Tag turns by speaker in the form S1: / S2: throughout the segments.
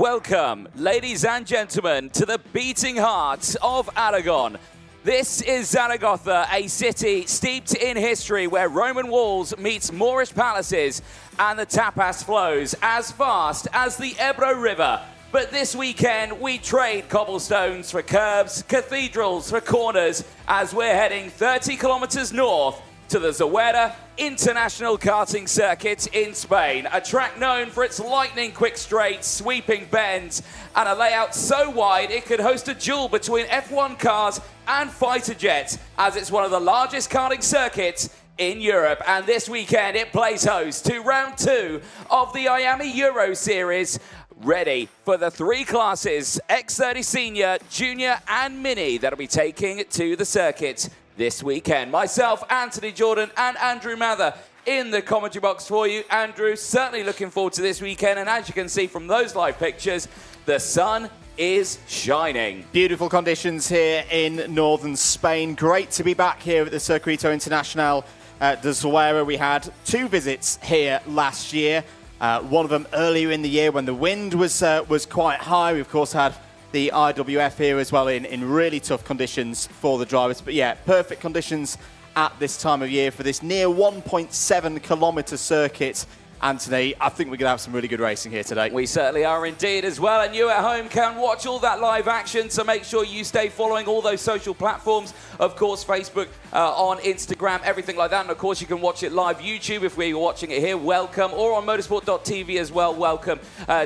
S1: Welcome, ladies and gentlemen, to the beating heart of Aragon. This is Zaragoza, a city steeped in history where Roman walls meet Moorish palaces and the tapas flows as fast as the Ebro River. But this weekend, we trade cobblestones for curbs, cathedrals for corners, as we're heading 30 kilometers north to the Zuera International Karting Circuit in Spain, a track known for its lightning-quick straights, sweeping bends, and a layout so wide it could host a duel between F1 cars and fighter jets, as it's one of the largest karting circuits in Europe. And this weekend, it plays host to round 2 of the IAME Euro Series, ready for the 3 classes, X30 Senior, Junior, and Mini, that'll be taking to the circuit this weekend. Myself, Anthony Jordan, and Andrew Mather in the commentary box for you. Andrew, certainly looking forward to this weekend, and as you can see from those live pictures, the sun is shining.
S2: Beautiful conditions here in northern Spain. Great to be back here at the Circuito Internacional de Zuera. We had 2 visits here last year. One of them earlier in the year when the wind was quite high. We, of course, had the IWF here as well in really tough conditions for the drivers. But yeah, perfect conditions at this time of year for this near 1.7 kilometre circuit. Anthony, I think we're going to have some really good racing here today.
S1: We certainly are indeed as well, and you at home can watch all that live action, so make sure you stay following all those social platforms, of course, Facebook, on Instagram, everything like that, and of course you can watch it live YouTube if we're watching it here, welcome, or on motorsport.tv as well, welcome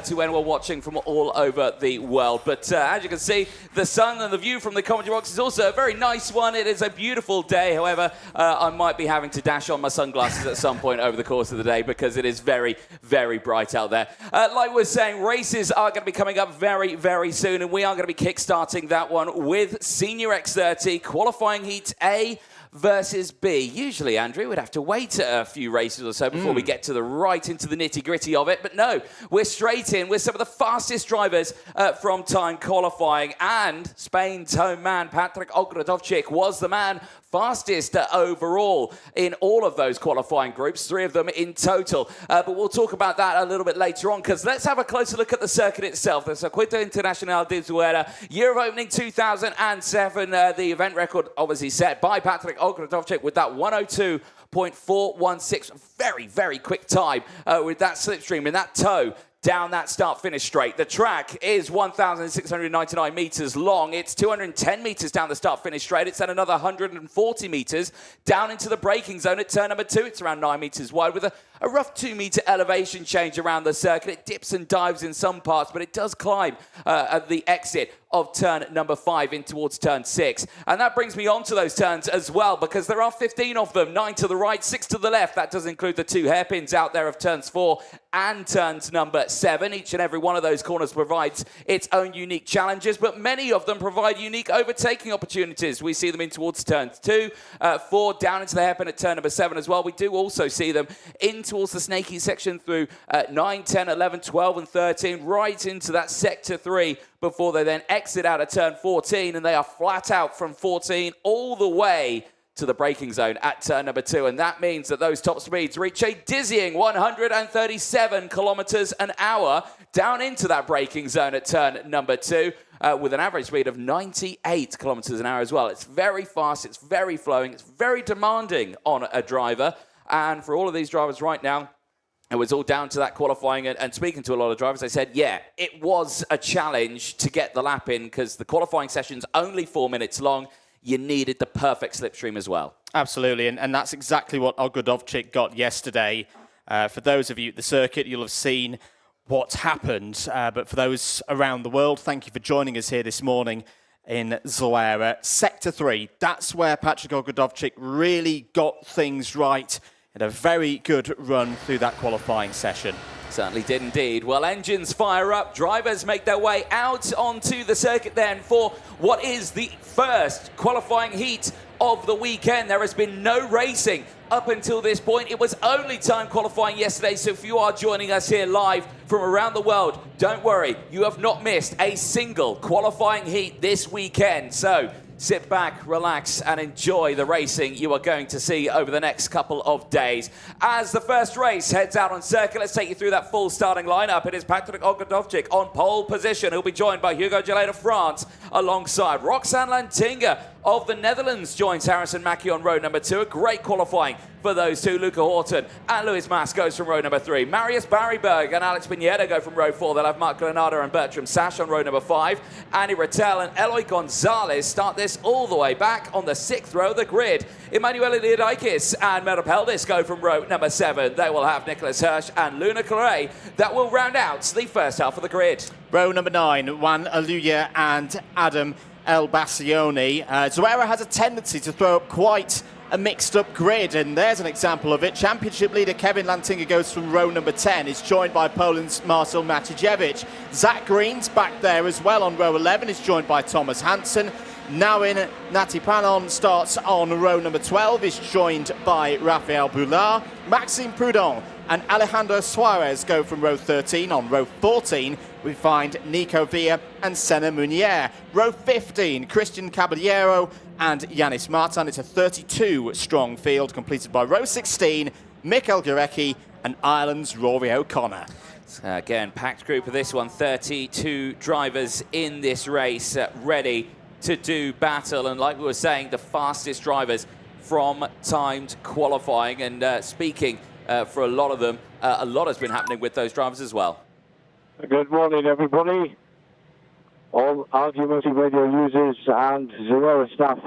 S1: to anyone watching from all over the world. But as you can see, the sun and the view from the commentary box is also a very nice one. It is a beautiful day, however, I might be having to dash on my sunglasses at some point over the course of the day because it is very, very bright out there. Like we're saying, races are going to be coming up very, very soon, and we are going to be kick-starting that one with Senior X30 qualifying heat A versus B. Usually, Andrew, we'd have to wait a few races or so before we get to the right into the nitty-gritty of it. But no, we're straight in with some of the fastest drivers from time qualifying. And Spain's home man, Patrick Ogrodovcic, was the man fastest overall in all of those qualifying groups, 3 of them in total. But we'll talk about that a little bit later on, because let's have a closer look at the circuit itself. The Circuito Internacional de Zuera, year of opening 2007. The event record obviously set by Patrick Ogrodovcic with that 102.416. Very, very quick time with that slipstream in that toe down that start-finish straight. The track is 1,699 metres long. It's 210 metres down the start-finish straight. It's at another 140 metres down into the braking zone at turn number 2. It's around 9 metres wide with a rough 2-metre elevation change around the circuit. It dips and dives in some parts, but it does climb at the exit of turn number 5 in towards turn 6. And that brings me on to those turns as well, because there are 15 of them, 9 to the right, 6 to the left. That does include the 2 hairpins out there of turns 4 and turns number 7. Each and every one of those corners provides its own unique challenges, but many of them provide unique overtaking opportunities. We see them in towards turns 2, 4, down into the hairpin at turn number 7 as well. We do also see them in towards the snaky section through 9, 10, 11, 12 and 13, right into that sector 3 before they then exit out of turn 14, and they are flat out from 14 all the way to the braking zone at turn number 2, and that means that those top speeds reach a dizzying 137 kilometers an hour down into that braking zone at turn number 2 with an average speed of 98 kilometers an hour as well. It's very fast, it's very flowing, it's very demanding on a driver, and for all of these drivers right now, it was all down to that qualifying, and speaking to a lot of drivers, they said, yeah, it was a challenge to get the lap in because the qualifying session's only 4 minutes long. You needed the perfect slipstream as well.
S2: Absolutely, and that's exactly what Ogrodovcic got yesterday. For those of you at the circuit, you'll have seen what's happened. But for those around the world, thank you for joining us here this morning in Zuera. Sector 3, that's where Patrick Ogrodovcic really got things right. Had a very good run through that qualifying session.
S1: Certainly did indeed. Well, engines fire up, drivers make their way out onto the circuit then for what is the first qualifying heat of the weekend. There has been no racing up until this point. It was only time qualifying yesterday, so if you are joining us here live from around the world, don't worry, you have not missed a single qualifying heat this weekend. So sit back, relax, and enjoy the racing you are going to see over the next couple of days. As the first race heads out on circuit, let's take you through that full starting lineup. It is Patrick Ogrodovcic on pole position. He'll be joined by Hugo Gelée of France alongside Roxanne Lantinga of the Netherlands joins Harrison Mackie on row number 2. A great qualifying for those two. Luca Horton and Luis Mas goes from row number 3. Marius Barryberg and Alex Pineda go from row 4. They'll have Mark Granada and Bertram Sash on row number 5. Andy Rattel and Eloy Gonzalez start this all the way back on the 6th row of the grid. Emanuele Liadakis and Mera Peldis go from row number 7. They will have Nicholas Hirsch and Luna Claret that will round out the first half of the grid.
S2: Row number 9, Juan Aluya and Adam El Bassioni. Zuera has a tendency to throw up quite a mixed-up grid, and there's an example of it. Championship leader Kevin Lantinga goes from row number 10. He's joined by Poland's Marcel Maciejewicz. Zach Green's back there as well on row 11. He's joined by Thomas Hansen. Nawin Natipanon starts on row number 12. He's joined by Raphael Boulard. Maxime Prudhomme and Alejandro Suarez go from row 13. On row 14, we find Nico Villa and Senna Munier. Row 15, Christian Caballero and Yanis Martin. It's a 32-strong field completed by row 16, Mikael Gurecki and Ireland's Rory O'Connor.
S1: Again, packed group of this one. 32 drivers in this race ready to do battle. And like we were saying, the fastest drivers from timed qualifying. And speaking for a lot of them, a lot has been happening with those drivers as well.
S3: Good morning, everybody. All RGMMC radio users and Zuera staff.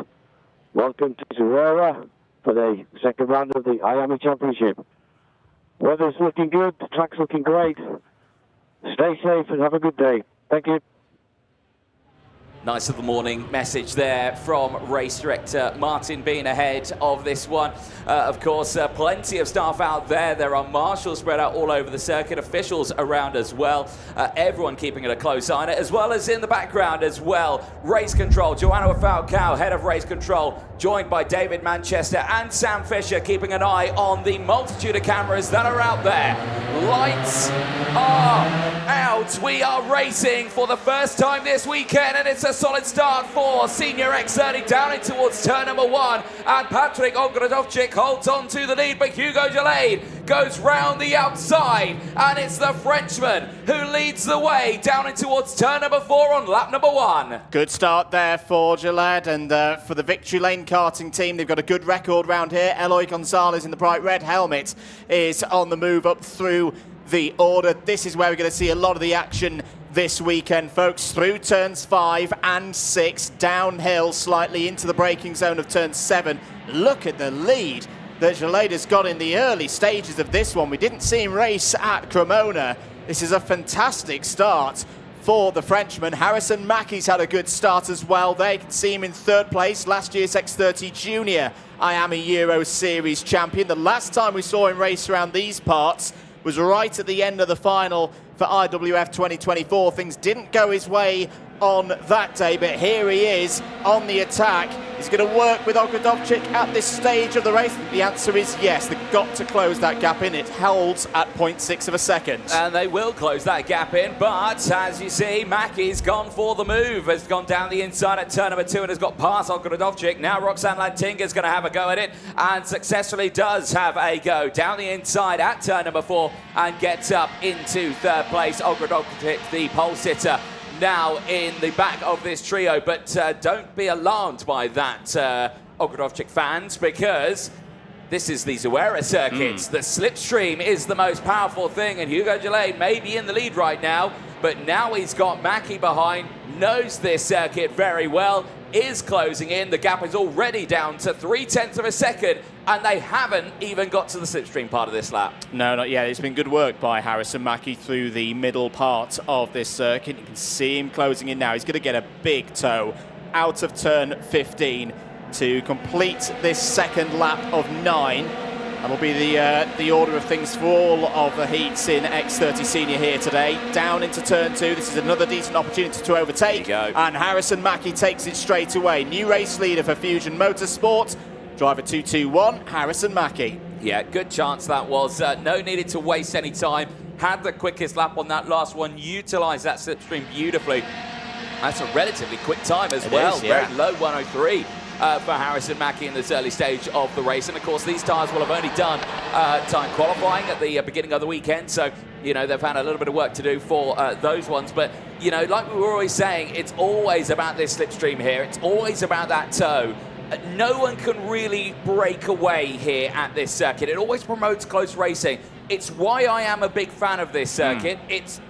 S3: Welcome to Zuera for the second round of the IAME Championship. Weather's looking good, the track's looking great. Stay safe and have a good day. Thank you.
S1: Nice of the morning message there from race director Martin Bean ahead of this one. Of course, plenty of staff out there. There are marshals spread out all over the circuit, officials around as well. Everyone keeping it a close eye on it, as well as in the background as well. Race control, Joanna Falcao, head of race control, joined by David Manchester and Sam Fisher, keeping an eye on the multitude of cameras that are out there. Lights are out. We are racing for the first time this weekend, and it's a solid start for Senior X30 down in towards turn number 1, and Patrick Ogrodovcic holds on to the lead, but Hugo Gelée goes round the outside, and it's the Frenchman who leads the way down in towards turn number 4 on lap number 1.
S2: Good start there for Gelée, and for the Victory Lane karting team, they've got a good record round here. Eloy Gonzalez in the bright red helmet is on the move up through the order. This is where we're going to see a lot of the action this weekend, folks, through turns 5 and 6, downhill slightly into the braking zone of turn 7. Look at the lead that Gelée has got in the early stages of this one. We didn't see him race at Cremona. This is a fantastic start for the Frenchman. Harrison Mackie's had a good start as well. There you can see him in 3rd place, last year's X30 Junior IAME Euro Series champion. The last time we saw him race around these parts was right at the end of the final for IWF 2024. Things didn't go his way on that day, but here he is on the attack. He's going to work with Ogrodovcic at this stage of the race. The answer is yes. They've got to close that gap in. It holds at 0.6 of a second.
S1: And they will close that gap in, but as you see, Mackie's gone for the move. Has gone down the inside at turn number 2 and has got past Ogrodovcic. Now Roxanne Lantinga is going to have a go at it, and successfully does have a go down the inside at turn number 4 and gets up into 3rd place. Ogrodovcic, the pole sitter, now in the back of this trio, but don't be alarmed by that, Ogrodovcic fans, because this is the Zuera circuit. The slipstream is the most powerful thing, and Hugo Gelée may be in the lead right now, but now he's got Mackie behind, knows this circuit very well, is closing in. The gap is already down to 0.3 of a second, and they haven't even got to the slipstream part of this lap.
S2: No, not yet. It's been good work by Harrison Mackie through the middle part of this circuit. You can see him closing in now. He's going to get a big tow out of turn 15 to complete this second lap of 9. That'll be the order of things for all of the heats in X30 Senior here today. Down into turn 2. This is another decent opportunity to overtake. And Harrison Mackie takes it straight away. New race leader for Fusion Motorsport. Driver 221, Harrison Mackie.
S1: Yeah, good chance that was. No needed to waste any time. Had the quickest lap on that last one. Utilised that slipstream beautifully. That's a relatively quick time as
S2: It
S1: well.
S2: is, yeah.
S1: Very low 103 for Harrison Mackie in this early stage of the race. And of course, these tyres will have only done time qualifying at the beginning of the weekend. So, you know, they've had a little bit of work to do for those ones. But, you know, like we were always saying, it's always about this slipstream here. It's always about that toe. No one can really break away here at this circuit. It always promotes close racing. It's why I am a big fan of this circuit. It's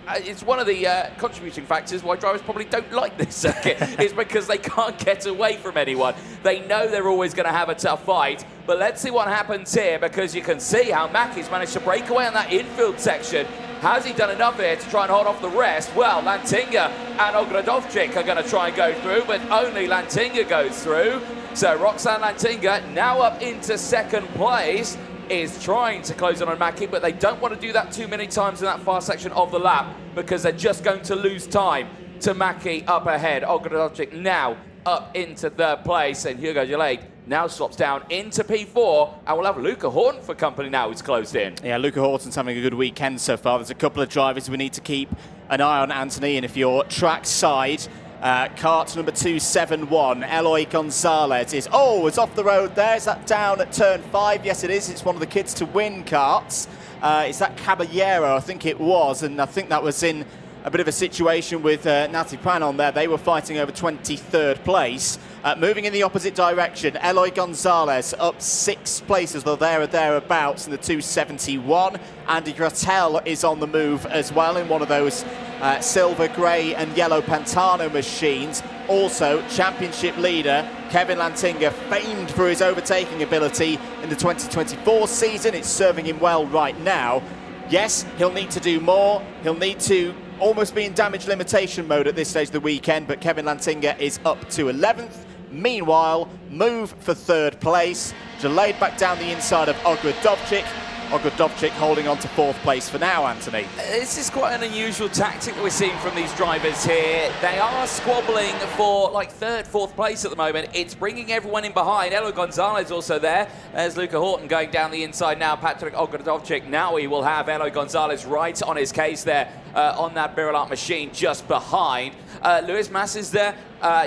S1: one of the contributing factors why drivers probably don't like this circuit. It's because they can't get away from anyone. They know they're always going to have a tough fight. But let's see what happens here, because you can see how Mackie's managed to break away on that infield section. Has he done enough here to try and hold off the rest? Well, Lantinga and Ogrodovchik are going to try and go through, but only Lantinga goes through. So Roxanne Lantinga, now up into second place, is trying to close in on Mackie, but they don't want to do that too many times in that far section of the lap, because they're just going to lose time to Mackie up ahead. Ogrodovchik now up into third place, and Hugo Gelade now swaps down into P4, and we'll have Luca Horton for company now, who's closed in.
S2: Yeah, Luca Horton's having a good weekend so far. There's a couple of drivers we need to keep an eye on, Anthony, and if you're track side, kart number 271, Eloy Gonzalez is off the road there. Is that down at turn 5? Yes, it is. It's one of the kids to win karts. It's that Caballero, I think it was, and I think that was in a bit of a situation with Nati Panon there. They were fighting over 23rd place. Moving in the opposite direction, Eloy Gonzalez up 6 places, though there or thereabouts in the 271. Andy Grattel is on the move as well in one of those silver, grey and yellow Pantano machines. Also, championship leader Kevin Lantinga, famed for his overtaking ability in the 2024 season. It's serving him well right now. Yes, he'll need to do more. He'll need to almost be in damage limitation mode at this stage of the weekend, but Kevin Lantinga is up to 11th. Meanwhile, move for third place. Gelade back down the inside of Ogrodovchik. Ogrodovchik holding on to 4th place for now, Anthony.
S1: This is quite an unusual tactic that we're seeing from these drivers here. They are squabbling for like 3rd, 4th place at the moment. It's bringing everyone in behind. Eloy Gonzalez also there. There's Luca Horton going down the inside now. Patrick Ogrodovchik. Now he will have Eloy Gonzalez right on his case there on that Birilat machine just behind. Luis Mas is there.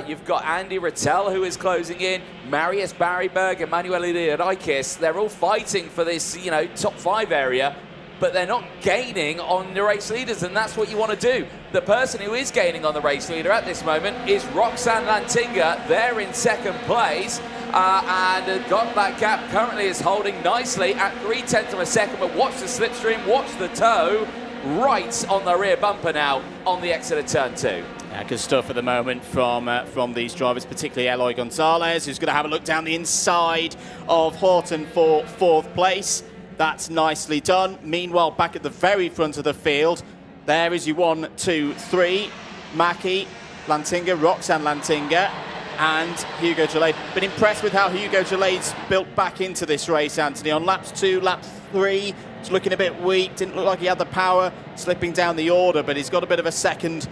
S1: You've got Andy Rattel, who is closing in. Marius Barryberg, Emmanuel Iliadikis. They're all fighting for this, you know, top 5 area, but they're not gaining on the race leaders, and that's what you want to do. The person who is gaining on the race leader at this moment is Roxanne Lantinga. They're in 2nd place, and got that gap. Currently is holding nicely at 0.3 of a second, but watch the slipstream, watch the toe. Right on the rear bumper now on the exit of turn 2.
S2: Yeah, good stuff at the moment from these drivers, particularly Eloy Gonzalez, who's going to have a look down the inside of Horton for 4th place. That's nicely done. Meanwhile, back at the very front of the field, there is your 1, 2, 3. Mackie, Lantinga, Roxanne Lantinga, and Hugo Gelade. Been impressed with how Hugo Gelade's built back into this race, Anthony. On laps 2, lap 3, it's looking a bit weak. Didn't look like he had the power, slipping down the order, but he's got a bit of a second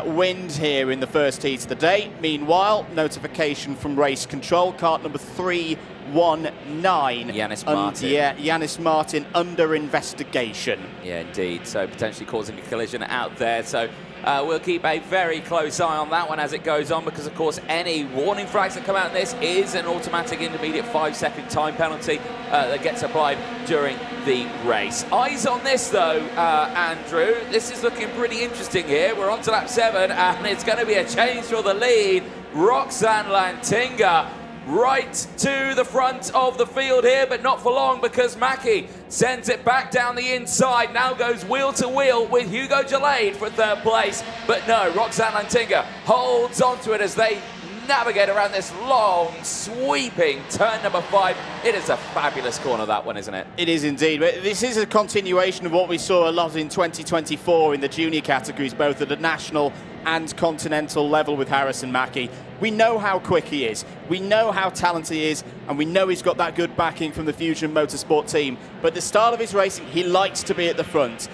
S2: wind here in the first heat of the day. Meanwhile, notification from race control, kart number 319.
S1: Yanis Martin.
S2: Yanis Martin under investigation.
S1: Yeah, indeed. So potentially causing a collision out there. So we'll keep a very close eye on that one as it goes on, because of course any warning flags that come out in this is an automatic intermediate 5-second time penalty that gets applied during the race. Eyes on this though, Andrew. This is looking pretty interesting here. We're on to lap 7 and it's going to be a change for the lead. Roxanne Lantinga right to the front of the field here, but not for long, because Mackie sends it back down the inside. Now goes wheel to wheel with Hugo Gelade for 3rd place. But no, Roxanne Lantinga holds onto it as they navigate around this long, sweeping turn number 5. It is a fabulous corner, that one, isn't it?
S2: It is indeed. This is a continuation of what we saw a lot in 2024 in the junior categories, both at the national and continental level with Harrison Mackie. We know how quick he is, we know how talented he is, and we know he's got that good backing from the Fusion Motorsport team. But at the start of his racing, he likes to be at the front.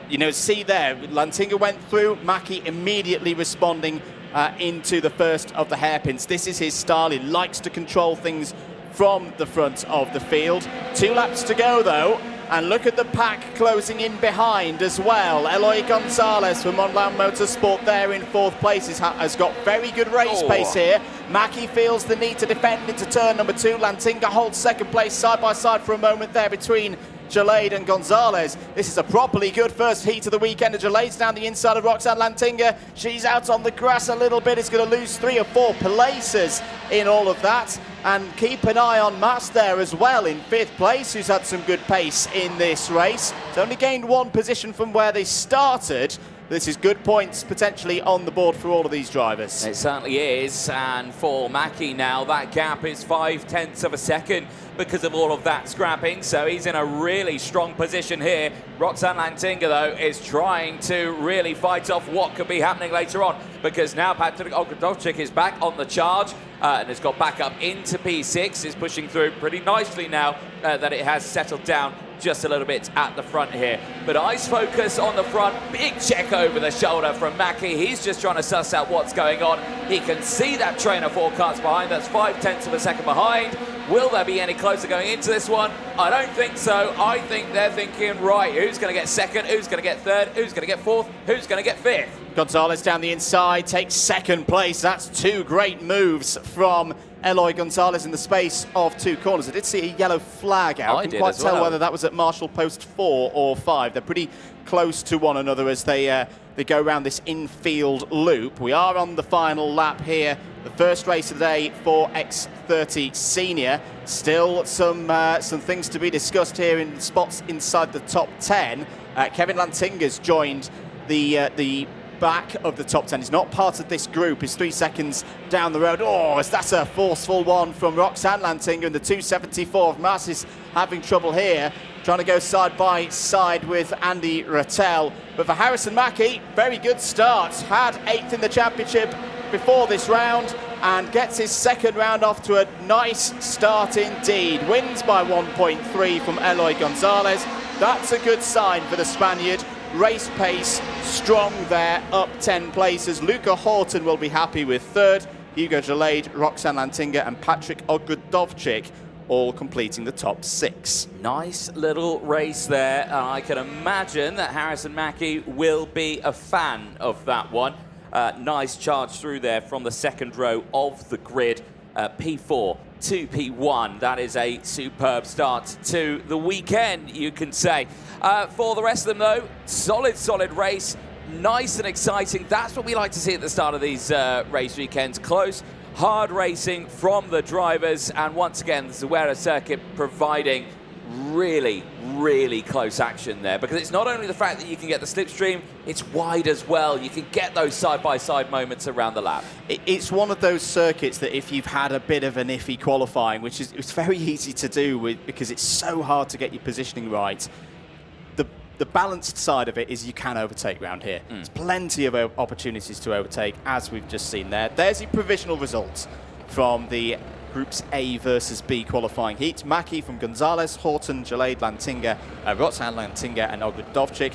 S2: You know, see there, Lantinga went through, Mackie immediately responding into the first of the hairpins. This is his style. He likes to control things from the front of the field. 2 laps to go, though. And look at the pack closing in behind as well. Eloy Gonzalez from Monland Motorsport there in 4th place has got very good race pace here. Mackie feels the need to defend into turn number 2. Lantinga holds 2nd place side by side for a moment there between Jalaid and Gonzalez. This is a properly good first heat of the weekend. Jalaid's down the inside of Roxanne Lantinga. She's out on the grass a little bit. Is going to lose 3 or 4 places in all of that. And keep an eye on Mas there as well in 5th place, who's had some good pace in this race. It's only gained 1 position from where they started. This is good points potentially on the board for all of these drivers.
S1: It certainly is, and for Mackie now, that gap is 0.5 of a second because of all of that scrapping, so he's in a really strong position here. Roxanne Lantinga, though, is trying to really fight off what could be happening later on, because now Patrick Ogrodowczyk is back on the charge and has got back up into P6, is pushing through pretty nicely now that it has settled down just a little bit at the front here. But eyes focus on the front, big check over the shoulder from Mackie. He's just trying to suss out what's going on. He can see that trainer 4 cars behind, that's 0.5 of a second behind. Will there be any closer going into this one? I don't think so. I think they're thinking, right, who's going to get 2nd, who's going to get 3rd, who's going to get 4th, who's going to get 5th?
S2: Gonzalez down the inside takes 2nd place. That's 2 great moves from Eloy Gonzalez in the space of 2 corners. I did see a yellow flag out. I couldn't quite tell whether that was at Marshall Post 4 or 5. They're pretty close to one another as they go around this infield loop. We are on the final lap here. The first race of the day for X30 Senior. Still some things to be discussed here in spots inside the top 10. Kevin Lantinga's joined the back of the top 10. He's not part of this group. He's 3 seconds down the road. Oh, that's a forceful one from Roxanne Lantinga, and the 274 of Mas is having trouble here, trying to go side by side with Andy Rattel. But for Harrison Mackie, very good start. Had 8th in the championship before this round and gets his 2nd round off to a nice start indeed. Wins by 1.3 from Eloy Gonzalez. That's a good sign for the Spaniard. Race pace strong there, up 10 places. Luca Horton will be happy with 3rd. Hugo Jalaid, Roxanne Lantinga and Patrick Ogrodowczyk all completing the top 6.
S1: Nice little race there. I can imagine that Harrison Mackie will be a fan of that one. Nice charge through there from the 2nd row of the grid. P4 to P1. That is a superb start to the weekend, you can say. For the rest of them, though, solid race. Nice and exciting. That's what we like to see at the start of these race weekends. Close, hard racing from the drivers. And once again, the Zuera circuit providing really close action there, because it's not only the fact that you can get the slipstream, it's wide as well. You can get those side-by-side moments around the lap. It's
S2: one of those circuits that if you've had a bit of an iffy qualifying, which is it's very easy to do because it's so hard to get your positioning right, the balanced side of it is you can overtake round here. There's plenty of opportunities to overtake, as we've just seen there. There's the provisional results from the Groups A versus B qualifying heats. Mackie from Gonzalez, Horton, Jalaid, Lantinga, Roxanne Lantinga and Ogrodowczyk.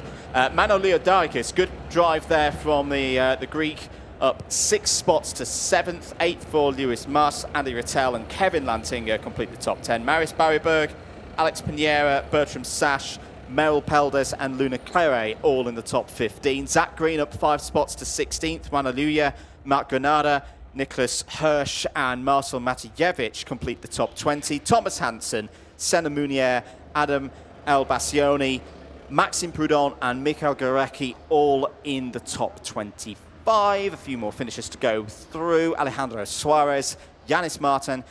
S2: Mano Leodarikis, good drive there from the Greek, up 6 spots to 7th. 8th for Lewis Mas, Andy Rattel and Kevin Lantinga complete the top 10. Maris Barryberg, Alex Pinera, Bertram Sash, Merrill Peldes and Luna Clare all in the top 15. Zach Green up 5 spots to 16th. Manaluya, Mark Granada, Nicholas Hirsch and Marcel Matijevich complete the top 20. Thomas Hansen, Senna Munier, Adam Elbassioni, Maxime Prudhomme and Mikhail Gorecki all in the top 25. A few more finishes to go through. Alejandro Suarez, Yanis Martin,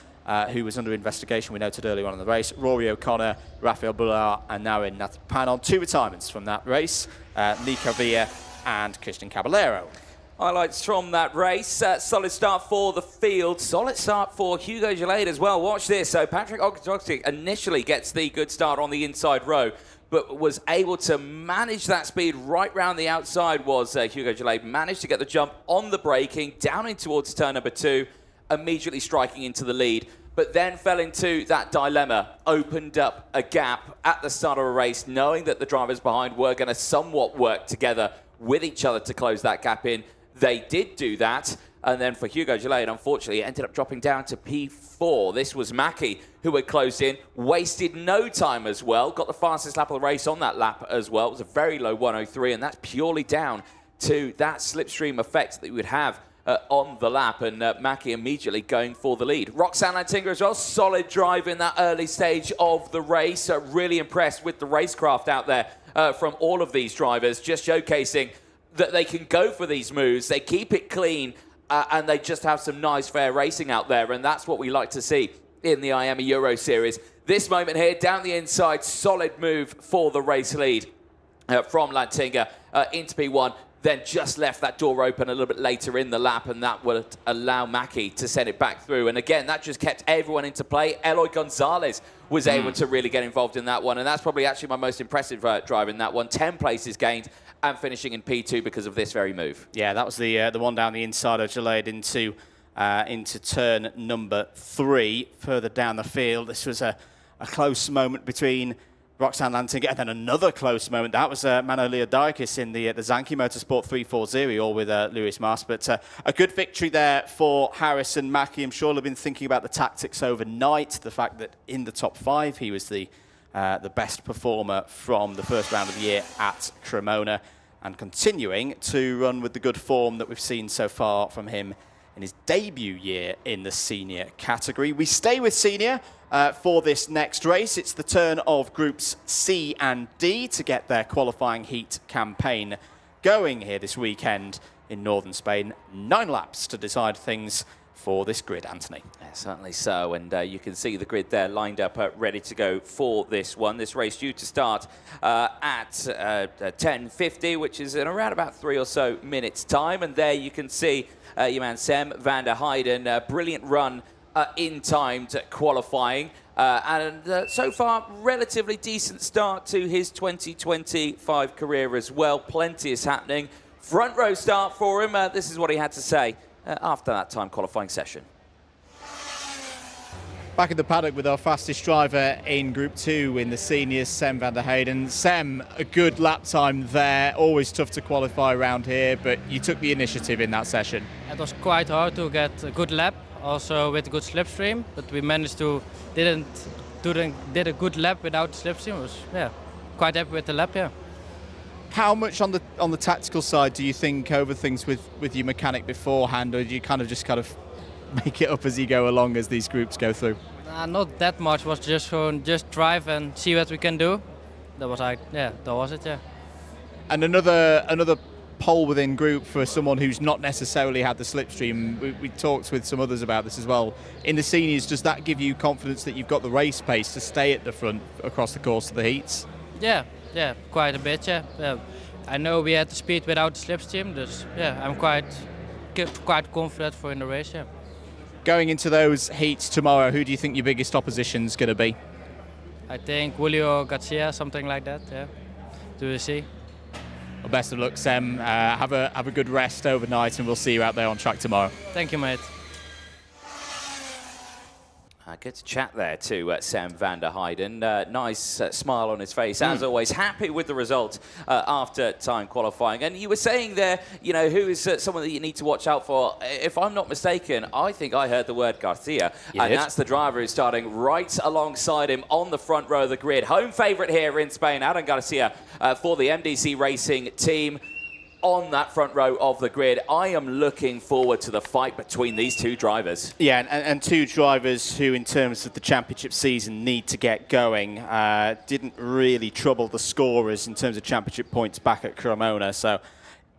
S2: who was under investigation, we noted earlier on in the race, Rory O'Connor, Rafael Boulard, and now in Nathan Panon. 2 retirements from that race, Nico Villa and Christian Caballero.
S1: Highlights from that race. Solid start for the field. Solid start for Hugo Jalaid as well. Watch this. So Patrick Ogrodowczyk initially gets the good start on the inside row, but was able to manage that speed right round the outside. Was Hugo Jalaid managed to get the jump on the braking, down in towards turn number 2, immediately striking into the lead, but then fell into that dilemma, opened up a gap at the start of a race, knowing that the drivers behind were going to somewhat work together with each other to close that gap in. They did do that, And then for Hugo Gillade, unfortunately, it ended up dropping down to P4. This was Mackie, who had closed in, wasted no time as well, got the fastest lap of the race on that lap as well. It was a very low 103, and that's purely down to that slipstream effect that you would have on the lap, and Mackie immediately going for the lead. Roxanne Lantinga as well, solid drive in that early stage of the race. Really impressed with the racecraft out there from all of these drivers, just showcasing that they can go for these moves, they keep it clean, and they just have some nice, fair racing out there, and that's what we like to see in the IAME Euro Series. This moment here, down the inside, solid move for the race lead from Lantinga into P1, then just left that door open a little bit later in the lap, and that would allow Mackie to send it back through. And again, that just kept everyone into play. Eloy Gonzalez was able to really get involved in that one, and that's probably actually my most impressive drive in that one. 10 places gained and finishing in P2 because of this very move.
S2: Yeah, that was the one down the inside of Gillade into turn number 3, further down the field. This was a close moment between Roxanne Lantinga and then another close moment. That was Mano Leodikis in the Zanki Motorsport 340, all with Lewis Mars. But a good victory there for Harris and Mackie. I'm sure they've been thinking about the tactics overnight, the fact that in the top 5 he was the best performer from the first round of the year at Cremona, and continuing to run with the good form that we've seen so far from him in his debut year in the senior category. We stay with senior for this next race. It's the turn of groups C and D to get their qualifying heat campaign going here this weekend in northern Spain. 9 laps to decide things for this grid, Anthony.
S1: Yeah, certainly so, and you can see the grid there lined up, ready to go for this one. This race due to start at 10:50, which is in around about 3 or so minutes time, and there you can see your man Sam van der Heijden, brilliant run in timed qualifying, and so far relatively decent start to his 2025 career as well. Plenty is happening. Front row start for him. This is what he had to say after that time qualifying session.
S2: Back in the paddock with our fastest driver in Group 2 in the seniors, Sam van der Heijden. Sam, a good lap time there. Always tough to qualify around here, but you took the initiative in that session.
S4: It was quite hard to get a good lap, also with a good slipstream, but we managed to did a good lap without the slipstream. It was quite happy with the lap. Yeah.
S2: How much on the tactical side do you think over things with your mechanic beforehand, or do you kind of make it up as you go along as these groups go through?
S4: Not that much. Was just drive and see what we can do. That was it. Yeah.
S2: And another pole within group for someone who's not necessarily had the slipstream. We talked with some others about this as well. In the seniors, does that give you confidence that you've got the race pace to stay at the front across the course of the heats?
S4: Yeah, quite a bit. Yeah. I know we had the speed without the slipstream, I'm quite confident for in the race. Yeah.
S2: Going into those heats tomorrow, who do you think your biggest opposition's going to be?
S4: I think Julio Garcia, something like that. Yeah. Do we see?
S2: Well, best of luck, Sam. Have a good rest overnight, and we'll see you out there on track tomorrow.
S4: Thank you, mate.
S1: Good to chat there to Sam van der Heijden. Nice smile on his face, as always. Happy with the result after time qualifying. And you were saying there, who is someone that you need to watch out for. If I'm not mistaken, I think I heard the word Garcia. And that's the driver who's starting right alongside him on the front row of the grid. Home favourite here in Spain, Aaron Garcia for the MDC Racing team. On that front row of the grid, I am looking forward to the fight between these two drivers.
S2: Yeah, and two drivers who, in terms of the championship season, need to get going. Didn't really trouble the scorers in terms of championship points back at Cremona. So,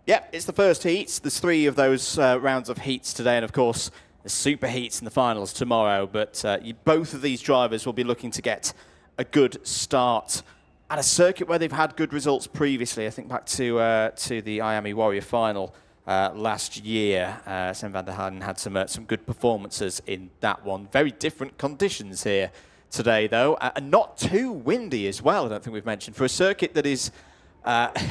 S2: yeah, it's the first heats. There's 3 of those rounds of heats today, and of course, the super heats in the finals tomorrow. But both of these drivers will be looking to get a good start at a circuit where they've had good results previously. I think back to the IAME Warrior final last year. Sam van der Heijden had some good performances in that one. Very different conditions here today, though, and not too windy as well. I don't think we've mentioned for a circuit that is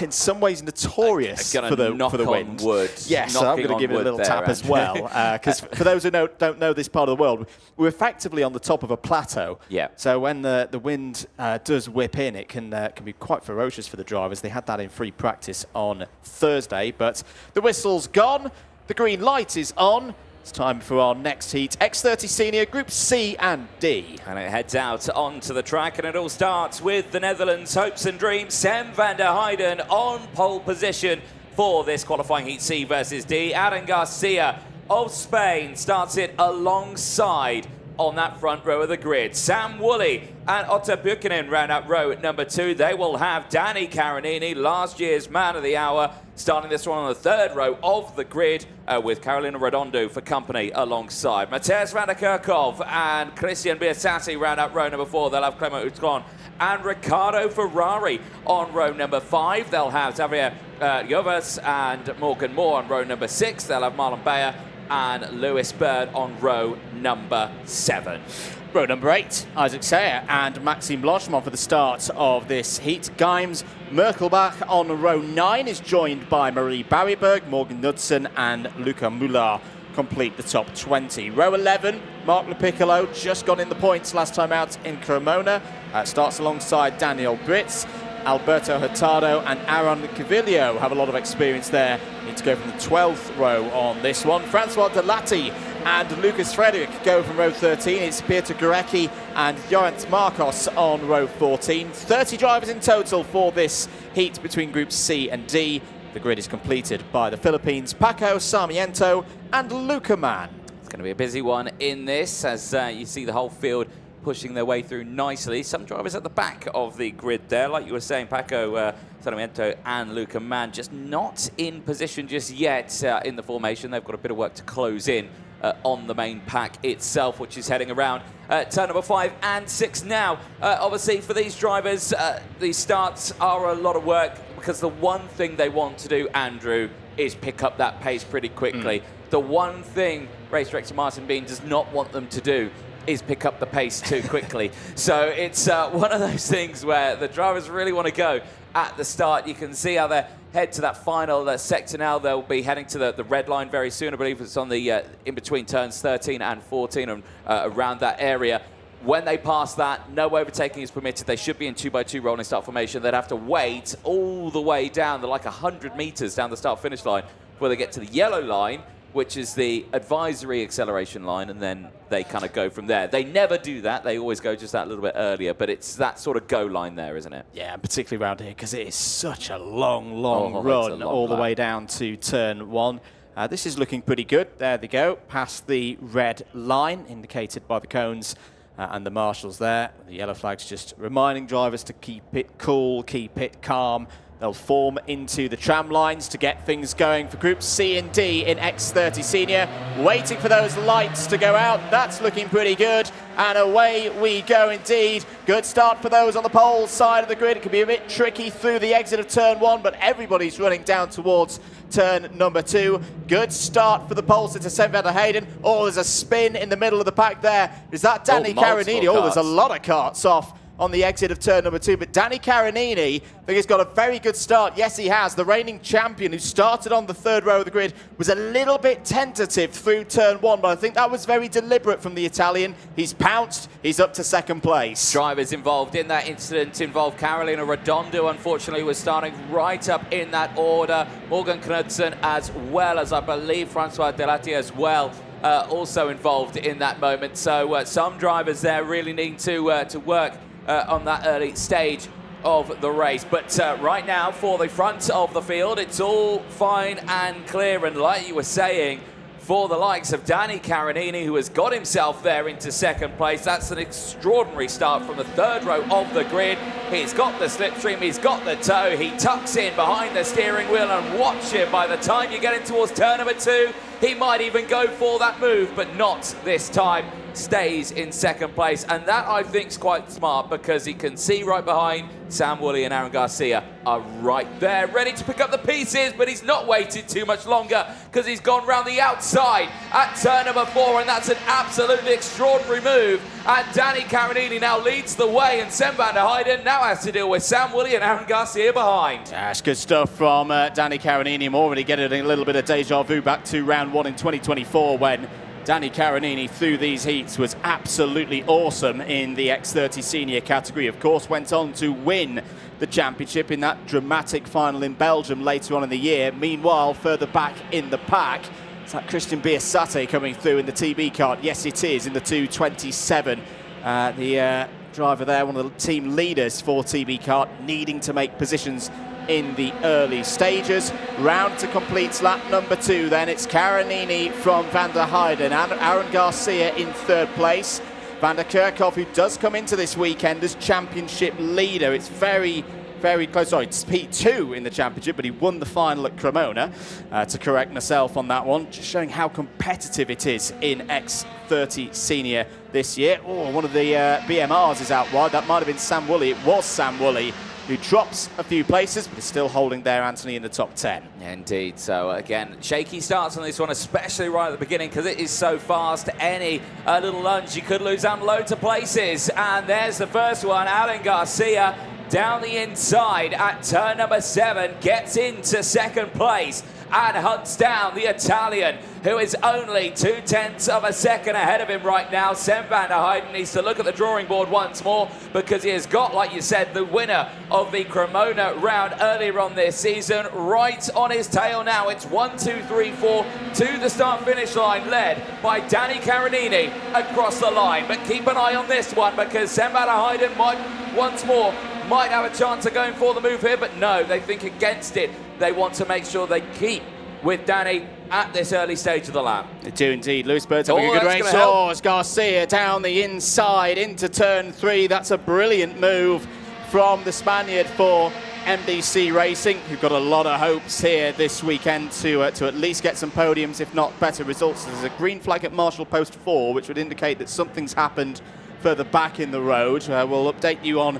S2: in some ways notorious for the wind.
S1: Wood.
S2: Yes, so I'm going to give it a little tap as well, because for those who don't know this part of the world, we're effectively on the top of a plateau.
S1: Yeah.
S2: So when the wind does whip in, it can be quite ferocious for the drivers. They had that in free practice on Thursday, but the whistle's gone. The green light is on. It's time for our next heat. X30 Senior, Group C and D.
S1: And it heads out onto the track, and it all starts with the Netherlands' hopes and dreams. Sam van der Heijden on pole position for this qualifying heat C versus D. Aaron Garcia of Spain starts it alongside on that front row of the grid. Sam Woolley and Otto Buchanan round out row at number 2. They will have Danny Caronini, last year's man of the hour, starting this one on the third row of the grid with Carolina Redondo for company alongside. Mateusz van der Kerkhoff and Christian Biasati round out row number 4. They'll have Clement Outron and Riccardo Ferrari on row number 5. They'll have Xavier Jovas and Morgan Moore on row number 6. They'll have Marlon Bayer and Lewis Bird on row number 7.
S2: Row number 8, Isaac Sayer and Maxime Blanchemont for the start of this heat. Geims Merkelbach on row 9 is joined by Marie Barryberg, Morgan Knudsen and Luca Muller complete the top 20. Row 11, Mark Lepiccolo just got in the points last time out in Cremona. Starts alongside Daniel Britz. Alberto Hurtado and Aaron Cavillo have a lot of experience there. Need to go from the 12th row on this one. Francois Delatti and Lucas Frederick go from row 13. It's Peter Gurecki and Jorent Marcos on row 14. 30 drivers in total for this heat between Groups C and D. The grid is completed by the Philippines' Paco Sarmiento and Luca Mann.
S1: It's going to be a busy one in this, as you see the whole field pushing their way through nicely. Some drivers at the back of the grid there, like you were saying, Paco Sarmiento and Luca Mann, just not in position just yet in the formation. They've got a bit of work to close in on the main pack itself, which is heading around turn number 5 and 6 now. Obviously, for these drivers, these starts are a lot of work, because the one thing they want to do, Andrew, is pick up that pace pretty quickly. The one thing race director Martin Bean does not want them to do is pick up the pace too quickly. So it's one of those things where the drivers really want to go at the start. You can see how they head to that final sector now. They'll be heading to the red line very soon. I believe it's on the in between turns 13 and 14 and around that area. When they pass that, no overtaking is permitted. They should be in 2x2 rolling start formation. They'd have to wait all the way down. They're like 100 meters down the start-finish line before they get to the yellow line, which is the advisory acceleration line, and then they kind of go from there. They never do that. They always go just that little bit earlier, but it's that sort of go line there, isn't it?
S2: Yeah, particularly around here, because it is such a long run all the way down to turn 1. This is looking pretty good. There they go, past the red line indicated by the cones and the marshals there. The yellow flag's just reminding drivers to keep it cool, keep it calm. They'll form into the tram lines to get things going for Groups C and D in X30 Senior. Waiting for those lights to go out. That's looking pretty good. And away we go indeed. Good start for those on the pole side of the grid. It can be a bit tricky through the exit of turn 1, but everybody's running down towards turn number 2. Good start for the pole sitter, Sam van der Heijden. Oh, there's a spin in the middle of the pack there. Is that Danny Caronini? Oh, there's a lot of carts off on the exit of turn number 2, but Danny Caronini, I think he's got a very good start. Yes, he has. The reigning champion who started on the third row of the grid was a little bit tentative through turn 1, but I think that was very deliberate from the Italian. He's pounced. He's up to second place.
S1: Drivers involved in that incident involved Carolina Redondo, unfortunately, was starting right up in that order. Morgan Knudsen, as well as, I believe, Francois Delatti as well, also involved in that moment. So some drivers there really need to work on that early stage of the race. But right now, for the front of the field, it's all fine and clear. And like you were saying, for the likes of Danny Caronini, who has got himself there into second place, that's an extraordinary start from the third row of the grid. He's got the slipstream, he's got the tow, he tucks in behind the steering wheel, and watch him, by the time you get in towards turn number 2, he might even go for that move, but not this time. Stays in second place, and that I think is quite smart, because he can see right behind Sam Woolley and Aaron Garcia are right there ready to pick up the pieces, but he's not waited too much longer, because he's gone round the outside at turn number 4, and that's an absolutely extraordinary move. And Danny Caronini now leads the way, and Sam van der Heijden now has to deal with Sam Woolley and Aaron Garcia behind.
S2: That's good stuff from Danny Caronini. I'm already getting a little bit of deja vu back to round 1 in 2024, when Danny Caronini through these heats was absolutely awesome in the X30 Senior category. Of course, went on to win the championship in that dramatic final in Belgium later on in the year. Meanwhile, further back in the pack, Is that Christian Biasate coming through in the TB cart? Yes, it is, in the 2:27. The driver there, one of the team leaders for TB kart, needing to make positions in the early stages. Round to complete lap number 2 then. It's Karanini from Van der Heijden and Aaron Garcia in 3rd place. Van der Kerkhoff, who does come into this weekend as championship leader. It's very close. Sorry, it's P2 in the championship, but he won the final at Cremona, to correct myself on that one. Just showing how competitive it is in X30 Senior this year. Oh, one of the BMRs is out wide. That might have been Sam Woolley. It was Sam Woolley, who drops a few places, but is still holding there, Anthony, in the top 10.
S1: Indeed. So, again, shaky starts on this one, especially right at the beginning, because it is so fast. Any little lunge, you could lose out loads of places. And there's the first one, Alan Garcia, down the inside at turn number 7, gets into 2nd place and hunts down the Italian, who is only 0.2 of a second ahead of him right now. Sam van der Heijden needs to look at the drawing board once more, because he has got, like you said, the winner of the Cremona round earlier on this season right on his tail now. It's 1, 2, 3, 4 to the start-finish line, led by Danny Karanini across the line. But keep an eye on this one, because Sam van der Heijden might have a chance of going for the move here, but no, they think against it. They want to make sure they keep with Danny at this early stage of the lap.
S2: They do indeed. Lewis Bird's having a good race. Oh, it's Garcia down the inside into turn 3. That's a brilliant move from the Spaniard for MDC Racing, who've got a lot of hopes here this weekend to at least get some podiums, if not better results. There's a green flag at Marshall Post 4, which would indicate that something's happened further back in the road. We'll update you on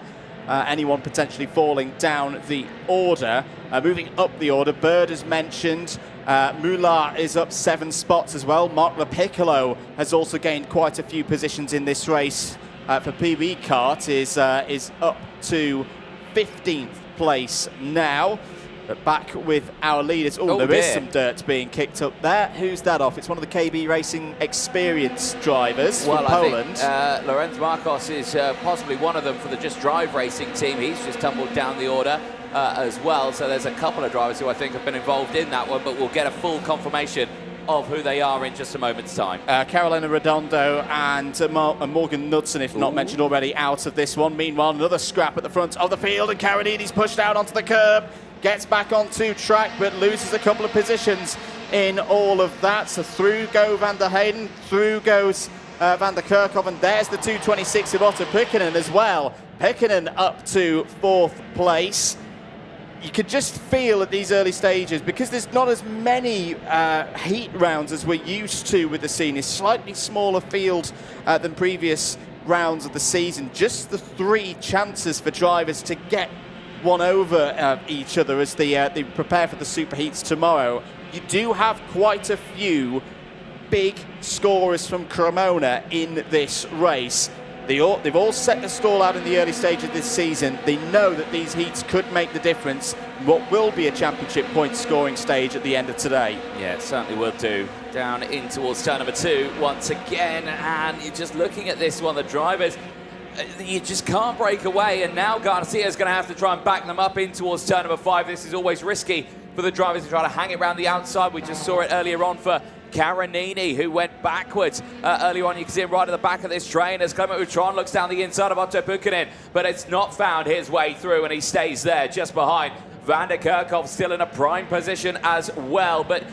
S2: anyone potentially falling down the order. Moving up the order, Bird has mentioned. Muller is up 7 spots as well. Mark LaPiccolo has also gained quite a few positions in this race. For PB kart is up to 15th place now. But back with our leaders. Oh, there is some dirt being kicked up there. Who's that off? It's one of the KB Racing Experience drivers from Poland.
S1: I think Lorenz Marcos is possibly one of them for the Just Drive Racing team. He's just tumbled down the order as well. So there's a couple of drivers who I think have been involved in that one, but we'll get a full confirmation of who they are in just a moment's time.
S2: Carolina Redondo and Morgan Knudsen, if not mentioned already, out of this one. Meanwhile, another scrap at the front of the field, and Karanini's pushed out onto the curb. Gets back onto track, but loses a couple of positions in all of that. So through go Van der Heijden, through goes Van der Kerkhoff, and there's the 2:26 of Otto Pukkanen as well. Pukkanen up to 4th place. You could just feel at these early stages, because there's not as many heat rounds as we're used to with the seniors, slightly smaller field than previous rounds of the season. Just the 3 chances for drivers to get one over each other as they prepare for the superheats tomorrow. You do have quite a few big scorers from Cremona in this race. They've all set the stall out in the early stage of this season. They know that these heats could make the difference in what will be a championship point scoring stage at the end of today.
S1: Yeah, it certainly will do. Down in towards turn number 2 once again, and you're just looking at this one, the drivers, you just can't break away, and now Garcia's going to have to try and back them up in towards turn number 5. This is always risky for the drivers to try to hang it around the outside. We just saw it earlier on for Karanini, who went backwards earlier on. You can see him right at the back of this train as Clement Utron looks down the inside of Otto Pukkanen, but it's not found his way through, and he stays there just behind. Van der Kerkhoff still in a prime position as well, but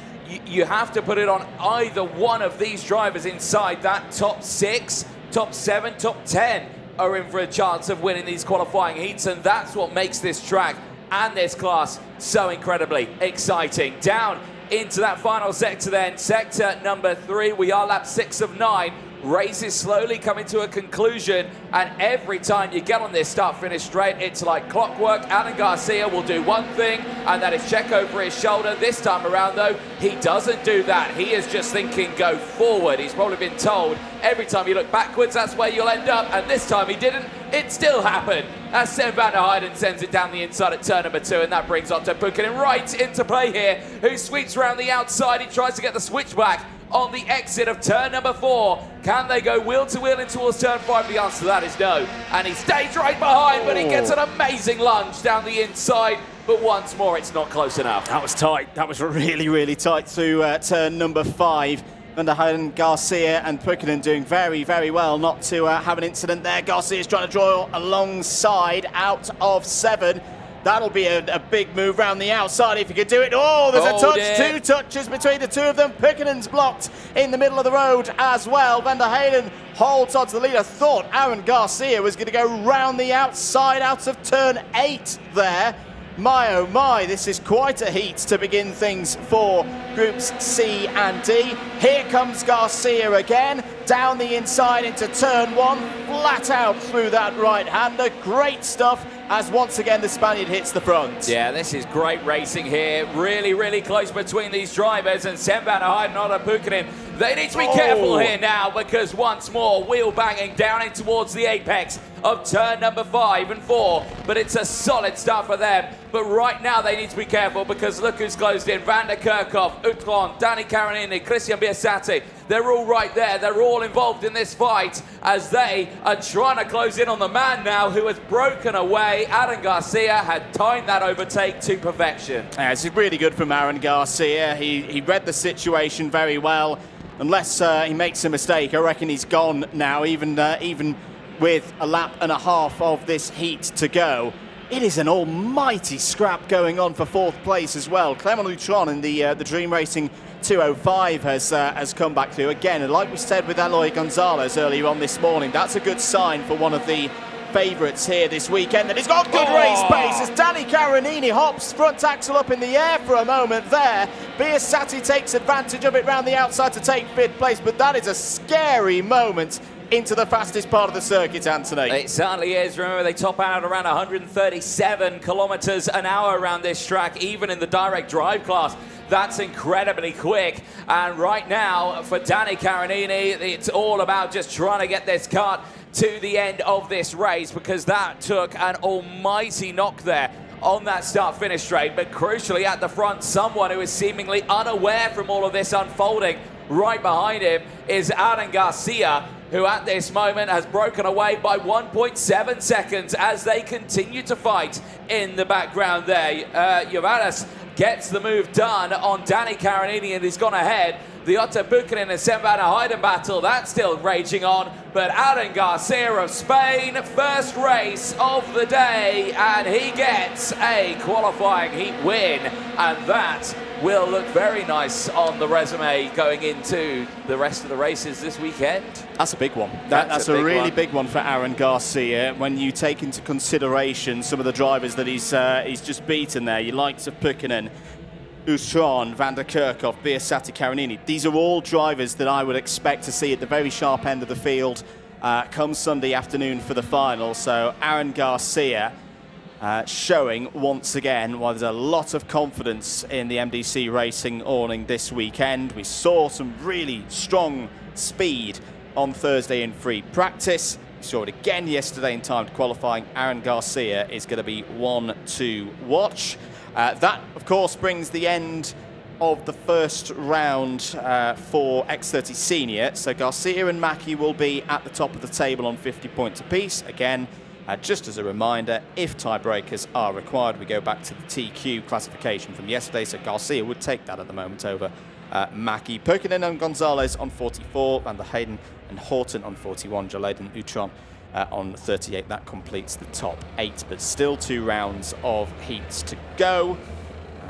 S1: you have to put it on either one of these drivers inside that top 6, top 7, top 10 are in for a chance of winning these qualifying heats, and that's what makes this track and this class so incredibly exciting. Down into that final sector then, sector number 3. We are lap 6 of 9. Race is slowly coming to a conclusion, and every time you get on this start-finish straight, it's like clockwork. Alan Garcia will do one thing, and that is check over his shoulder. This time around, though, he doesn't do that. He is just thinking go forward. He's probably been told every time you look backwards, that's where you'll end up, and this time he didn't. It still happened. As Sam van der Heijden sends it down the inside at turn number 2, and that brings Otto Pukkanen right into play here, who sweeps around the outside. He tries to get the switchback on the exit of turn number 4. Can they go wheel to wheel in towards turn 5? The answer to that is no. And he stays right behind, but he gets an amazing lunge down the inside but once more it's not close enough.
S2: That was tight. That was really, really tight through turn number 5. Van der Heijden, Garcia and Pukkinen doing very, very well not to have an incident there. Garcia's trying to draw alongside out of 7. That'll be a big move round the outside if you could do it. Oh, there's a touch,
S1: dear.
S2: 2 touches between the two of them. Pukkinen's blocked in the middle of the road as well. Van der Heijden holds on to the lead. I thought Aaron Garcia was going to go round the outside out of turn 8 there. My oh my, this is quite a heat to begin things for groups C and D. Here comes Garcia again, down the inside into turn 1, flat out through that right-hander. Great stuff as once again the Spaniard hits the front.
S1: Yeah, this is great racing here. Really, really close between these drivers, and Sam van der Heijden on Pukkinen. They need to be careful here now, because once more wheel banging down in towards the apex of turn number 5 and 4, but it's a solid start for them. But right now they need to be careful, because look who's closed in. Van der Kerkhoff, Utron, Danny Caronini, Christian Biasati. They're all right there. They're all involved in this fight as they are trying to close in on the man now who has broken away. Aaron Garcia had timed that overtake to perfection.
S2: Yeah, it's really good from Aaron Garcia. He read the situation very well. Unless he makes a mistake, I reckon he's gone now, even with a lap and a half of this heat to go. It is an almighty scrap going on for 4th place as well. Clement Lutron in the Dream Racing 205 has come back through again, and like we said with Eloy Gonzalez earlier on this morning, that's a good sign for one of the favourites here this weekend, and he's got good race pace as Danny Caronini hops front axle up in the air for a moment there. Biasati takes advantage of it round the outside to take 5th place, but that is a scary moment into the fastest part of the circuit, Anthony.
S1: It certainly is. Remember, they top out around 137 kilometres an hour around this track, even in the direct drive class. That's incredibly quick. And right now, for Danny Caronini, it's all about just trying to get this kart to the end of this race, because that took an almighty knock there on that start-finish straight. But crucially, at the front, someone who is seemingly unaware from all of this unfolding. Right behind him is Aaron Garcia, who at this moment has broken away by 1.7 seconds as they continue to fight in the background there. Johannes gets the move done on Danny Caronini, and he's gone ahead. The Otto Pukkinen and Sam van der Heijden battle, that's still raging on. But Aaron Garcia of Spain, first race of the day, and he gets a qualifying heat win. And that will look very nice on the resume going into the rest of the races this weekend.
S2: That's a big one. That's a really big one for Aaron Garcia when you take into consideration some of the drivers that he's just beaten there. Your likes of Pukkinen, Utron, Van der Kerkhoff, Biasati, Caronini. These are all drivers that I would expect to see at the very sharp end of the field come Sunday afternoon for the final. So Aaron Garcia showing once again why there's a lot of confidence in the MDC Racing awning this weekend. We saw some really strong speed on Thursday in free practice. We saw it again yesterday in timed qualifying. Aaron Garcia is going to be one to watch. That, of course, brings the end of the first round for X30 Senior. So Garcia and Mackie will be at the top of the table on 50 points apiece. Again, just as a reminder, if tiebreakers are required, we go back to the TQ classification from yesterday. So Garcia would take that at the moment over Mackie. Pukkinen and Gonzalez on 44, Van der Heijden and Horton on 41, Jaladen Utron on 38. That completes the top 8, but still 2 rounds of heats to go.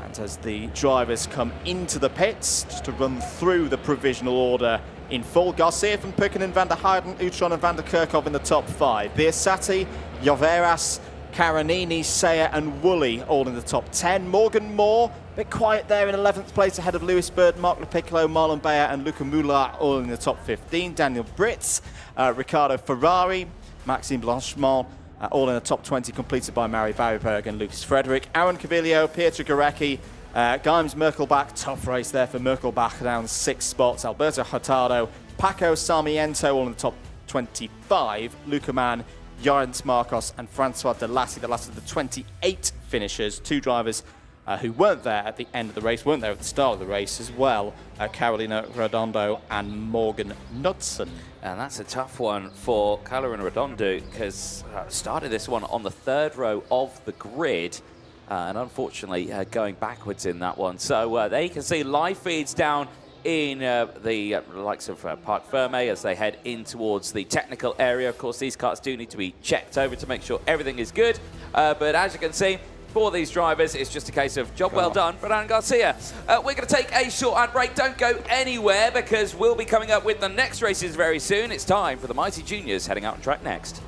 S2: And as the drivers come into the pits, just to run through the provisional order in full, Garcia from Pukkinen, Van der Heijden, Utron and Van der Kerkhoff in the top 5. Biasati, Joveras, Caronini, Sayer and Woolley all in the top 10. Morgan Moore, a bit quiet there in 11th place ahead of Lewis Bird, Mark Lepiccolo, Marlon Bayer and Luca Muller all in the top 15. Daniel Britz, Riccardo Ferrari, Maxime Blanchemont, all in the top 20, completed by Mary Barryberg and Lucas Frederick. Aaron Cavillo, Pietro Guarecki, Gimes Merkelbach, tough race there for Merkelbach, down 6 spots. Alberto Hurtado, Paco Sarmiento, all in the top 25. Luca Mann, Jorens Marcos and Francois Delassi, the last of the 28 finishers. 2 drivers who weren't there at the end of the race, weren't there at the start of the race as well. Carolina Redondo and Morgan Knudsen.
S1: And that's a tough one for Carolina Redondo, because started this one on the 3rd row of the grid. and unfortunately going backwards in that one. So there you can see live feeds down in the likes of Parc Ferme as they head in towards the technical area. Of course, these carts do need to be checked over to make sure everything is good. But as you can see, for these drivers, it's just a case of job well done, Fernando Garcia. We're going to take a short ad break. Don't go anywhere because we'll be coming up with the next races very soon. It's time for the Mighty Juniors heading out on track next.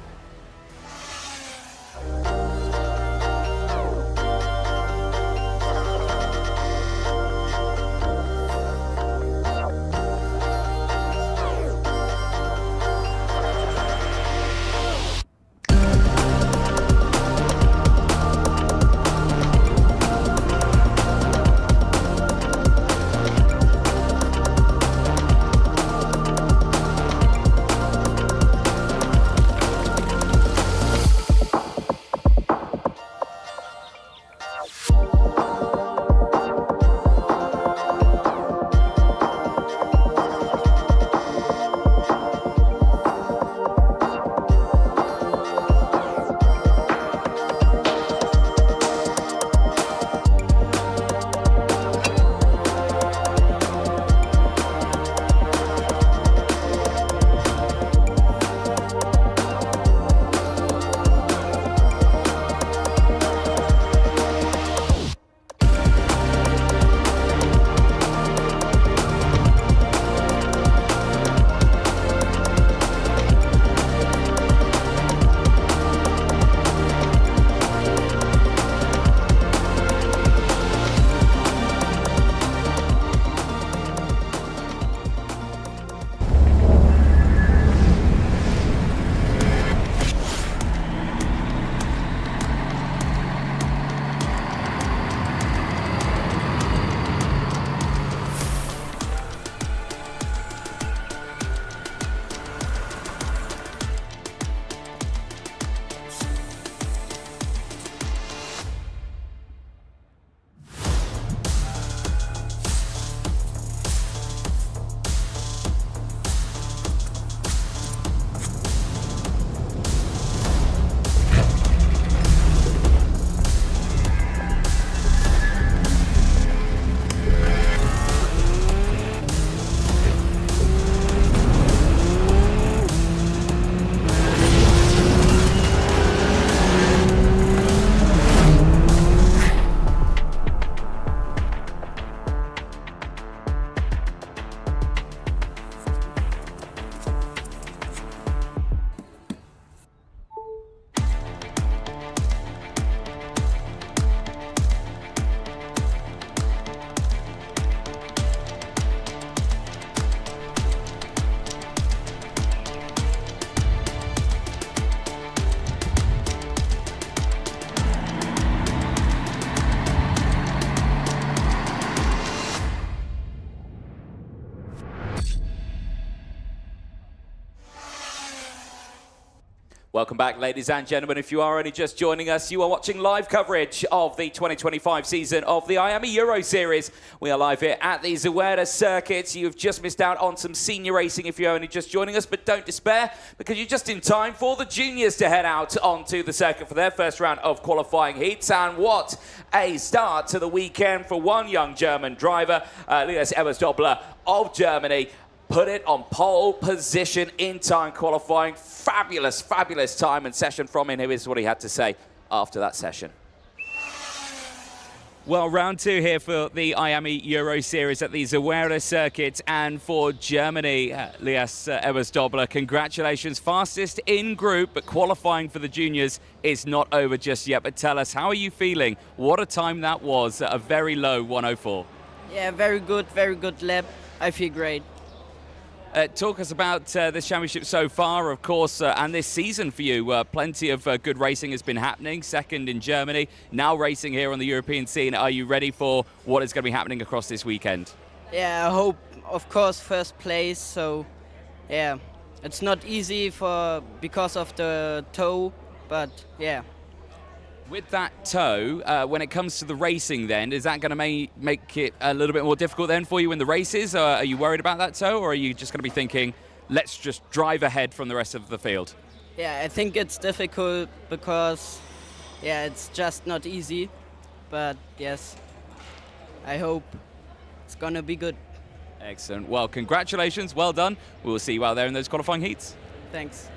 S1: Welcome back, ladies and gentlemen. If you are only just joining us, you are watching live coverage of the 2025 season of the IAME Euro Series. We are live here at the Zuera circuit. You've just missed out on some senior racing if you're only just joining us, but don't despair because you're just in time for the juniors to head out onto the circuit for their first round of qualifying heats. And what a start to the weekend for one young German driver, Elias Ebersdobler of Germany. Put it on pole position in time qualifying. Fabulous, fabulous time and session from him. Here is what he had to say after that session. Well, round two here for the IAME Euro Series at the Zuera circuit, and for Germany, Elias Ebersdobler, congratulations. Fastest in group, but qualifying for the juniors is not over just yet. But tell us, how are you feeling? What a time that was at a very low 104.
S5: Yeah, very good lap. I feel great.
S1: Talk us about this championship so far, of course, and this season for you. Plenty of good racing has been happening. Second in Germany, now racing here on the European scene. Are you ready for what is going to be happening across this weekend?
S5: Yeah, I hope, of course, first place. So, yeah, it's not easy because of the toe, but yeah.
S1: With that toe, when it comes to the racing then, is that going to make it a little bit more difficult then for you in the races? Are you worried about that toe, or are you just going to be thinking, let's just drive ahead from the rest of the field?
S5: Yeah, I think it's difficult because, yeah, it's just not easy. but yes, I hope it's gonna be good.
S1: Excellent. Well, congratulations. Well done. We will see you out there in those qualifying heats.
S5: Thanks.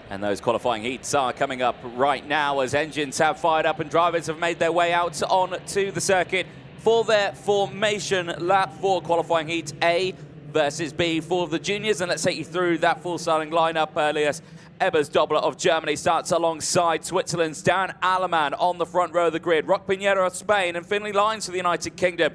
S1: And those qualifying heats are coming up right now as engines have fired up and drivers have made their way out onto the circuit for their formation lap for qualifying heat A versus B for the juniors. And let's take you through that full starting lineup. Elias Ebersdobler of Germany starts alongside Switzerland's Dan Allemann on the front row of the grid. Roc Pinheiro of Spain and Finlay Lyons for the United Kingdom.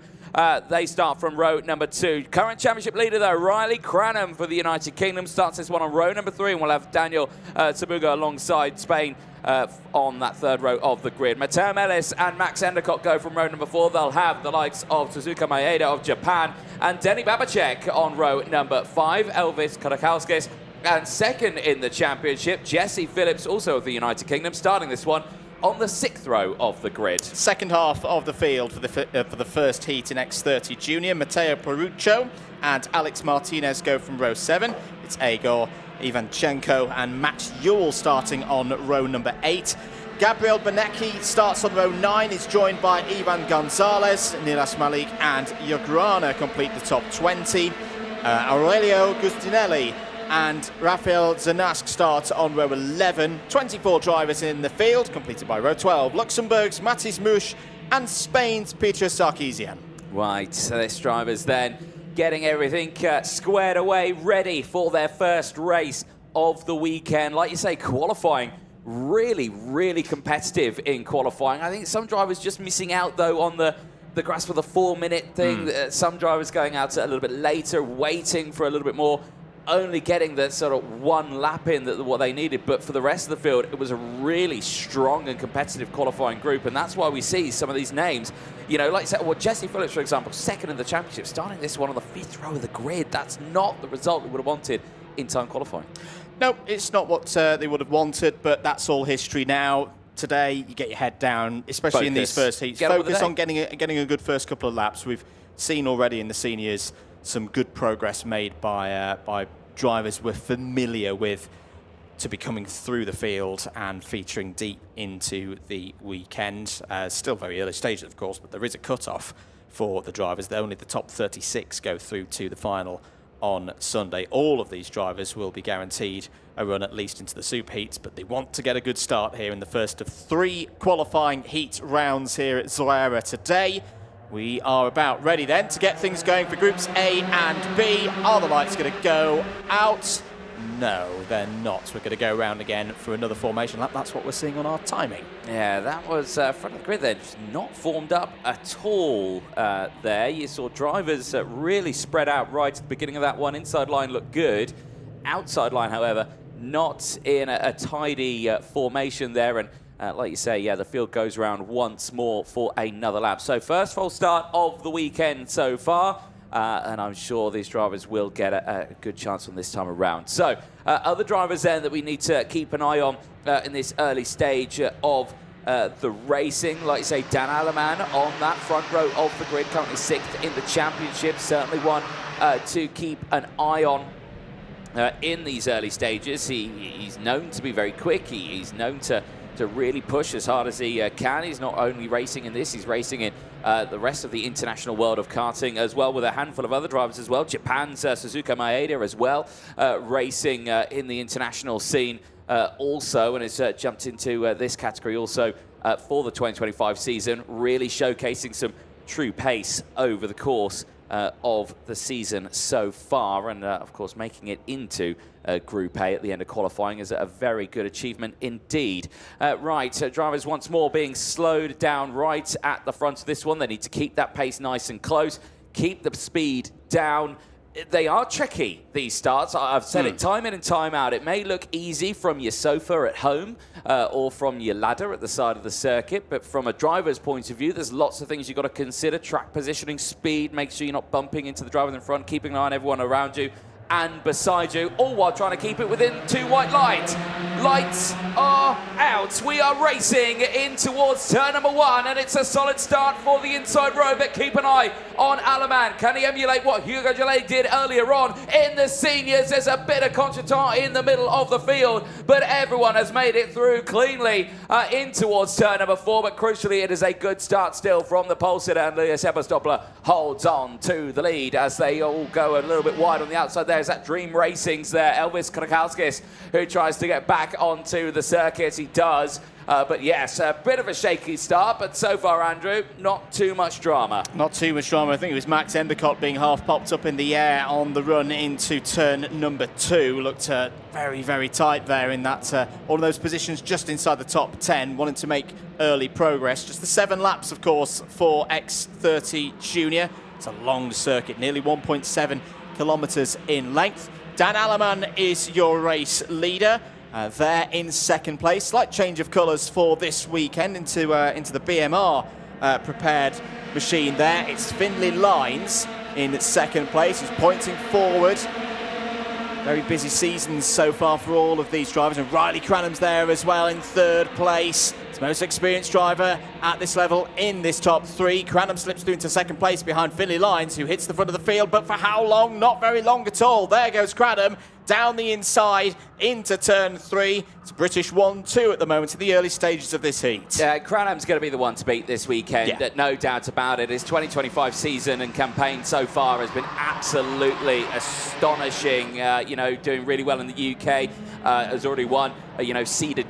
S1: They start from row number 2. Current championship leader, though, Riley Cranham for the United Kingdom starts this one on row number 3, and we'll have Daniel Tabuga alongside Spain on that third row of the grid. Mateo Melis and Max Endicott go from row number 4. They'll have the likes of Suzuka Maeda of Japan and Denny Babacek on row number 5. Elvis Karakauskis and second in the championship, Jesse Phillips, also of the United Kingdom, starting this one on the 6th row of the grid.
S2: Second half of the field for the first heat in X30 Junior. Matteo Peruccio and Alex Martinez go from row 7. It's Egor Ivanchenko and Max Ewell starting on row number 8. Gabriel Benecki starts on row 9. He's joined by Ivan Gonzalez, Nilas Malik and Jograna complete the top 20. Aurelio Gustinelli and Rafael Zanask starts on row 11. 24 drivers in the field, completed by row 12. Luxembourg's Matis Mush and Spain's Peter Sarkisian.
S1: Right, so this driver's then getting everything squared away, ready for their first race of the weekend. Like you say, qualifying really, really competitive in qualifying. I think some drivers just missing out, though, on the grasp of the 4-minute thing. Some drivers going out a little bit later, waiting for a little bit more, only getting the sort of one lap in what they needed. But for the rest of the field, it was a really strong and competitive qualifying group, and that's why we see some of these names, you know, like I said, well, Jesse Phillips, for example, second in the championship, starting this one on the 5th row of the grid. That's not the result we would have wanted in time qualifying.
S2: No, it's not what they would have wanted, but that's all history now. Today, you get your head down, especially in these first heats. Focus on getting a good first couple of laps. We've seen already in the seniors some good progress made by drivers we're familiar with to be coming through the field and featuring deep into the weekend. Still very early stages, of course, but there is a cut-off for the drivers. Only the top 36 go through to the final on Sunday. All of these drivers will be guaranteed a run at least into the super heats, but they want to get a good start here in the first of 3 qualifying heat rounds here at Zuera today. We are about ready then to get things going for groups A and B. Are the lights going to go out? No, they're not. We're going to go around again for another formation lap. That's what we're seeing on our timing.
S1: Yeah, that was front of the grid there, just not formed up at all there. You saw drivers really spread out right at the beginning of that one. Inside line looked good. Outside line, however, not in a tidy formation there. And like you say, yeah, the field goes around once more for another lap. So first full start of the weekend so far. And I'm sure these drivers will get a good chance on this time around. So other drivers then that we need to keep an eye on in this early stage of the racing. Like you say, Dan Allemann on that front row of the grid, currently 6th in the championship. Certainly one to keep an eye on in these early stages. He's known to be very quick. He's known to really push as hard as he can. He's not only racing in this, he's racing in the rest of the international world of karting as well, with a handful of other drivers as well. Japan's Suzuka Maeda as well, racing in the international scene also, and has jumped into this category also for the 2025 season, really showcasing some true pace over the course of the season so far, and of course making it into Group A at the end of qualifying is a very good achievement indeed. Drivers once more being slowed down right at the front of this one. They need to keep that pace nice and close, keep the speed down. They are tricky, these starts. I've said it time in and time out. It may look easy from your sofa at home or from your ladder at the side of the circuit, but from a driver's point of view, there's lots of things you've got to consider. Track positioning, speed, make sure you're not bumping into the driver in front, keeping an eye on everyone around you and beside you, all while trying to keep it within 2 white lines. Lights are out. We are racing in towards turn number 1, and it's a solid start for the inside row, but keep an eye on Alaman. Can he emulate what Hugo Gillet did earlier on in the seniors? There's a bit of contretemps in the middle of the field, but everyone has made it through cleanly in towards turn number 4, but crucially it is a good start still from the pole sitter, and Elias Ebersdoppler holds on to the lead as they all go a little bit wide on the outside. There's that Dream Racing's there, Elvis Krakowskis, who tries to get back onto the circuit. He does. But yes, a bit of a shaky start, but so far, Andrew, not too much drama. Not too much drama.
S2: I think it was Max Endicott being half popped up in the air on the run into turn number 2. Looked very, very tight there in that all of those positions just inside the top 10, wanting to make early progress. Just the 7 laps, of course, for X30 Junior. It's a long circuit, nearly 1.7 kilometres in length. Dan Alaman is your race leader. There in second place. Slight change of colours for this weekend into the BMR prepared machine there. It's Finlay Lines in second place. He's pointing forward. Very busy seasons so far for all of these drivers. And Riley Cranham's there as well in third place. It's the most experienced driver at this level in this top 3. Cranham slips through into second place behind Finlay Lines, who hits the front of the field, but for how long? Not very long at all. There goes Cranham down the inside into turn 3. It's British 1-2 at the moment in the early stages of this heat.
S1: Yeah, Cranham's going to be the one to beat this weekend, no doubt about it. His 2025 season and campaign so far has been absolutely astonishing. Doing really well in the UK. Has already won, seeded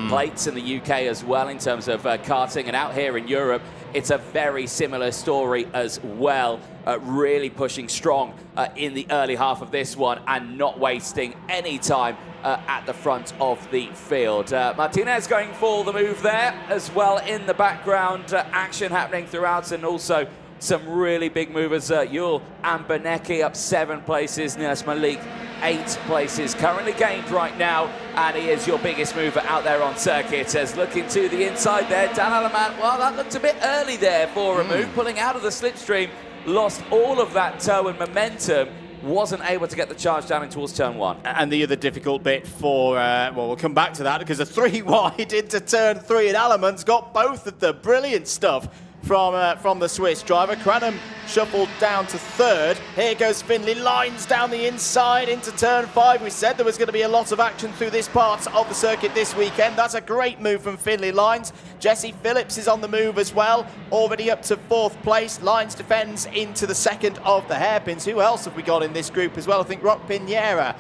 S1: plates in the UK as well in terms of karting. And out here in Europe, it's a very similar story as well. Really pushing strong in the early half of this one and not wasting any time at the front of the field. Martinez going for the move there as well in the background. Action happening throughout, and also some really big movers. Yul and Benecki up 7 places. Nilas Malik 8 places currently gained right now, and he is your biggest mover out there on circuit. As looking to the inside there, Dan Alaman, well, that looked a bit early there for a move, pulling out of the slipstream. Lost all of that toe and momentum, wasn't able to get the charge down in towards turn 1.
S2: And the other difficult bit for, we'll come back to that, because a 3 wide into turn 3, and Alaman's got both of the brilliant stuff from the Swiss driver. Cranham shuffled down to 3rd. Here goes Finlay Lines down the inside into turn 5. We said there was going to be a lot of action through this part of the circuit this weekend. That's a great move from Finlay Lines. Jesse Phillips is on the move as well, already up to 4th place. Lines defends into the 2nd of the hairpins. Who else have we got in this group as well? I think Rock Pinera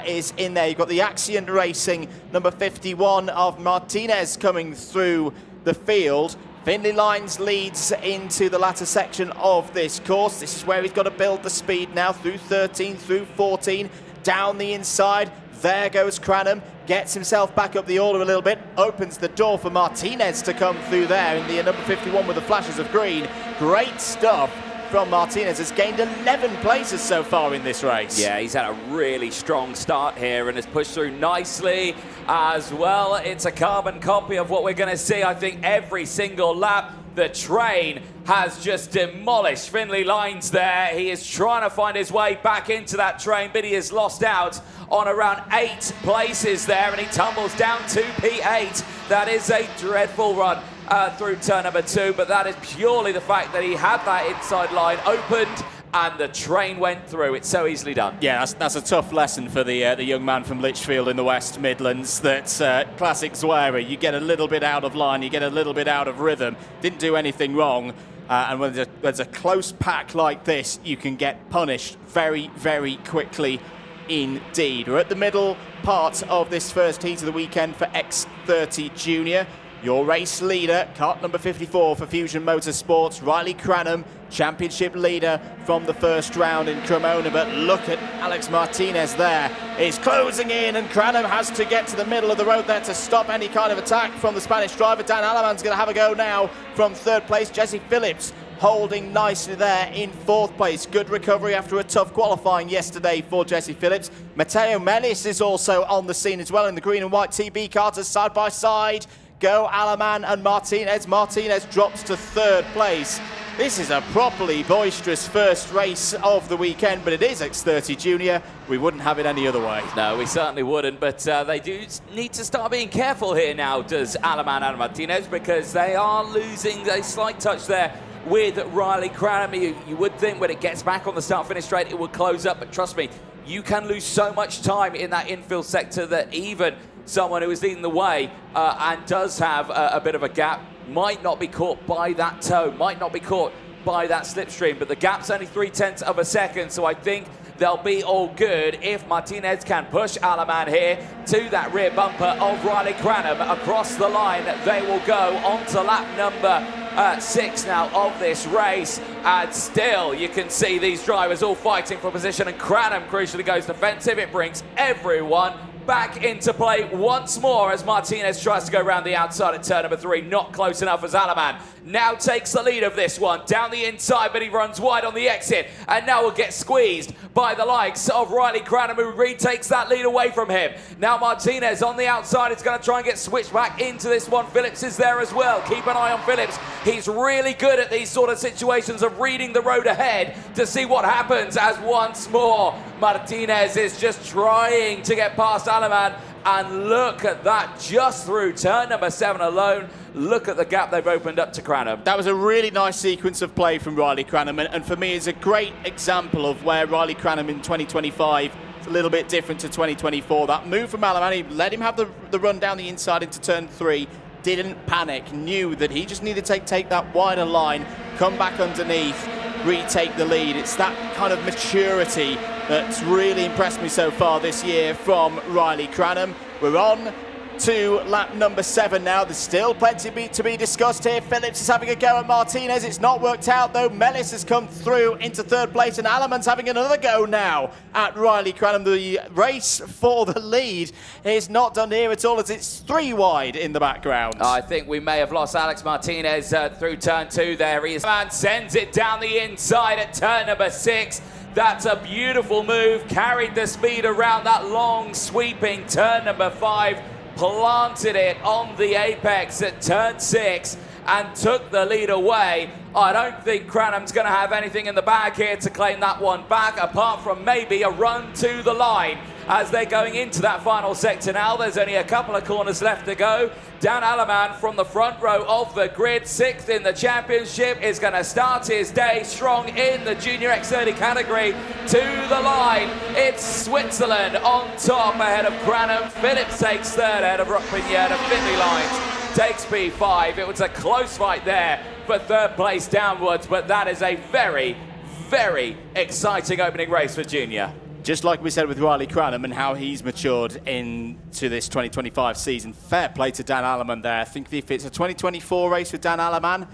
S2: is in there. You've got the Axion Racing number 51 of Martinez coming through the field. Finlay Lines leads into the latter section of this course. This is where he's got to build the speed now, through 13, through 14, down the inside. There goes Cranham, gets himself back up the order a little bit, opens the door for Martinez to come through there in the number 51 with the flashes of green. Great stuff from Martinez. Has gained 11 places so far in this race.
S1: Yeah, he's had a really strong start here and has pushed through nicely as well. It's a carbon copy of what we're going to see, I think, every single lap. The train has just demolished Finlay Lines there. He is trying to find his way back into that train, but he has lost out on around 8 places there, and he tumbles down to P8. That is a dreadful run through turn number 2, but that is purely the fact that he had that inside line opened and the train went through. It's so easily done.
S2: Yeah, that's a tough lesson for the young man from Lichfield in the West Midlands. That's classic Zuera. You get a little bit out of line, you get a little bit out of rhythm. Didn't do anything wrong. And when there's a close pack like this, you can get punished very, very quickly indeed. We're at the middle part of this first heat of the weekend for X30 Junior. Your race leader, kart number 54 for Fusion Motorsports, Riley Cranham, championship leader from the first round in Cremona. But look at Alex Martinez there. He's closing in, and Cranham has to get to the middle of the road there to stop any kind of attack from the Spanish driver. Dan Alaman's going to have a go now from 3rd place. Jesse Phillips holding nicely there in 4th place. Good recovery after a tough qualifying yesterday for Jesse Phillips. Matteo Melis is also on the scene as well in the green and white TB karters side by side. Go Alaman and Martinez. Martinez drops to 3rd place This is a properly boisterous first race of the weekend, but it is X30 Junior. We wouldn't have it any other way.
S1: No, we certainly wouldn't, but they do need to start being careful here now, does Aleman and Martinez, because they are losing a slight touch there with Riley Cranham. You would think when it gets back on the start-finish straight, it would close up, but trust me, you can lose so much time in that infield sector that even someone who is leading the way and does have a bit of a gap might not be caught by that toe, might not be caught by that slipstream, but the gap's only 0.3 of a second, so I think they'll be all good if Martinez can push Aleman here to that rear bumper of Riley Cranham across the line. They will go on to lap number 6 now of this race, and still you can see these drivers all fighting for position, and Cranham crucially goes defensive. It brings everyone back into play once more as Martinez tries to go around the outside at turn number 3. Not close enough as Aleman now takes the lead of this one. Down the inside, but he runs wide on the exit and now will get squeezed by the likes of Riley Cranham, who retakes that lead away from him. Now Martinez on the outside is going to try and get switched back into this one. Phillips is there as well. Keep an eye on Phillips. He's really good at these sort of situations of reading the road ahead to see what happens, as once more Martinez is just trying to get past Aleman, and look at that, just through turn number 7 alone. Look at the gap they've opened up to Cranham.
S2: That was a really nice sequence of play from Riley Cranham, and for me it's a great example of where Riley Cranham in 2025 is a little bit different to 2024. That move from Aleman, let him have the run down the inside into turn 3, didn't panic, knew that he just needed to take that wider line, come back underneath, retake the lead. It's that kind of maturity that's really impressed me so far this year from Riley Cranham. We're on to lap number 7 now. There's still plenty to be discussed here. Phillips is having a go at Martinez. It's not worked out though. Mellis has come through into 3rd place, and Aleman's having another go now at Riley Cranham. The race for the lead is not done here at all, as it's 3 wide in the background.
S1: I think we may have lost Alex Martinez through turn 2 there. He is, man, sends it down the inside at turn number 6. That's a beautiful move. Carried the speed around that long sweeping turn number 5. Planted it on the apex at turn 6 and took the lead away. I don't think Cranham's going to have anything in the bag here to claim that one back, apart from maybe a run to the line as they're going into that final sector now. There's only a couple of corners left to go. Dan Aleman from the front row of the grid, 6th in the championship, is going to start his day strong in the Junior X30 category. To the line, it's Switzerland on top ahead of Cranham. Phillips takes 3rd ahead of Rockpinier. Finley Lines takes P5. It was a close fight there for 3rd place downwards, but that is a very, very exciting opening race for Junior.
S2: Just like we said with Riley Cranham and how he's matured into this 2025 season, fair play to Dan Aleman there. I think if it's a 2024 race with Dan Aleman,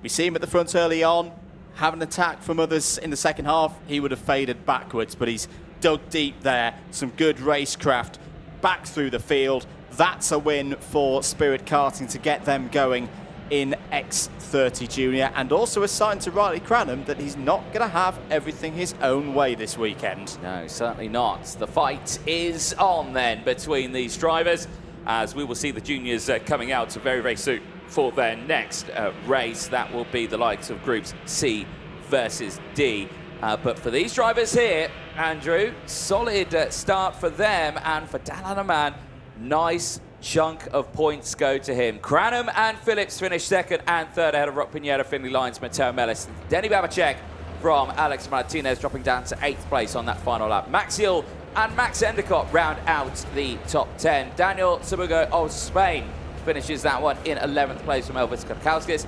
S2: we see him at the front early on, have an attack from others in the second half, he would have faded backwards, but he's dug deep there. Some good racecraft back through the field. That's a win for Spirit Karting to get them going in X30 Junior, and also a sign to Riley Cranham that he's not going to have everything his own way this weekend.
S1: No, certainly not. The fight is on then between these drivers, as we will see the juniors coming out very, very soon for their next race. That will be the likes of groups C versus D. But for these drivers here, Andrew, solid start for them, and for Dan Aleman, nice chunk of points go to him. Cranham and Phillips finish 2nd and 3rd ahead of Rockpinier, Finley Lines, Matteo Mellis. Denny Babacek from Alex Martinez dropping down to 8th place on that final lap. Maxiel and Max Endicott round out the top 10. Daniel Sabugo of Spain finishes that one in 11th place from Elvis Karkauskis.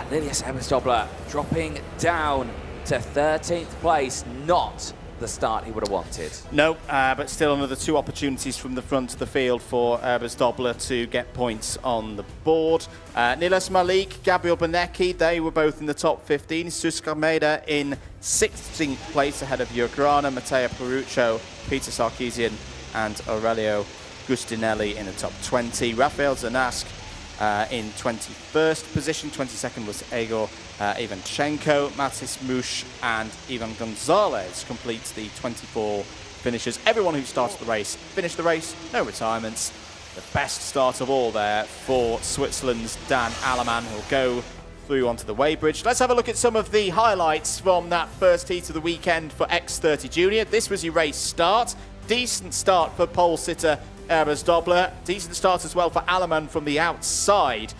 S1: Lilius Ebersdobler dropping down to 13th place. Not the start he would have wanted.
S2: No, but still another 2 opportunities from the front of the field for Ebersdobler to get points on the board. Nilas Malik, Gabriel Benecki, they were both in the top 15. Susk Almeida in 16th place ahead of Jurgrana, Matteo Peruccio, Peter Sarkeesian and Aurelio Gustinelli in the top 20. Rafael Zanask in 21st position. 22nd was Egor Ivanchenko. Matis Mush and Ivan Gonzalez completes the 24 finishers. Everyone who started the race finished the race, no retirements. The best start of all there for Switzerland's Dan Aleman, who'll go through onto the weighbridge. Let's have a look at some of the highlights from that first heat of the weekend for X30 Junior. This was your race start. Decent start for pole sitter Erbers Dobler. Decent start as well for Aleman from the outside.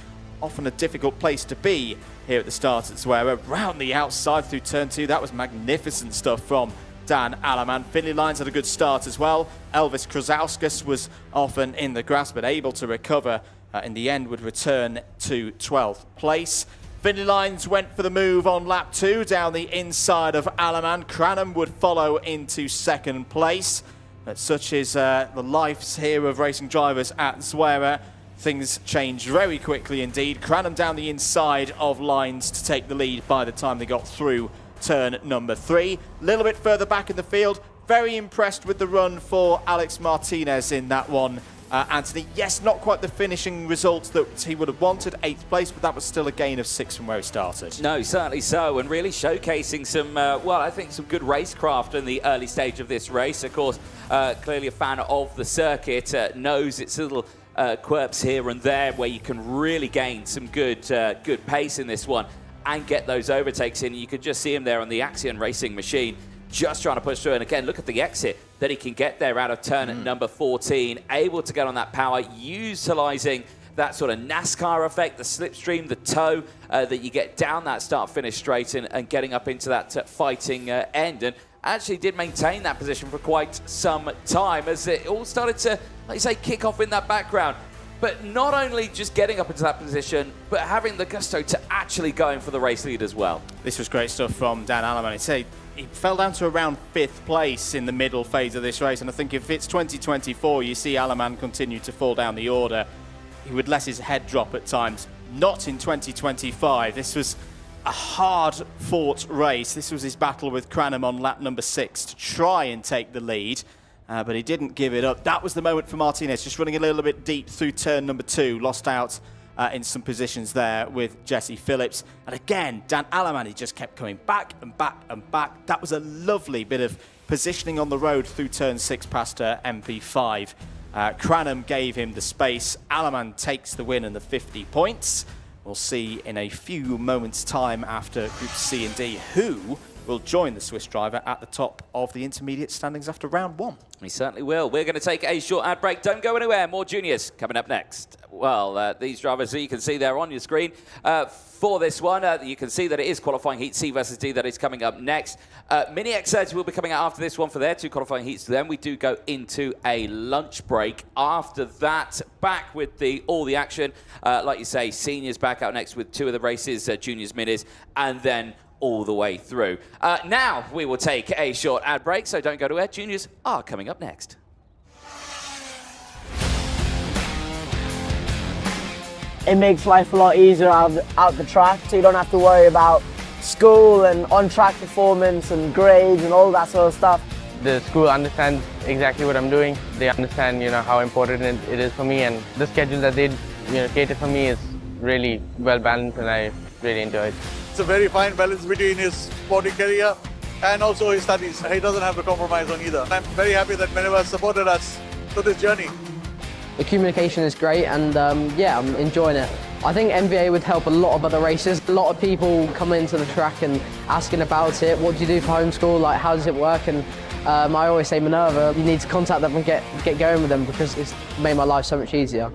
S2: Often a difficult place to be here at the start at Zuera. Round the outside through turn 2. That was magnificent stuff from Dan Aleman. Finley Lines had a good start as well. Elvis Krasauskas was often in the grass but able to recover. In the end would return to 12th place. Finley Lines went for the move on lap 2 down the inside of Aleman. Cranham would follow into 2nd place. But such is the lives here of racing drivers at Zuera. Things changed very quickly indeed. Cranham down the inside of Lines to take the lead by the time they got through turn number 3. A little bit further back in the field. Very impressed with the run for Alex Martinez in that one. Anthony, yes, not quite the finishing results that he would have wanted, 8th place, but that was still a gain of 6 from where he started.
S1: No, certainly so, and really showcasing some, well, I think some good racecraft in the early stage of this race. Of course, clearly a fan of the circuit, knows its little quirks here and there where you can really gain some good pace in this one and get those overtakes in. You could just see him there on the Axion Racing machine, just trying to push through. And again, look at the exit that he can get there out of turn number 14, able to get on that power, utilizing that sort of NASCAR effect, the slipstream, the toe that you get down that start-finish straight and getting up into that fighting end. And actually did maintain that position for quite some time as it all started to, like you say, kick off in that background. But not only just getting up into that position, but having the gusto to actually going for the race lead as well.
S2: This was great stuff from Dan Aleman. I'd say he fell down to around 5th place in the middle phase of this race, and I think if it's 2024, you see Aleman continue to fall down the order, he would let his head drop at times. Not in 2025. This was a hard-fought race. This was his battle with Cranham on lap number 6 to try and take the lead. But he didn't give it up. That was the moment for Martinez, just running a little bit deep through turn number 2. Lost out in some positions there with Jesse Phillips. And again, Dan Aleman, he just kept coming back and back and back. That was a lovely bit of positioning on the road through turn 6 past MP5. Cranham gave him the space. Aleman takes the win and the 50 points. We'll see in a few moments' time after Group C and D who will join the Swiss driver at the top of the intermediate standings after round 1.
S1: He certainly will. We're going to take a short ad break. Don't go anywhere. More juniors coming up next. Well, these drivers that you can see there on your screen for this one, you can see that it is qualifying heat C versus D that is coming up next. Mini X30 will be coming out after this one for their 2 qualifying heats. Then we do go into a lunch break. After that, back with all the action. Like you say, seniors back out next with 2 of the races, juniors, minis, and then all the way through. Now we will take a short ad break, so don't go to where juniors are coming up next.
S6: It makes life a lot easier out the track, so you don't have to worry about school and on-track performance and grades and all that sort of stuff.
S7: The school understands exactly what I'm doing. They understand, how important it is for me, and the schedule that they, created for me is really well balanced, and I really enjoy it.
S8: It's a very fine balance between his sporting career and also his studies. He doesn't have to compromise on either. I'm very happy that Minerva has supported us through this journey.
S9: The communication is great, and yeah, I'm enjoying it. I think MVA would help a lot of other races. A lot of people come into the track and asking about it. What do you do for homeschool? Like, how does it work? And I always say, Minerva, you need to contact them and get going with them because it's made my life so much easier.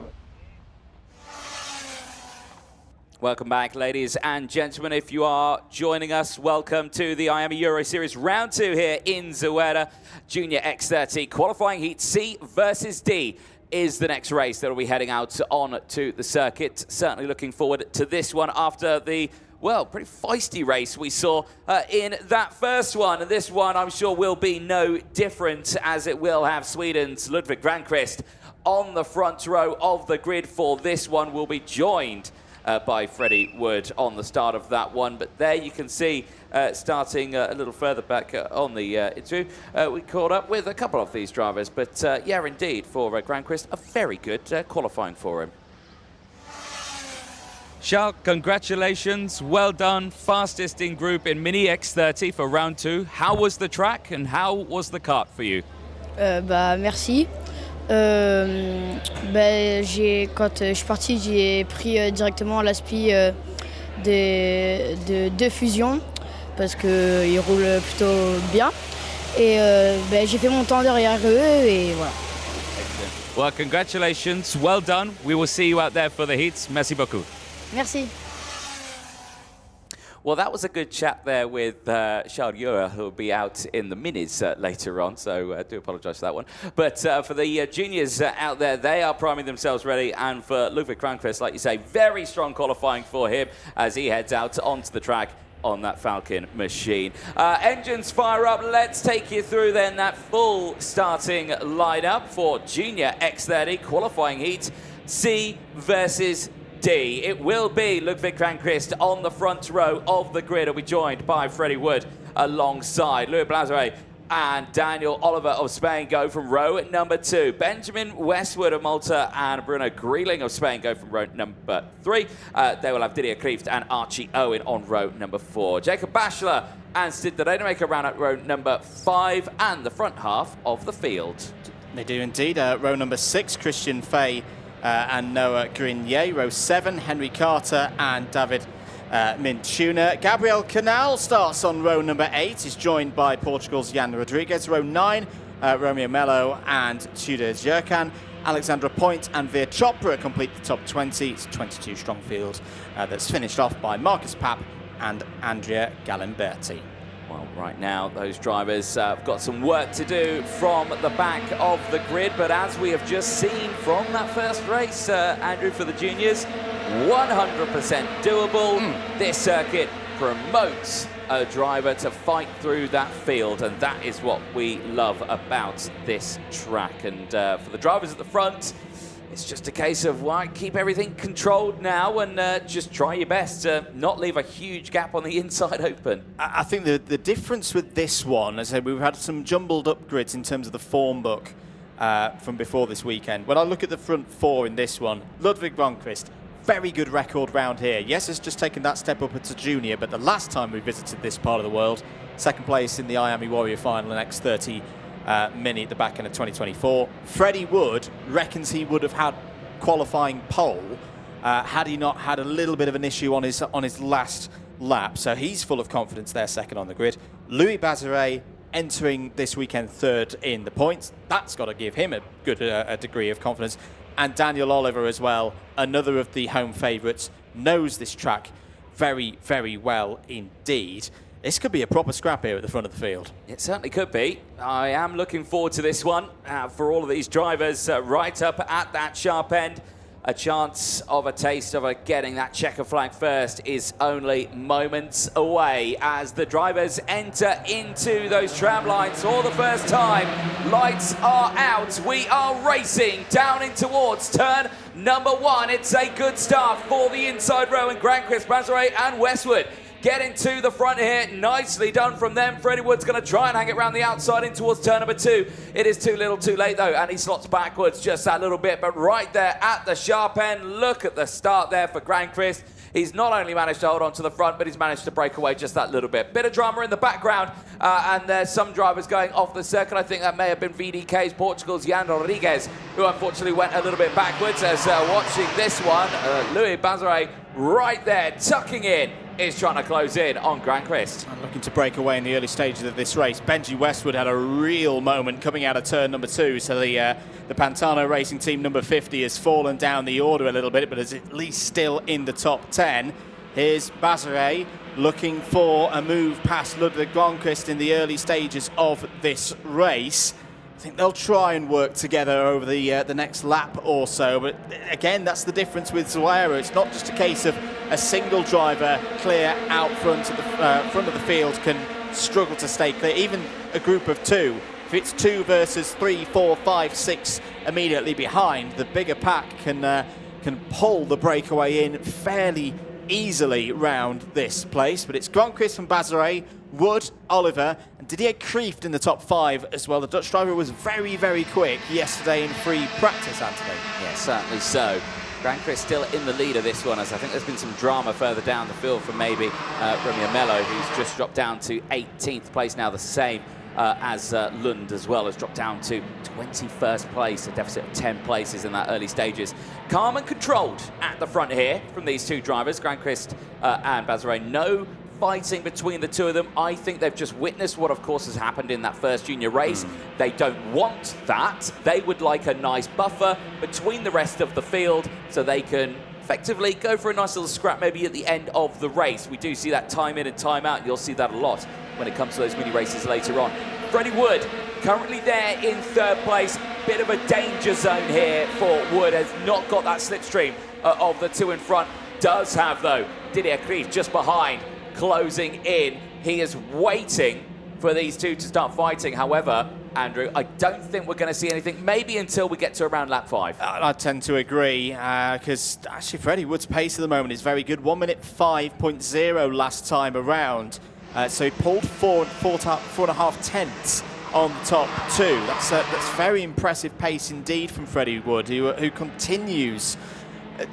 S1: Welcome back, ladies and gentlemen. If you are joining us, welcome to the IAME Euro Series Round 2 here in Zuera. Junior X30 qualifying heat C versus D is the next race that will be heading out on to the circuit. Certainly looking forward to this one after the, well, pretty feisty race we saw in that first one. And this one, I'm sure, will be no different, as it will have Sweden's Ludwig Granqvist on the front row of the grid for this one. Will be joined by Freddie Wood on the start of that one. But there you can see, starting a little further back on the interview, we caught up with a couple of these drivers. But yeah, indeed, for Granqvist, a very good qualifying for him.
S10: Charles, congratulations. Well done. Fastest in group in Mini X30 for round 2. How was the track and how was the kart for you?
S11: Merci. Quand je suis parti, j'ai pris directement l'aspi de fusion parce qu'ils roulent plutôt bien. Et j'ai fait mon temps derrière eux et voilà.
S10: Excellent. Well, congratulations. Well done. We will see you out there for the heats. Merci beaucoup.
S11: Merci.
S1: Well, that was a good chat there with Charles Zuera, who will be out in the minis later on, so I do apologise for that one. But for the juniors out there, they are priming themselves ready, and for Ludwig Cranquist, like you say, very strong qualifying for him as he heads out onto the track on that Falcon machine. Engines fire up. Let's take you through then that full starting lineup for Junior X30 qualifying heat C versus D. It will be Ludwig Cranquist on the front row of the grid. He'll be joined by Freddie Wood alongside Louis Blazare and Daniel Oliver of Spain go from row number 2. Benjamin Westwood of Malta and Bruno Grieling of Spain go from row number 3. They will have Didier Kreeft and Archie Owen on row number 4. Jacob Bachelor and Sid Derenemaker round at row number 5 and the front half of the field.
S2: They do indeed. Row number 6, Christian Fay and Noah Grenier. Row 7, Henry Carter and David Mintuna. Gabriel Canal starts on row number 8. He's joined by Portugal's Jan Rodriguez. Row 9, Romeo Mello and Tudor Jerkan. Alexandra Point and Veer Chopra complete the top 20. It's a 22-strong field that's finished off by Marcus Papp and Andrea Galimberti.
S1: Well, right now, those drivers have got some work to do from the back of the grid, but as we have just seen from that first race, Andrew, for the juniors, 100% doable. This circuit promotes a driver to fight through that field, and that is what we love about this track. And for the drivers at the front, it's just a case of keep everything controlled now and just try your best to not leave a huge gap on the inside open.
S2: I think the difference with this one, as I said, we've had some jumbled up grids in terms of the form book from before this weekend. When I look at the front 4 in this one, Ludwig Cranquist, very good record round here. Yes, it's just taken that step up into junior, but the last time we visited this part of the world, second place in the IAME Warrior final in X30 Mini at the back end of 2024. Freddie Wood reckons he would have had qualifying pole had he not had a little bit of an issue on his last lap. So he's full of confidence there, second on the grid. Louis Bazare entering this weekend 3rd in the points. That's got to give him a good a degree of confidence. And Daniel Oliver as well, another of the home favourites, knows this track very, very well indeed. This could be a proper scrap here at the front of the field.
S1: It certainly could be. I am looking forward to this one for all of these drivers right up at that sharp end. A chance of a taste of getting that checker flag first is only moments away as the drivers enter into those tram lines for the first time. Lights are out. We are racing down in towards turn number 1. It's a good start for the inside row and Cranquist, Bazare and Westwood. Getting to the front here, nicely done from them. Freddie Wood's going to try and hang it around the outside in towards turn number 2. It is too little too late though, and he slots backwards just that little bit, but right there at the sharp end, look at the start there for Cranquist. He's not only managed to hold on to the front, but he's managed to break away just that little bit. Bit of drama in the background, and there's some drivers going off the circuit. I think that may have been VDK's Portugal's Jan Rodriguez, who unfortunately went a little bit backwards as watching this one. Louis Bazare right there, tucking in, is trying to close in on Cranquist.
S2: And looking to break away in the early stages of this race. Benji Westwood had a real moment coming out of turn number 2, so the Pantano Racing Team number 50 has fallen down the order a little bit, but is at least still in the top 10. Here's Bazare looking for a move past Ludwig Cranquist in the early stages of this race. I think they'll try and work together over the next lap or so, but again, that's the difference with Zuera. It's not just a case of a single driver clear out front of the field can struggle to stay clear. Even a group of 2, if it's 2 versus 3, 4, 5, 6 immediately behind, the bigger pack can pull the breakaway in fairly easily round this place. But it's Cranquist from Bazare, Wood, Oliver, and Didier Kreeft in the top 5 as well. The Dutch driver was very, very quick yesterday in free practice, Anthony.
S1: Yeah, certainly so. Cranquist still in the lead of this one, as I think there's been some drama further down the field from maybe Romeo Mello, who's just dropped down to 18th place now, the same as Lund as well has dropped down to 21st place, a deficit of 10 places in that early stages. Calm and controlled at the front here from these two drivers, Granqvist and Bazare. No fighting between the two of them. I think they've just witnessed what, of course, has happened in that first junior race. They don't want that. They would like a nice buffer between the rest of the field so they can effectively go for a nice little scrap maybe at the end of the race. We do see that time in and time out. You'll see that a lot when it comes to those mini races later on. Freddie Wood currently there in third place. Bit of a danger zone here for Wood. Has not got that slipstream of the two in front. Does have, though, Didier Krief just behind, closing in. He is waiting for these two to start fighting. However, Andrew, I don't think we're going to see anything, maybe until we get to around lap 5.
S2: I tend to agree, because actually Freddie Wood's pace at the moment is very good. 1 minute 5.0 last time around. So he pulled 4.5 tenths on the top two. That's very impressive pace indeed from Freddie Wood, who continues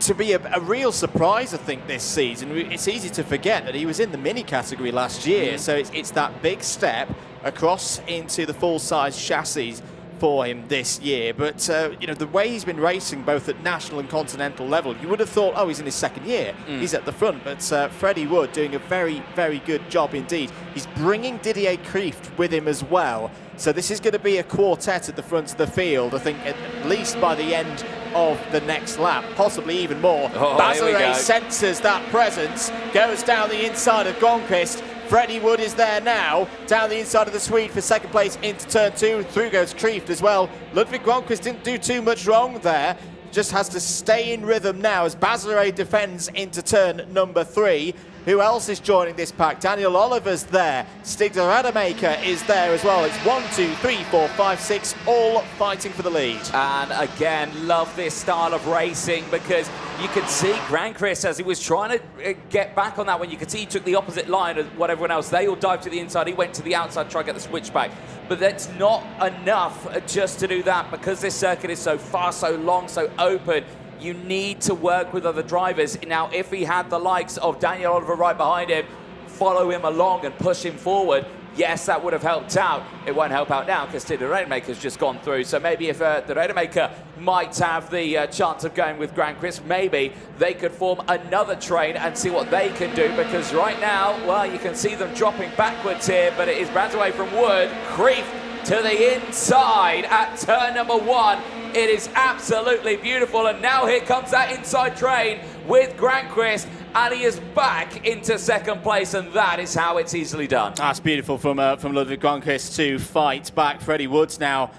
S2: to be a real surprise, I think, this season. It's easy to forget that he was in the mini category last year, so it's that big step across into the full-size chassis for him this year. But you know, the way he's been racing both at national and continental level, you would have thought, oh, he's in his second year, he's at the front. But Freddie Wood doing a very, very good job indeed. He's bringing Didier Krief with him as well. So this is going to be a quartet at the front of the field, I think, at least by the end of the next lap, possibly even more. Bazare senses that presence, goes down the inside of Gronqvist. Freddie Wood is there now, down the inside of the Swede for second place into turn 2. Through goes Krief as well. Ludwig Gronqvist didn't do too much wrong there, just has to stay in rhythm now as Bazare defends into turn number 3. Who else is joining this pack? Daniel Oliver's there. Stig de Rademacher is there as well. It's 1, 2, 3, 4, 5, 6, all fighting for the lead.
S1: And again, love this style of racing because you can see Granqvist, as he was trying to get back on that one, you could see he took the opposite line of what everyone else. They all dived to the inside. He went to the outside, try to get the switchback. But that's not enough just to do that because this circuit is so fast, so long, so open. You need to work with other drivers. Now, if he had the likes of Daniel Oliver right behind him, follow him along and push him forward, yes, that would have helped out. It won't help out now because De Rademacher's just gone through. So maybe if De Rademacher might have the chance of going with Granqvist, maybe they could form another train and see what they can do, because right now, well, you can see them dropping backwards here, but it is brands away from Wood. Krief to the inside at turn number 1. It is absolutely beautiful, and now here comes that inside train with Granqvist, and he is back into second place, and that is how it's easily done.
S2: That's beautiful from Ludwig Gronqvist to fight back. Freddie Wood's now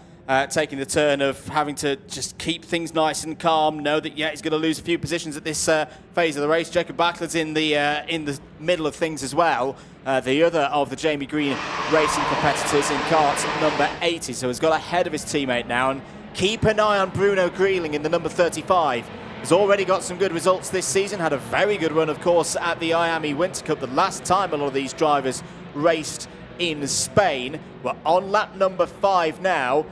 S2: taking the turn of having to just keep things nice and calm, know that, yeah, he's going to lose a few positions at this phase of the race. Jacob Bachler's in the middle of things as well. The other of the Jamie Green racing competitors in kart number 80, so he's got ahead of his teammate now. And keep an eye on Bruno Grieling in the number 35. He's already got some good results this season, had a very good run, of course, at the IAME Winter Cup, the last time a lot of these drivers raced in Spain. We're on lap number 5 now.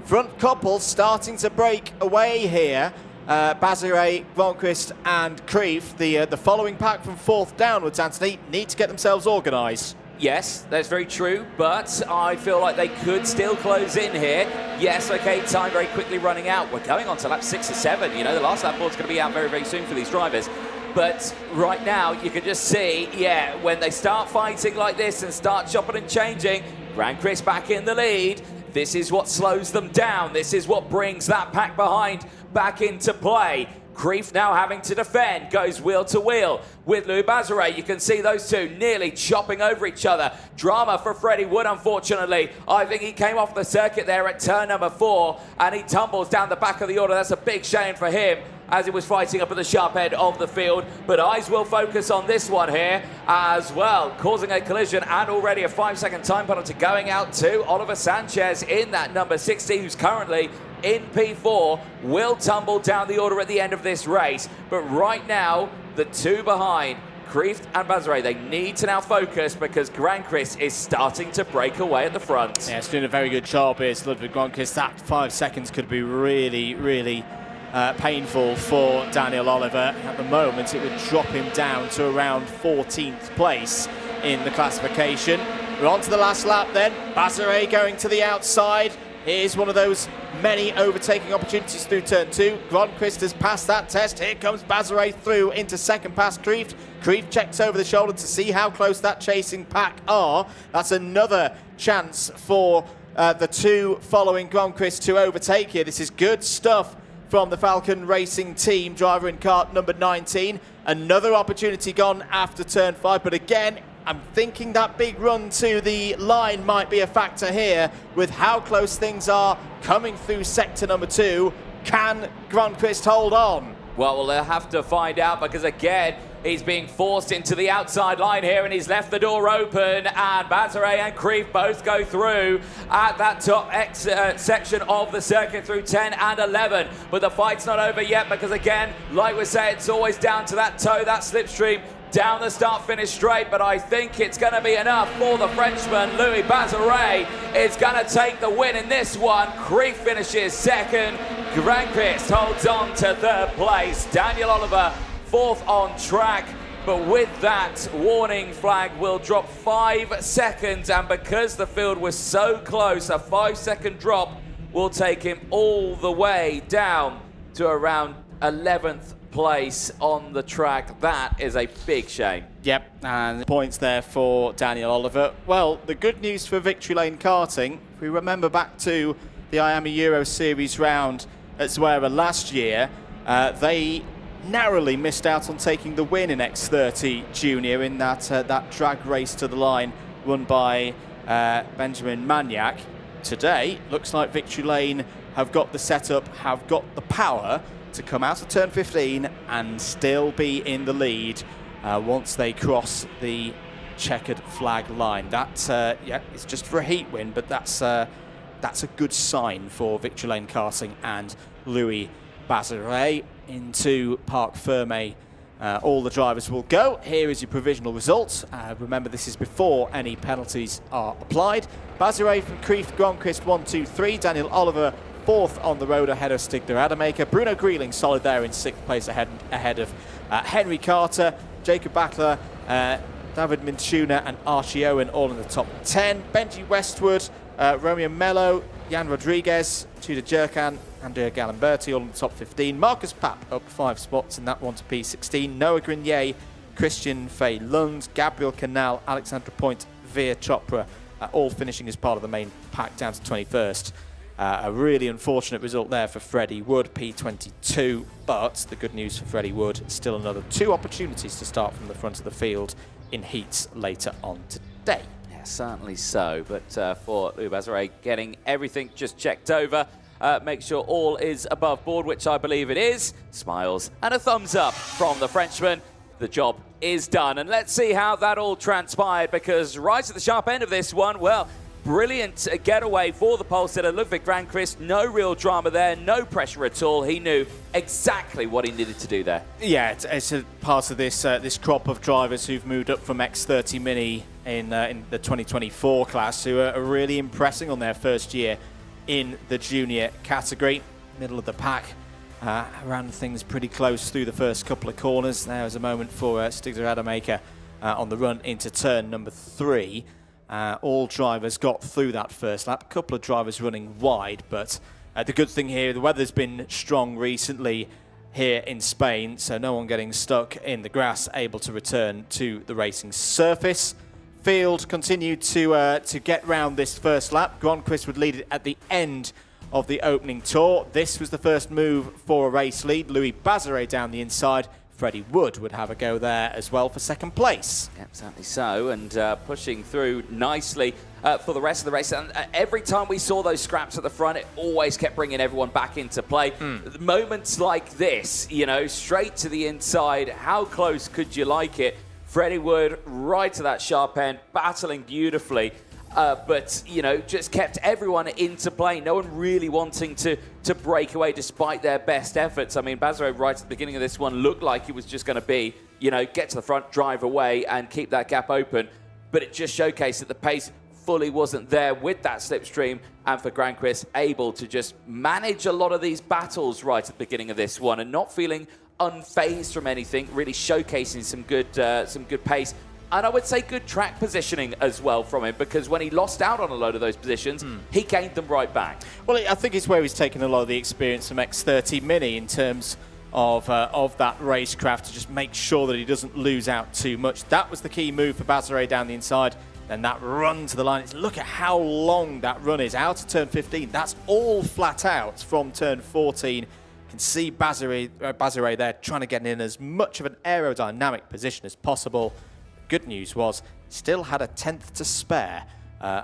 S2: Front couple starting to break away here. Bazare, Gronqvist and Krief, the following pack from 4th downwards, Anthony, need to get themselves organised.
S1: Yes, that's very true, but I feel like they could still close in here. Yes, okay, time very quickly running out. We're going on to lap 6 or 7. You know, the last lap board's going to be out very, very soon for these drivers. But right now, you can just see, yeah, when they start fighting like this and start chopping and changing, Granqvist back in the lead. This is what slows them down. This is what brings that pack behind back into play. Krief now having to defend, goes wheel to wheel with Louis Bazare. You can see those two nearly chopping over each other. Drama for Freddie Wood, unfortunately. I think he came off the circuit there at turn number 4 and he tumbles down the back of the order. That's a big shame for him as he was fighting up at the sharp end of the field. But eyes will focus on this one here as well, causing a collision and already a 5-second time penalty going out to Oliver Sanchez in that number 60, who's currently in P4, will tumble down the order at the end of this race. But right now, the two behind, Krief and Bazare, they need to now focus because Granqvist is starting to break away at the front.
S2: Yeah, it's doing a very good job here, Ludwig Gronqvist. That 5 seconds could be really, really painful for Daniel Oliver. At the moment, it would drop him down to around 14th place in the classification. We're on to the last lap then. Bazare going to the outside. Here's one of those many overtaking opportunities through turn 2. Gronqvist has passed that test. Here comes Bazare through into second past Kreeft. Kreeft checks over the shoulder to see how close that chasing pack are. That's another chance for the two following Gronqvist to overtake here. This is good stuff from the Falcon Racing team, driver in kart number 19. Another opportunity gone after turn 5, but again, I'm thinking that big run to the line might be a factor here with how close things are coming through sector number 2. Can Gronqvist hold on?
S1: Well, we'll have to find out because, again, he's being forced into the outside line here and he's left the door open, and Bazare and Kreeft both go through at that top section of the circuit through 10 and 11. But the fight's not over yet because, again, like we said, it's always down to that toe, that slipstream, down the start-finish straight, but I think it's going to be enough for the Frenchman. Louis Bazare is going to take the win in this one. Kreeft finishes second. Gronqvist holds on to third place. Daniel Oliver fourth on track, but with that, warning flag will drop 5 seconds, and because the field was so close, a 5-second drop will take him all the way down to around 11th place on the track. That is a big shame.
S2: Yep, and points there for Daniel Oliver. Well, the good news for Victory Lane Karting, if we remember back to the IAME Euro Series round at Zuera last year, they narrowly missed out on taking the win in X30 Junior in that that drag race to the line won by Benjamin Magnac. Today, looks like Victory Lane have got the setup, have got the power to come out of turn 15 and still be in the lead once they cross the checkered flag line. That, yeah, it's just for a heat win, but that's a good sign for Victory Lane Karting and Louis Bazare. Into Parc Fermé. All the drivers will go. Here is your provisional result. Remember, this is before any penalties are applied. Bazare from Kreeft, Gronqvist 1, 2, 3. Daniel Oliver 4th on the road ahead of Stig de Rademacher. Bruno Grieling solid there in 6th place ahead of Henry Carter. Jacob Battler, David Minchuna and Archie Owen all in the top 10. Benji Westwood, Romeo Mello, Jan Rodriguez, Tudor Jerkan, Andrea Galimberti all in the top 15. Marcus Papp up 5 spots in that one to P16. Noah Grenier, Christian Fay Lund, Gabriel Canal, Alexandra Point, Veer Chopra all finishing as part of the main pack down to 21st. A really unfortunate result there for Freddie Wood, P22, but the good news for Freddie Wood, still another 2 opportunities to start from the front of the field in heats later on today.
S1: Yeah, certainly so, but for Louis Bazare getting everything just checked over, make sure all is above board, which I believe it is. Smiles and a thumbs up from the Frenchman. The job is done, and let's see how that all transpired, because right at the sharp end of this one, well, brilliant getaway for the pole sitter Ludwig Gronqvist. No real drama there, no pressure at all. He knew exactly what he needed to do there.
S2: Yeah, it's a part of this this crop of drivers who've moved up from X30 Mini in the 2024 class, who are really impressing on their first year in the junior category. Middle of the pack, ran things pretty close through the first couple of corners. There was a moment for Stig de Rademacher on the run into turn number 3. All drivers got through that first lap. A couple of drivers running wide, but the good thing here, the weather's been strong recently here in Spain, so no one getting stuck in the grass, able to return to the racing surface. Field continued to get round this first lap. Gronqvist would lead it at the end of the opening tour. This was the first move for a race lead. Louis Bazare down the inside. Freddie Wood would have a go there as well for second place.
S1: Yep, certainly so, and pushing through nicely for the rest of the race. And every time we saw those scraps at the front, it always kept bringing everyone back into play. Moments like this, you know, straight to the inside, how close could you like it? Freddie Wood right to that sharp end, battling beautifully. But, you know, just kept everyone into play. No one really wanting to break away despite their best efforts. I mean, Bazare right at the beginning of this one looked like it was just going to be, you know, get to the front, drive away and keep that gap open. But it just showcased that the pace fully wasn't there with that slipstream. And for Gronqvist, able to just manage a lot of these battles right at the beginning of this one and not feeling unfazed from anything, really showcasing some good pace. And I would say good track positioning as well from him, because when he lost out on a load of those positions, he gained them right back.
S2: Well, I think it's where he's taken a lot of the experience from X30 Mini in terms of that racecraft to just make sure that he doesn't lose out too much. That was the key move for Bazare down the inside. Then that run to the line. Look at how long that run is out of turn 15. That's all flat out from turn 14. You can see Bazare there trying to get in as much of an aerodynamic position as possible. Good news was still had a 10th to spare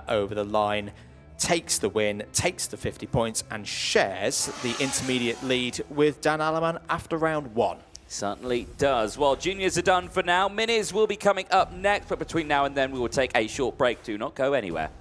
S2: over the line. Takes the win, takes the 50 points, and shares the intermediate lead with Dan Alleman after round 1.
S1: Certainly does. Well, juniors are done for now. Minis will be coming up next, but between now and then we will take a short break. Do not go anywhere.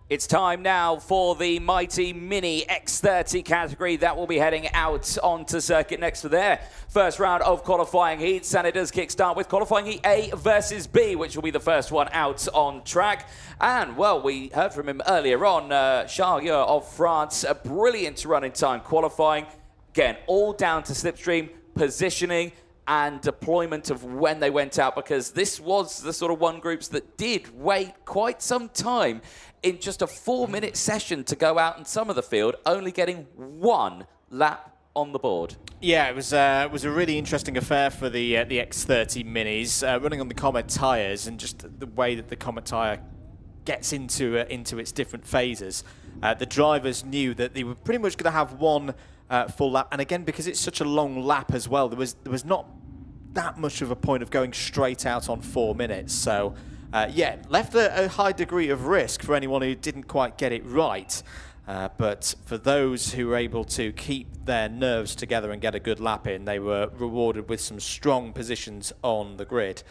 S1: It's time now for the mighty Mini X30 category that will be heading out onto circuit next for their first round of qualifying heats. And it does kickstart with qualifying heat A versus B, which will be the first one out on track. And, well, we heard from him earlier on, Charles of France, a brilliant run in time qualifying. Again, all down to slipstream, positioning, and deployment of when they went out, because this was the sort of one groups that did wait quite some time in just a 4-minute session to go out in some of the field, only getting 1 lap on the board.
S2: Yeah, it was a really interesting affair for the X30 Minis, running on the Comet tyres, and just the way that the Comet tyre gets into its different phases. The drivers knew that they were pretty much going to have 1 full lap, and again, because it's such a long lap as well, there was not that much of a point of going straight out on 4 minutes. So yeah, left a high degree of risk for anyone who didn't quite get it right. But for those who were able to keep their nerves together and get a good lap in, they were rewarded with some strong positions on the grid.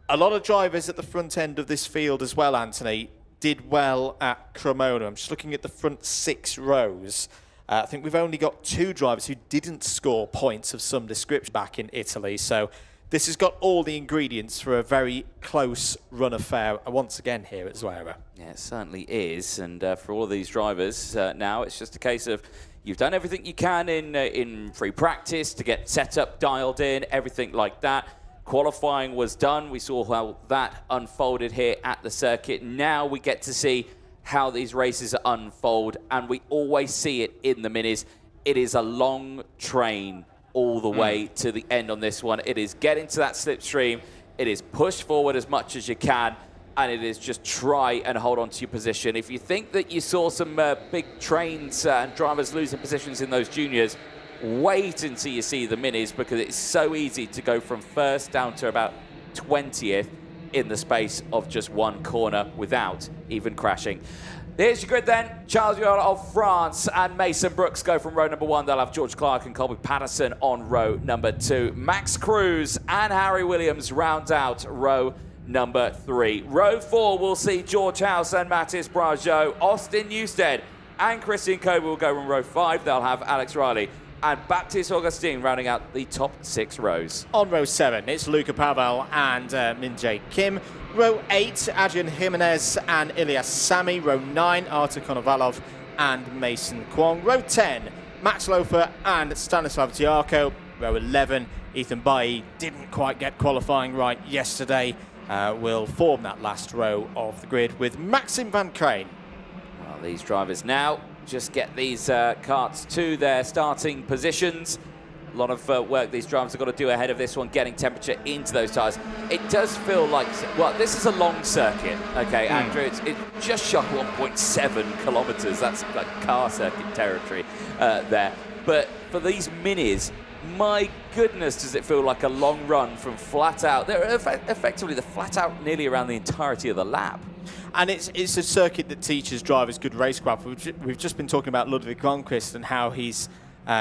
S2: A lot of drivers at the front end of this field as well, Anthony, did well at Cremona. I'm just looking at the front 6 rows. I think we've only got 2 drivers who didn't score points of some description back in Italy. So this has got all the ingredients for a very close run affair once again here at Zuera.
S1: Yeah, it certainly is. And for all of these drivers now, it's just a case of you've done everything you can in free practice to get set up, dialed in, everything like that. Qualifying was done. We saw how that unfolded here at the circuit. Now we get to see how these races unfold, and we always see it in the minis. It is a long train all the way to the end on this one. It is get into that slipstream. It is push forward as much as you can, and it is just try and hold on to your position. If you think that you saw some big trains and drivers losing positions in those juniors, wait until you see the minis, because it's so easy to go from first down to about 20th in the space of just one corner without even crashing. Here's your grid then. Charles Zuera of France and Mason Brooks go from row number 1. They'll have George Clark and Colby Patterson on row number 2. Max Cruz and Harry Williams round out row number 3. Row 4 will see George House and Mathis Brageau. Austin Newstead and Christian Kobe will go from row 5. They'll have Alex Riley and Baptiste Augustin rounding out the top 6 rows.
S2: On row 7, it's Luca Pavel and Min-Jae Kim. Row 8, Adrian Jimenez and Ilyas Sami. Row 9, Artur Konovalov and Mason Kwong. Row 10, Max Lofer and Stanislav Tiarko. Row 11, Ethan Bailly didn't quite get qualifying right yesterday. Will form that last row of the grid with Maxim van Crane.
S1: Well, these drivers now just get these karts to their starting positions. A lot of work these drivers have got to do ahead of this one, getting temperature into those tyres. It does feel like, well, this is a long circuit, okay, Andrew? It's just shy of 1.7 kilometres. That's like car circuit territory there. But for these minis, my goodness, does it feel like a long run from flat out. They're effectively the flat out nearly around the entirety of the lap.
S2: And it's a circuit that teaches drivers good racecraft. We've just been talking about Ludwig Gronquist and how he's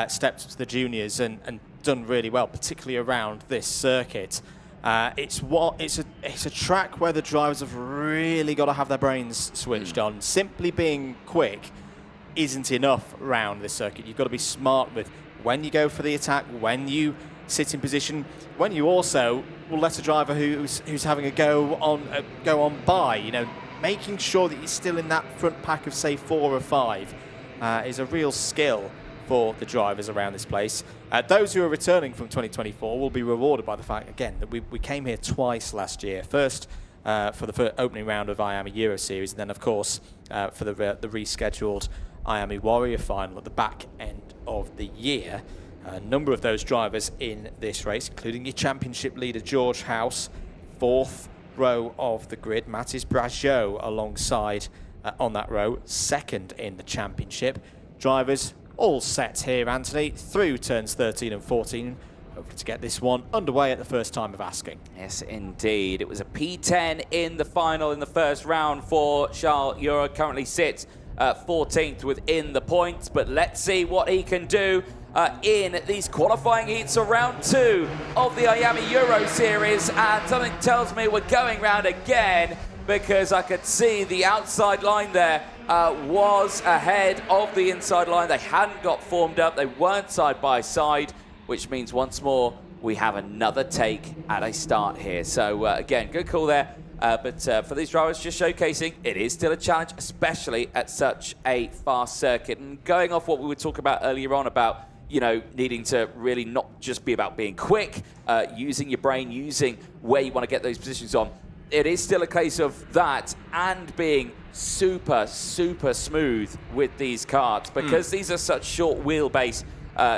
S2: stepped up to the juniors and done really well, particularly around this circuit. It's a track where the drivers have really got to have their brains switched on. Simply being quick isn't enough around this circuit. You've got to be smart with when you go for the attack, when you sit in position, when you also will let a driver who's having a go on by. You know, making sure that you're still in that front pack of, say, 4 or 5 is a real skill for the drivers around this place. Those who are returning from 2024 will be rewarded by the fact, again, that we came here twice last year. First for the opening round of IAME Euro Series, and then, of course, for the rescheduled IAME Warrior Final at the back end of the year. A number of those drivers in this race, including your championship leader, George House, 4th row of the grid. Mathis Brageau alongside on that row, 2nd in the championship. Drivers all set here, Anthony, through turns 13 and 14. Hopefully to get this one underway at the first time of asking.
S1: Yes, indeed. It was a P10 in the final in the first round for Charles Zuera. Currently sits 14th within the points, but let's see what he can do in these qualifying heats of round 2 of the IAME Euro Series. And something tells me we're going round again, because I could see the outside line there was ahead of the inside line. They hadn't got formed up. They weren't side by side, which means once more we have another take at a start here. So again, good call there. But for these drivers, just showcasing it is still a challenge, especially at such a fast circuit. And going off what we were talking about earlier on about, you know, needing to really not just be about being quick, using your brain, using where you want to get those positions on. It is still a case of that and being super, super smooth with these karts, because these are such short wheelbase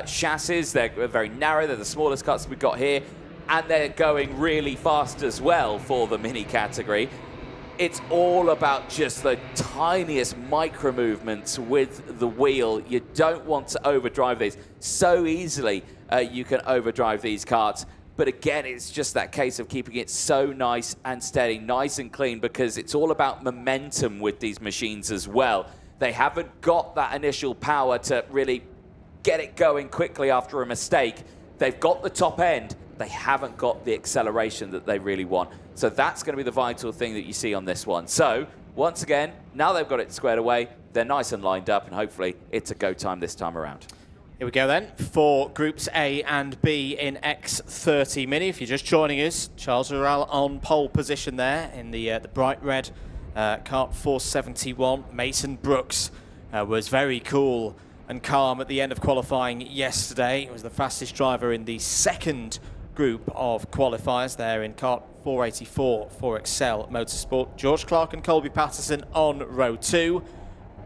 S1: chassis. They're very narrow. They're the smallest karts we've got here, and they're going really fast as well for the mini category. It's all about just the tiniest micro movements with the wheel. You don't want to overdrive these. So easily you can overdrive these karts. But again, it's just that case of keeping it so nice and steady, nice and clean, because it's all about momentum with these machines as well. They haven't got that initial power to really get it going quickly after a mistake. They've got the top end, they haven't got the acceleration that they really want. So that's going to be the vital thing that you see on this one. So once again, now they've got it squared away, they're nice and lined up, and hopefully it's a go time this time around.
S2: Here we go then for Groups A and B in X30 Mini. If you're just joining us, Charles Zuera on pole position there in the bright red kart 471. Mason Brooks was very cool and calm at the end of qualifying yesterday. He was the fastest driver in the second group of qualifiers there in kart 484 for Excel Motorsport. George Clark and Colby Patterson on row 2.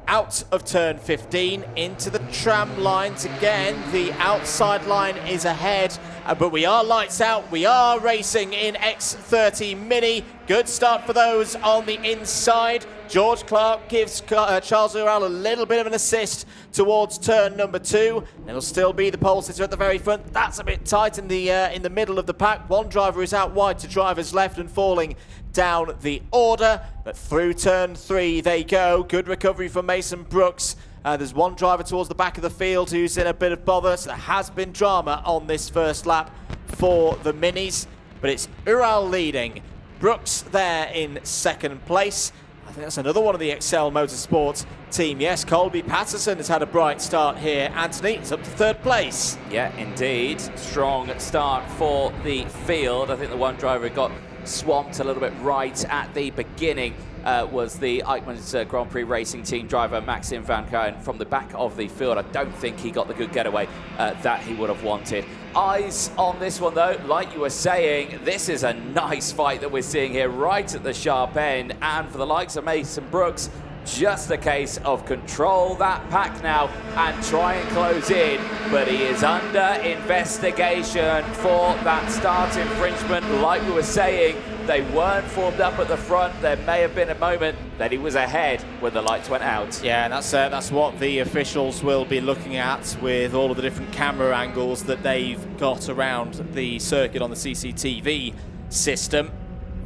S2: Out of turn 15 into the tram lines again. The outside line is ahead, but we are lights out. We are racing in X30 Mini. Good start for those on the inside. George Clark gives Charles Zuera a little bit of an assist towards turn number 2. It'll still be the pole sitter at the very front. That's a bit tight in the middle of the pack. One driver is out wide to driver's left and falling down the order, but through turn 3 they go. Good recovery from Mason Brooks. There's one driver towards the back of the field who's in a bit of bother, so there has been drama on this first lap for the Minis, but it's Ural leading. Brooks there in second place. I think that's another one of the Excel Motorsport team. Yes, Colby Patterson has had a bright start here. Anthony, it's up to third place.
S1: Yeah, indeed. Strong start for the field. I think the one driver who got swamped a little bit right at the beginning was the Eichmann's Grand Prix Racing Team driver Maxim Van Kuyen from the back of the field. I don't think he got the good getaway that he would have wanted. Eyes on this one though, like you were saying, this is a nice fight that we're seeing here right at the sharp end, and for the likes of Mason Brooks, just a case of control that pack now and try and close in, but he is under investigation for that start infringement. Like we were saying, they weren't formed up at the front. There may have been a moment that he was ahead when the lights went out.
S2: Yeah, and that's what the officials will be looking at with all of the different camera angles that they've got around the circuit on the CCTV system.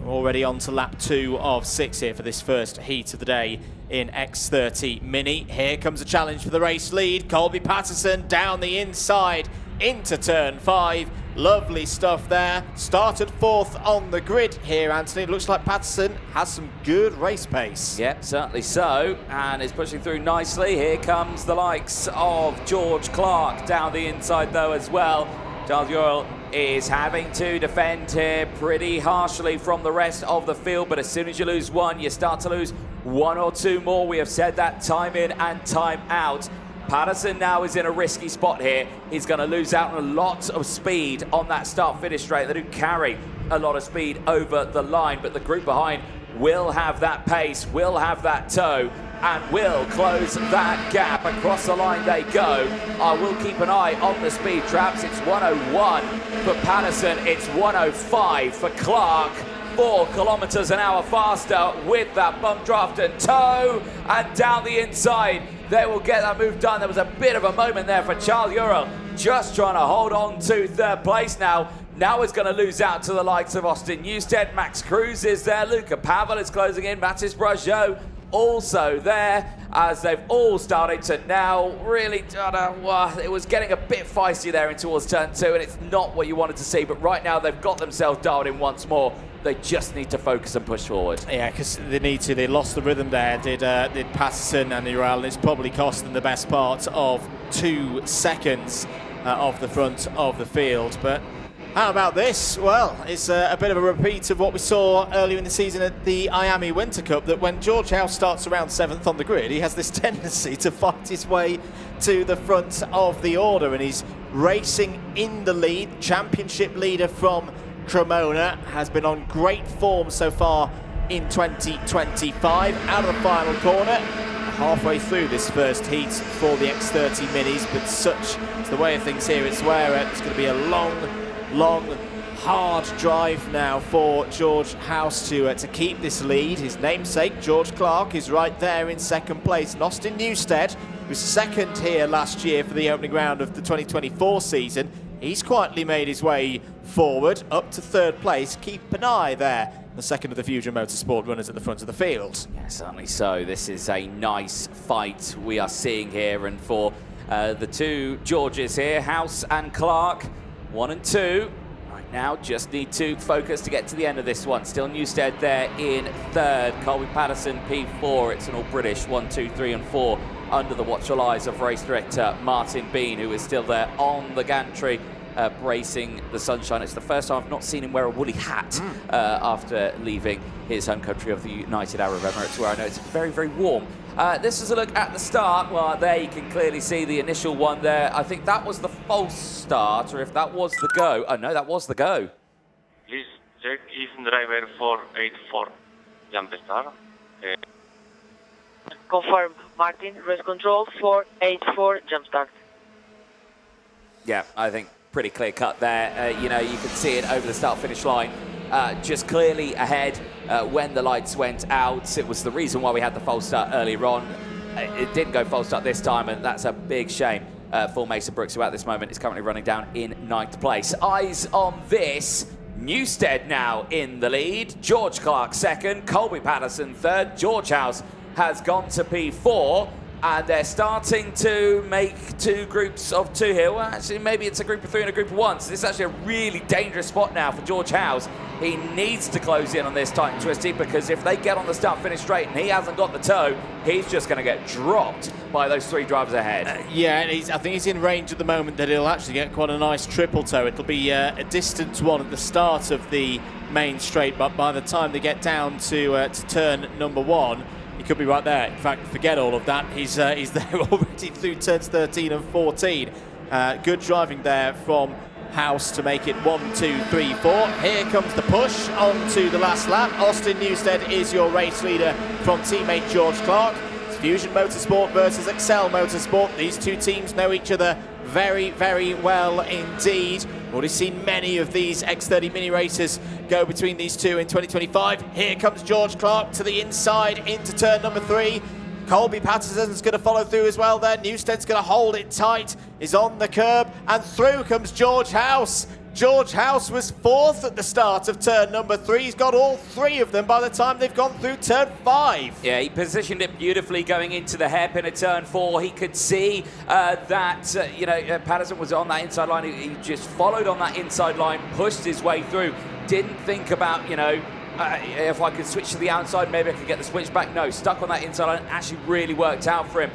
S2: We're already on to lap 2 of 6 here for this first heat of the day in X30 Mini. Here comes a challenge for the race lead. Colby Patterson down the inside into turn 5. Lovely stuff there. Started 4th on the grid here, Anthony. It looks like Patterson has some good race pace.
S1: Yep, certainly so, and is pushing through nicely. Here comes the likes of George Clark down the inside though as well. Charles Zuera is having to defend here pretty harshly from the rest of the field, but as soon as you lose one, you start to lose one or two more. We have said that time in and time out. Patterson now is in a risky spot here. He's going to lose out on a lot of speed on that start-finish straight. They do carry a lot of speed over the line, but the group behind will have that pace, will have that toe, and will close that gap. Across the line they go. I will keep an eye on the speed traps. It's 101 for Patterson. It's 105 for Clark. 4 kilometers an hour faster with that bump draft and toe, and down the inside they will get that move done. There was a bit of a moment there for Charles Zuera, just trying to hold on to third place now. Now is going to lose out to the likes of Austin Newstead. Max Cruz is there. Luca Pavel is closing in. Mathis Brageot also there, as they've all started to now really, it was getting a bit feisty there in towards turn 2, and it's not what you wanted to see, but right now they've got themselves dialed in once more. They just need to focus and push forward.
S2: Yeah, because they need to. They lost the rhythm there, did Patterson and Ural, and it's probably cost them the best part of 2 seconds off the front of the field. But how about this? Well, it's a bit of a repeat of what we saw earlier in the season at the IAME Winter Cup, that when George House starts around 7th on the grid, he has this tendency to fight his way to the front of the order, and he's racing in the lead. Championship leader from Cremona has been on great form so far in 2025. Out of the final corner, halfway through this first heat for the X30 Minis, but such is the way of things here at Zuera. It's going to be a long, hard drive now for George House to keep this lead. His namesake, George Clark, is right there in second place. And Austin Newstead, who was second here last year for the opening round of the 2024 season, he's quietly made his way forward up to third place. Keep an eye there. The second of the Fusion Motorsport runners at the front of the field.
S1: Yeah, certainly so. This is a nice fight we are seeing here, and for the 2 Georges here, House and Clark, 1 and 2. Right now, just need to focus to get to the end of this one. Still Newstead there in third. Colby Patterson, P4. It's an all British 1, 2, 3 and 4 under the watchful eyes of race director Martin Bean, who is still there on the gantry, bracing the sunshine. It's the first time I've not seen him wear a woolly hat after leaving his home country of the United Arab Emirates, where I know it's very, very warm. This is a look at the start. Well, there you can clearly see the initial one there. I think that was the false start, or if that was the go. Oh, no, that was the go.
S12: Please check if driver 484 jump start.
S13: Confirm, Martin, race control 484 jump start.
S1: Yeah, I think pretty clear cut there. You know, you can see it over the start-finish line. Just clearly ahead when the lights went out. It was the reason why we had the false start earlier on. It didn't go false start this time, and that's a big shame for Mason Brooks, who at this moment is currently running down in 9th place. Eyes on this. Newstead now in the lead. George Clark second. Colby Patterson third. George House has gone to P4. And they're starting to make two groups of two here. Well, actually, maybe it's a group of three and a group of one. So this is actually a really dangerous spot now for George House. He needs to close in on this tight and twisty, because if they get on the start-finish straight and he hasn't got the toe, he's just going to get dropped by those three drivers ahead.
S2: Yeah, and I think he's in range at the moment that he'll actually get quite a nice triple toe. It'll be a distance one at the start of the main straight, but by the time they get down to turn number one, he could be right there. In fact, forget all of that. He's there already through turns 13 and 14. Good driving there from House to make it 1, 2, 3, 4. Here comes the push onto the last lap. Austin Newstead is your race leader from teammate George Clark. It's Fusion Motorsport versus Excel Motorsport. These two teams know each other very, very well indeed. Already seen many of these X30 mini races go between these two in 2025. Here comes George Clark to the inside into turn number 3. Colby Patterson's going to follow through as well there. Newstead's going to hold it tight, is on the curb, and through comes George House. George House was 4th at the start of turn number 3. He's got all 3 of them by the time they've gone through turn 5.
S1: Yeah, he positioned it beautifully going into the hairpin at turn 4. He could see that, Patterson was on that inside line. He just followed on that inside line, pushed his way through. Didn't think about, if I could switch to the outside, maybe I could get the switch back. No, stuck on that inside line. Actually really worked out for him.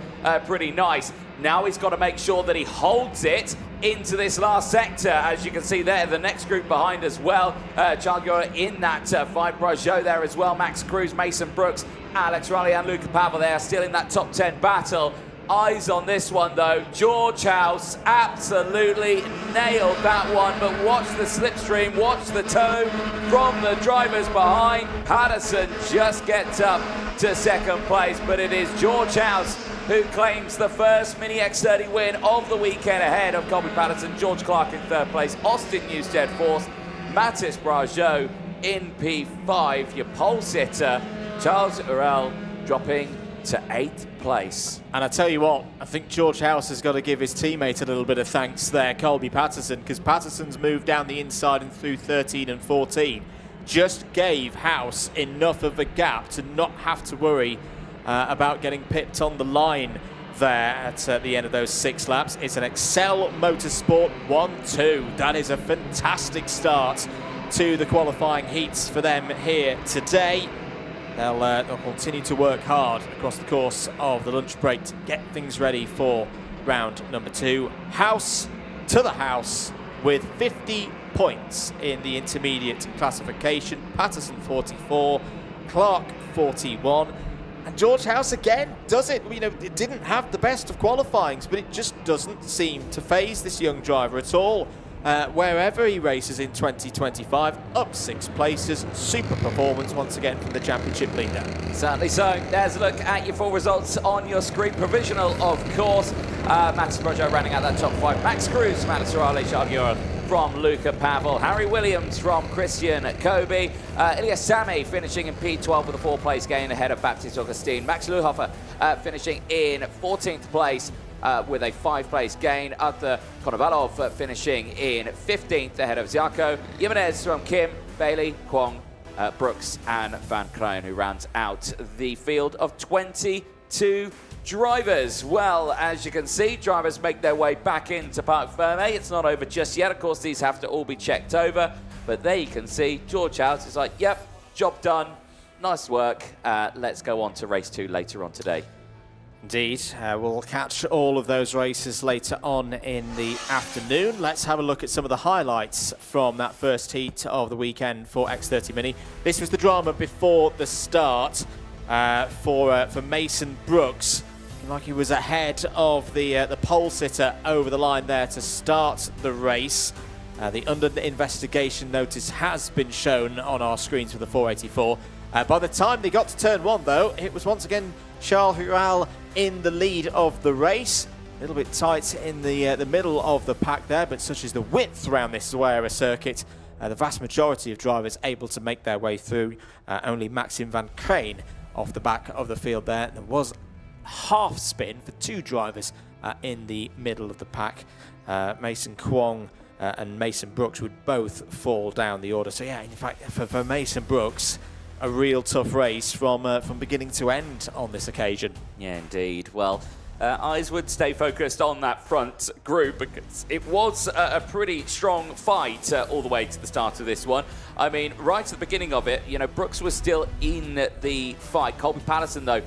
S1: Pretty nice. Now he's got to make sure that he holds it into this last sector. As you can see there, the next group behind as well. Charles Zuera in that 5. Brajot there as well. Max Cruz, Mason Brooks, Alex Riley and Luca Pavel there still in that top 10 battle. Eyes on this one though. George House absolutely nailed that one, but watch the slipstream, watch the toe from the drivers behind. Patterson just gets up to 2nd place, but it is George House who claims the first Mini X30 win of the weekend ahead of Colby Patterson. George Clark in 3rd place, Austin Newstead 4th, Mathis Brajot in P5. Your pole sitter, Charles Zuera, dropping to 8th place.
S2: And I tell you what, I think George House has got to give his teammate a little bit of thanks there, Colby Patterson, because Patterson's moved down the inside and through 13 and 14. Just gave House enough of a gap to not have to worry about getting pipped on the line there at the end of those 6 laps. It's an Excel Motorsport 1-2. That is a fantastic start to the qualifying heats for them here today. They'll continue to work hard across the course of the lunch break to get things ready for round number 2. House to the house with 50 points in the intermediate classification. Patterson 44, Clark 41. And George House again does it. It didn't have the best of qualifyings, but it just doesn't seem to faze this young driver at all. Wherever he races in 2025, up 6 places, super performance once again from the championship leader.
S1: Certainly so. There's a look at your full results on your screen. Provisional, of course. Max Brajot running out that top 5. Max Cruz, Alex Riley, Charles Zuera from Luca Pavel. Harry Williams from Christian Kobe. Ilya Sami finishing in P12 with a 4-place gain ahead of Baptiste Augustin. Max Luhofer finishing in 14th place with a 5-place gain. Arthur Konovalov finishing in 15th ahead of Ziarko. Jimenez from Kim, Bailey, Kwong, Brooks and Van Krijn, who rounds out the field of 22 Drivers, well, as you can see, drivers make their way back into Parc Fermé. It's not over just yet. Of course, these have to all be checked over. But there you can see George House is like, yep, job done. Nice work. Let's go on to race 2 later on today.
S2: Indeed. We'll catch all of those races later on in the afternoon. Let's have a look at some of the highlights from that first heat of the weekend for X30 Mini. This was the drama before the start for Mason Brooks. Like he was ahead of the pole sitter over the line there to start the race. The under investigation notice has been shown on our screens for the 484. By the time they got to turn 1, though, it was once again Charles Hural in the lead of the race. A little bit tight in the middle of the pack there, but such is the width around this Zuera circuit. The vast majority of drivers able to make their way through. Only Maxim van Crane off the back of the field there. There was half spin for 2 drivers in the middle of the pack. Mason Kwong and Mason Brooks would both fall down the order. So yeah, in fact, for Mason Brooks, a real tough race from beginning to end on this occasion.
S1: Yeah, indeed. Well, eyes would stay focused on that front group because it was a pretty strong fight all the way to the start of this one. I mean, right at the beginning of it, you know, Brooks was still in the fight. Colby Patterson, though,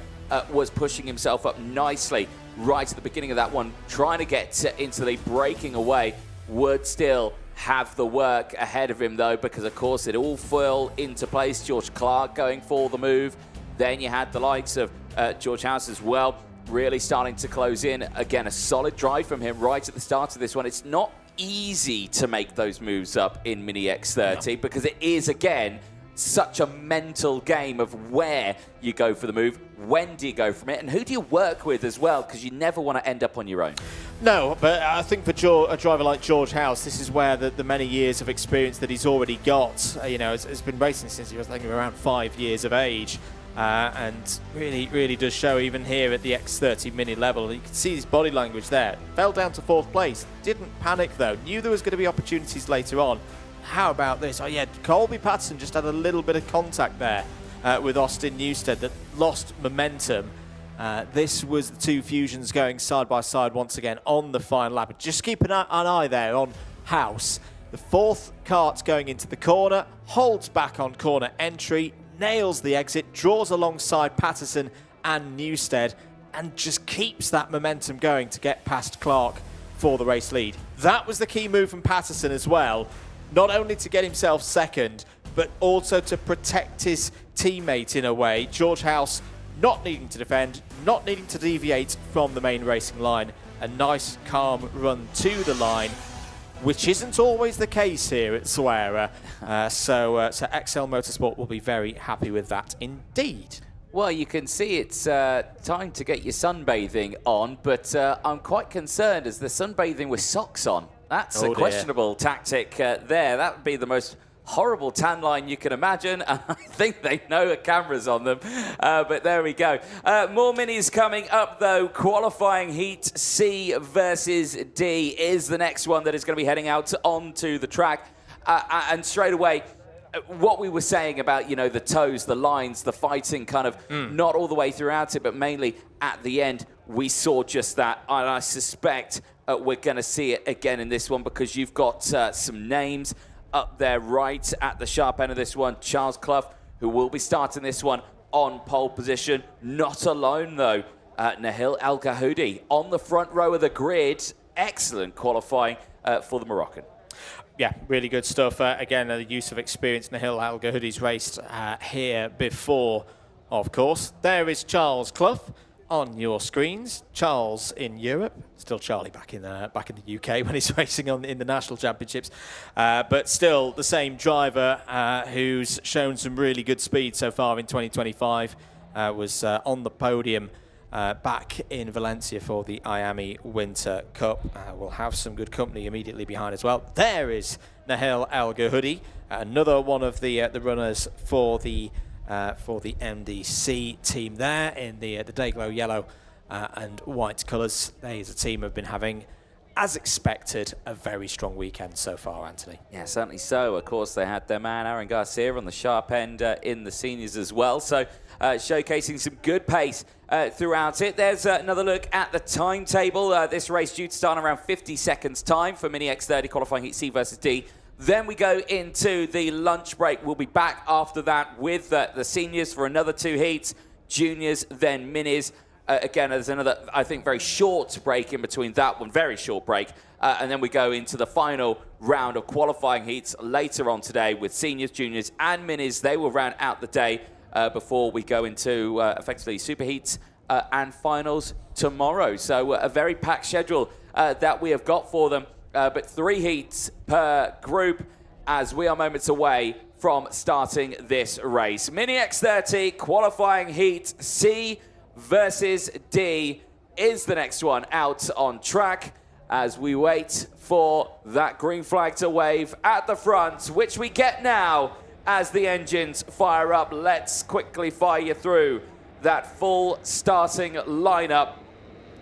S1: was pushing himself up nicely right at the beginning of that one, trying to get into the lead, breaking away. Would still have the work ahead of him, though, because, of course, it all fell into place. George Clark going for the move. Then you had the likes of George House as well, really starting to close in. Again, a solid drive from him right at the start of this one. It's not easy to make those moves up in Mini X30 because it is, again, such a mental game of where you go for the move, when do you go from it, and who do you work with as well, because you never want to end up on your own.
S2: No, but I think for a driver like George House, this is where the many years of experience that he's already got, you know, has been racing since he was, I think, around 5 years of age, and really does show even here at the X30 Mini level. You can see his body language there. Fell down to 4th place, didn't panic though, knew there was going to be opportunities later on. How about this? Oh yeah, Colby Patterson just had a little bit of contact there with Austin Newstead that lost momentum. This was the 2 Fusions going side by side once again on the final lap. Just keep an eye there on House. The 4th kart going into the corner, holds back on corner entry, nails the exit, draws alongside Patterson and Newstead, and just keeps that momentum going to get past Clark for the race lead. That was the key move from Patterson as well. Not only to get himself second, but also to protect his teammate in a way. George House not needing to defend, not needing to deviate from the main racing line. A nice, calm run to the line, which isn't always the case here at Zuera. So XL Motorsport will be very happy with that indeed.
S1: Well, you can see it's time to get your sunbathing on, but I'm quite concerned as the sunbathing with socks on. That's a questionable tactic there. That would be the most horrible tan line you can imagine, and I think they know the cameras on them. But there we go. More minis coming up, though. Qualifying heat C versus D is the next one that is going to be heading out onto the track. And straight away, what we were saying about, you know, the toes, the lines, the fighting kind of not all the way throughout it, but mainly at the end, we saw just that. And I suspect we're going to see it again in this one because you've got some names up there right at the sharp end of this one. Charles Clough, who will be starting this one on pole position. Not alone, though. Nahil El Gahoudi on the front row of the grid. Excellent qualifying for the Moroccan.
S2: Yeah, really good stuff. Again, the use of experience. Nahil El Gahoudi's raced here before, of course. There is Charles Clough on your screens. Charles in Europe, still Charlie back in the UK when he's racing in the national championships, but still the same driver who's shown some really good speed so far in 2025. Was on the podium back in Valencia for the IAME Winter Cup. We'll have some good company immediately behind as well. There is Nahil El Gahoudi, another one of the runners for the MDC team there in the Dayglow yellow and white colours. They as a team have been having, as expected, a very strong weekend so far, Anthony.
S1: Yeah, certainly so. Of course, they had their man Aaron Garcia on the sharp end in the seniors as well. So showcasing some good pace throughout it. There's another look at the timetable. This race due to start in around 50 seconds time for Mini X30 qualifying heat C versus D. Then we go into the lunch break. We'll be back after that with the seniors for another 2 heats, juniors, then minis. Again, there's another, I think, very short break in between that one, very short break. And then we go into the final round of qualifying heats later on today with seniors, juniors, and minis. They will round out the day before we go into effectively super heats and finals tomorrow. So a very packed schedule that we have got for them. But 3 heats per group as we are moments away from starting this race. Mini X30 qualifying heat C versus D is the next one out on track as we wait for that green flag to wave at the front, which we get now as the engines fire up. Let's quickly fire you through that full starting lineup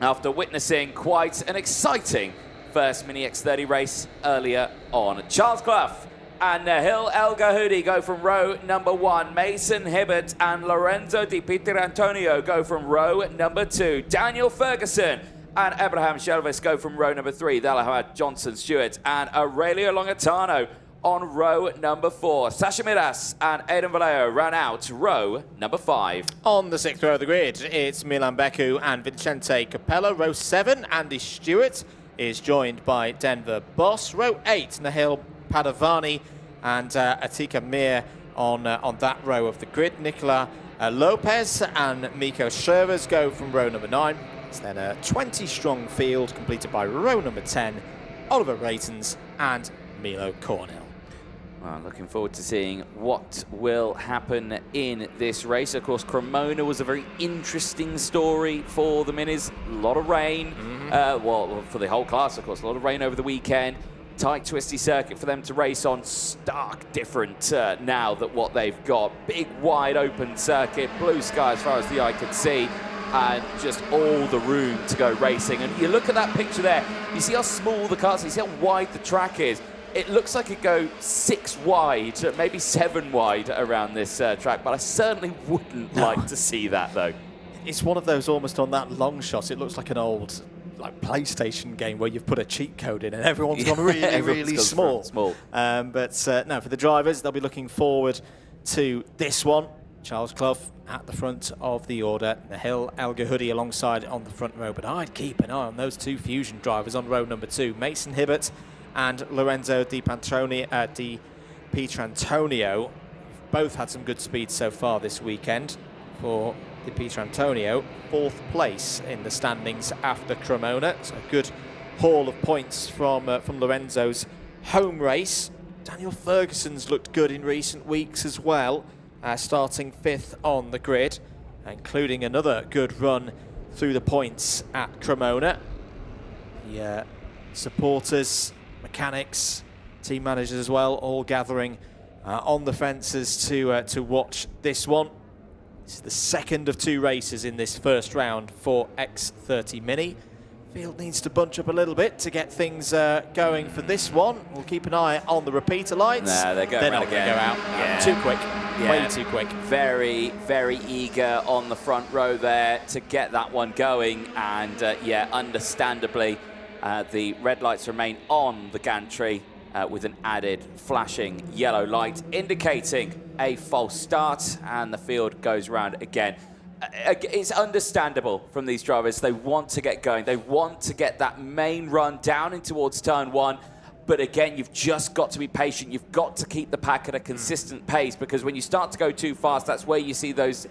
S1: after witnessing quite an exciting first Mini X30 race earlier on. Charles Clough and Nahil El Gahoudi go from row number 1. Mason Hibbert and Lorenzo Di Pietrantonio go from row number 2. Daniel Ferguson and Abraham Shelvis go from row number 3. They'll have Johnson Stewart and Aurelio Longatano on row number 4. Sasha Miras and Aidan Vallejo ran out row number 5.
S2: On the 6th row of the grid, it's Milan Beku and Vincente Capello. Row 7, Andy Stewart is joined by Denver Boss. Row 8, Nahil Padavani and Atika Mir on that row of the grid. Nicola Lopez and Miko Shervers go from row number 9. It's then a 20-strong field completed by row number 10, Oliver Raytons and Milo Cornell.
S1: Well, looking forward to seeing what will happen in this race. Of course, Cremona was a very interesting story for the Minis. A lot of rain. Well, for the whole class, of course, a lot of rain over the weekend. Tight, twisty circuit for them to race on. Stark different now that what they've got. Big, wide open circuit. Blue sky as far as the eye can see. And just all the room to go racing. And you look at that picture there. You see how small the cars are. You see how wide the track is. It looks like it goes 6 wide, maybe 7 wide around this track, but I certainly wouldn't like to see that, though.
S2: It's one of those almost on that long shot. It looks like an old PlayStation game where you've put a cheat code in and everyone's gone really small. But no, for the drivers, they'll be looking forward to this one. Charles Clough at the front of the order. Nahil El Gahoudi alongside on the front row, but I'd keep an eye on those 2 Fusion drivers on row number 2. Mason Hibbert and Lorenzo Di Pietrantonio. Both had some good speed so far this weekend. For Di Pietrantonio, 4th place in the standings after Cremona. So a good haul of points from Lorenzo's home race. Daniel Ferguson's looked good in recent weeks as well, starting 5th on the grid, including another good run through the points at Cremona. The supporters, mechanics, team managers as well, all gathering on the fences to watch this one. This is the second of 2 races in this first round for X30 Mini. Field needs to bunch up a little bit to get things going for this one. We'll keep an eye on the repeater lights.
S1: Nah, they're not going to go out.
S2: Yeah. Too quick. Yeah. Way too quick.
S1: Very, very eager on the front row there to get that one going. And yeah, understandably, the red lights remain on the gantry with an added flashing yellow light indicating a false start, and the field goes round again. It's understandable from these drivers. They want to get going. They want to get that main run down in towards turn 1. But again, you've just got to be patient. You've got to keep the pack at a consistent pace, because when you start to go too fast, that's where you see those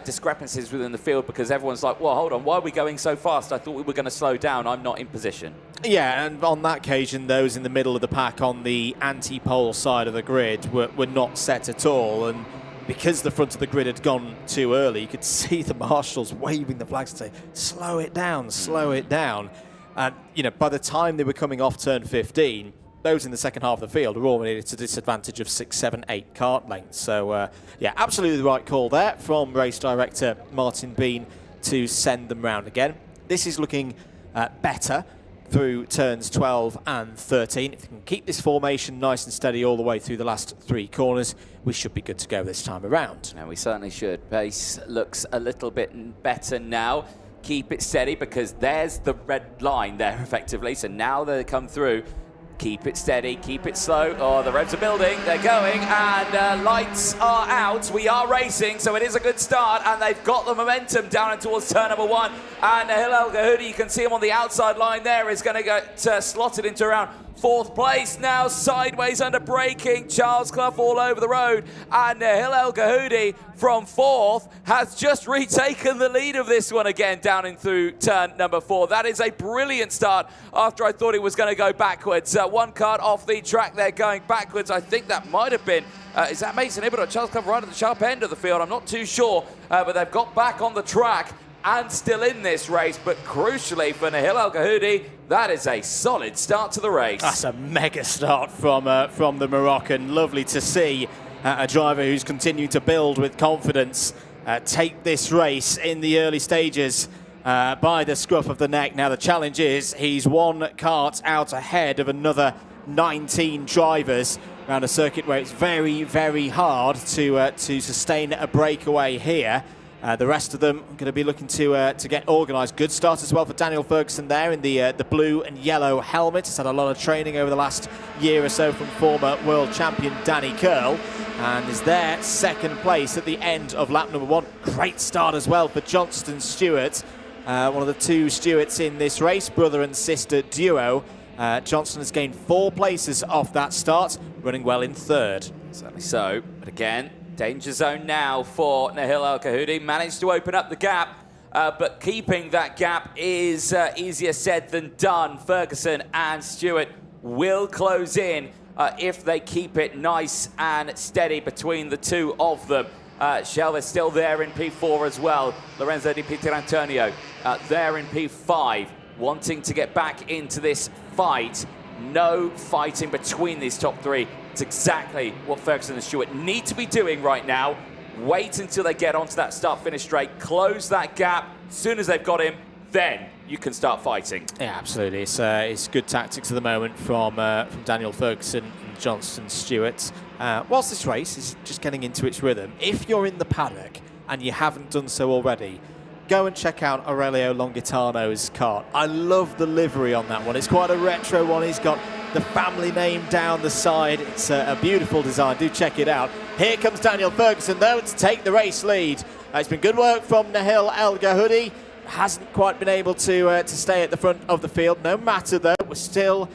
S1: discrepancies within the field, because everyone's like, well, hold on, why are we going so fast? I thought we were going to slow down. I'm not in position. Yeah, and on that occasion, those in the middle of the pack on the anti-pole side of the grid were not set at all. And because the front of the grid had gone too early, you could see the marshals waving the flags and say, slow it down, slow it down. And, you know, by the time they were coming off turn 15, those in the second half of the field were already at a disadvantage of 6, 7, 8 kart lengths. So, yeah, absolutely the right call there from race director Martin Bean to send them round again. This is looking better
S2: through turns 12 and 13. If we can keep this formation nice and steady all the way through the last 3 corners, we should be good to go this time around.
S1: And we certainly should. Pace looks a little bit better now. Keep it steady because there's the red line there effectively. So now they come through. Keep it steady, keep it slow. Oh, the revs are building, they're going, and lights are out. We are racing, so it is a good start, and they've got the momentum down and towards turn number 1. And Nahil El Gahoudi, you can see him on the outside line there, is going to get slotted into around 4th place now, sideways under braking. Charles Clough all over the road, and Nahil El Gahoudi from 4th has just retaken the lead of this one again down in through turn number 4. That is a brilliant start after I thought he was going to go backwards. One card off the track there going backwards. I think that might have been, is that Mason Ibbott or Charles Clough right at the sharp end of the field? I'm not too sure, but they've got back on the track and still in this race. But crucially for Nahil El Gahoudi, that is a solid start to the race.
S2: That's a mega start from the Moroccan. Lovely to see a driver who's continued to build with confidence take this race in the early stages by the scruff of the neck. Now the challenge is he's 1 kart out ahead of another 19 drivers around a circuit where it's very, very hard to sustain a breakaway here. The rest of them are going to be looking to get organised. Good start as well for Daniel Ferguson there in the blue and yellow helmet. He's had a lot of training over the last year or so from former world champion Danny Curl, and is there 2nd place at the end of lap number 1. Great start as well for Johnston Stewart, one of the 2 Stewarts in this race, brother and sister duo. Johnston has gained 4 places off that start, running well in 3rd.
S1: Certainly so, but again, danger zone now for Nahil El Gahoudi. Managed to open up the gap, but keeping that gap is easier said than done. Ferguson and Stewart will close in if they keep it nice and steady between the 2 of them. Shelvey's still there in P4 as well. Lorenzo Di Pietrantonio there in P5, wanting to get back into this fight. No fighting between these top 3. It's exactly what Ferguson and Stewart need to be doing right now. Wait until they get onto that start-finish straight, close that gap. As soon as they've got him, then you can start fighting.
S2: Yeah, absolutely. It's good tactics at the moment from Daniel Ferguson and Johnston Stewart. Whilst this race is just getting into its rhythm, if you're in the paddock and you haven't done so already, go and check out Aurelio Longitano's kart. I love the livery on that one. It's quite a retro one. He's got the family name down the side. It's a beautiful design. Do check it out. Here comes Daniel Ferguson, though, to take the race lead. It's been good work from Nahil El Gahoudi. Hasn't quite been able to stay at the front of the field. No matter, though, we're still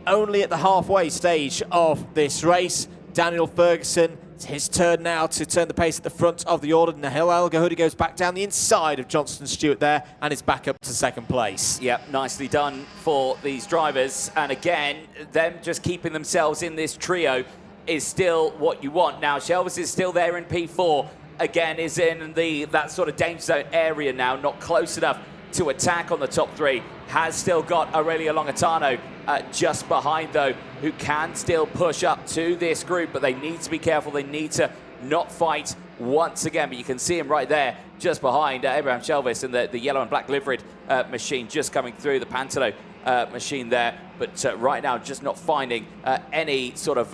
S2: only at the halfway stage of this race. Daniel Ferguson, it's his turn now to turn the pace at the front of the order. Nahil El Gahoudi goes back down the inside of Johnston Stewart there and is back up to 2nd place.
S1: Yep, nicely done for these drivers. And again, them just keeping themselves in this trio is still what you want. Now, Shelvis is still there in P4. Again, is in that sort of danger zone area now, not close enough to attack on the top 3. Has still got Aurelio Longitano just behind, though, who can still push up to this group, but they need to be careful. They need to not fight once again. But you can see him right there, just behind Abraham Shelvis in the yellow and black liveried machine just coming through, the Pantalo machine there. But right now, just not finding any sort of,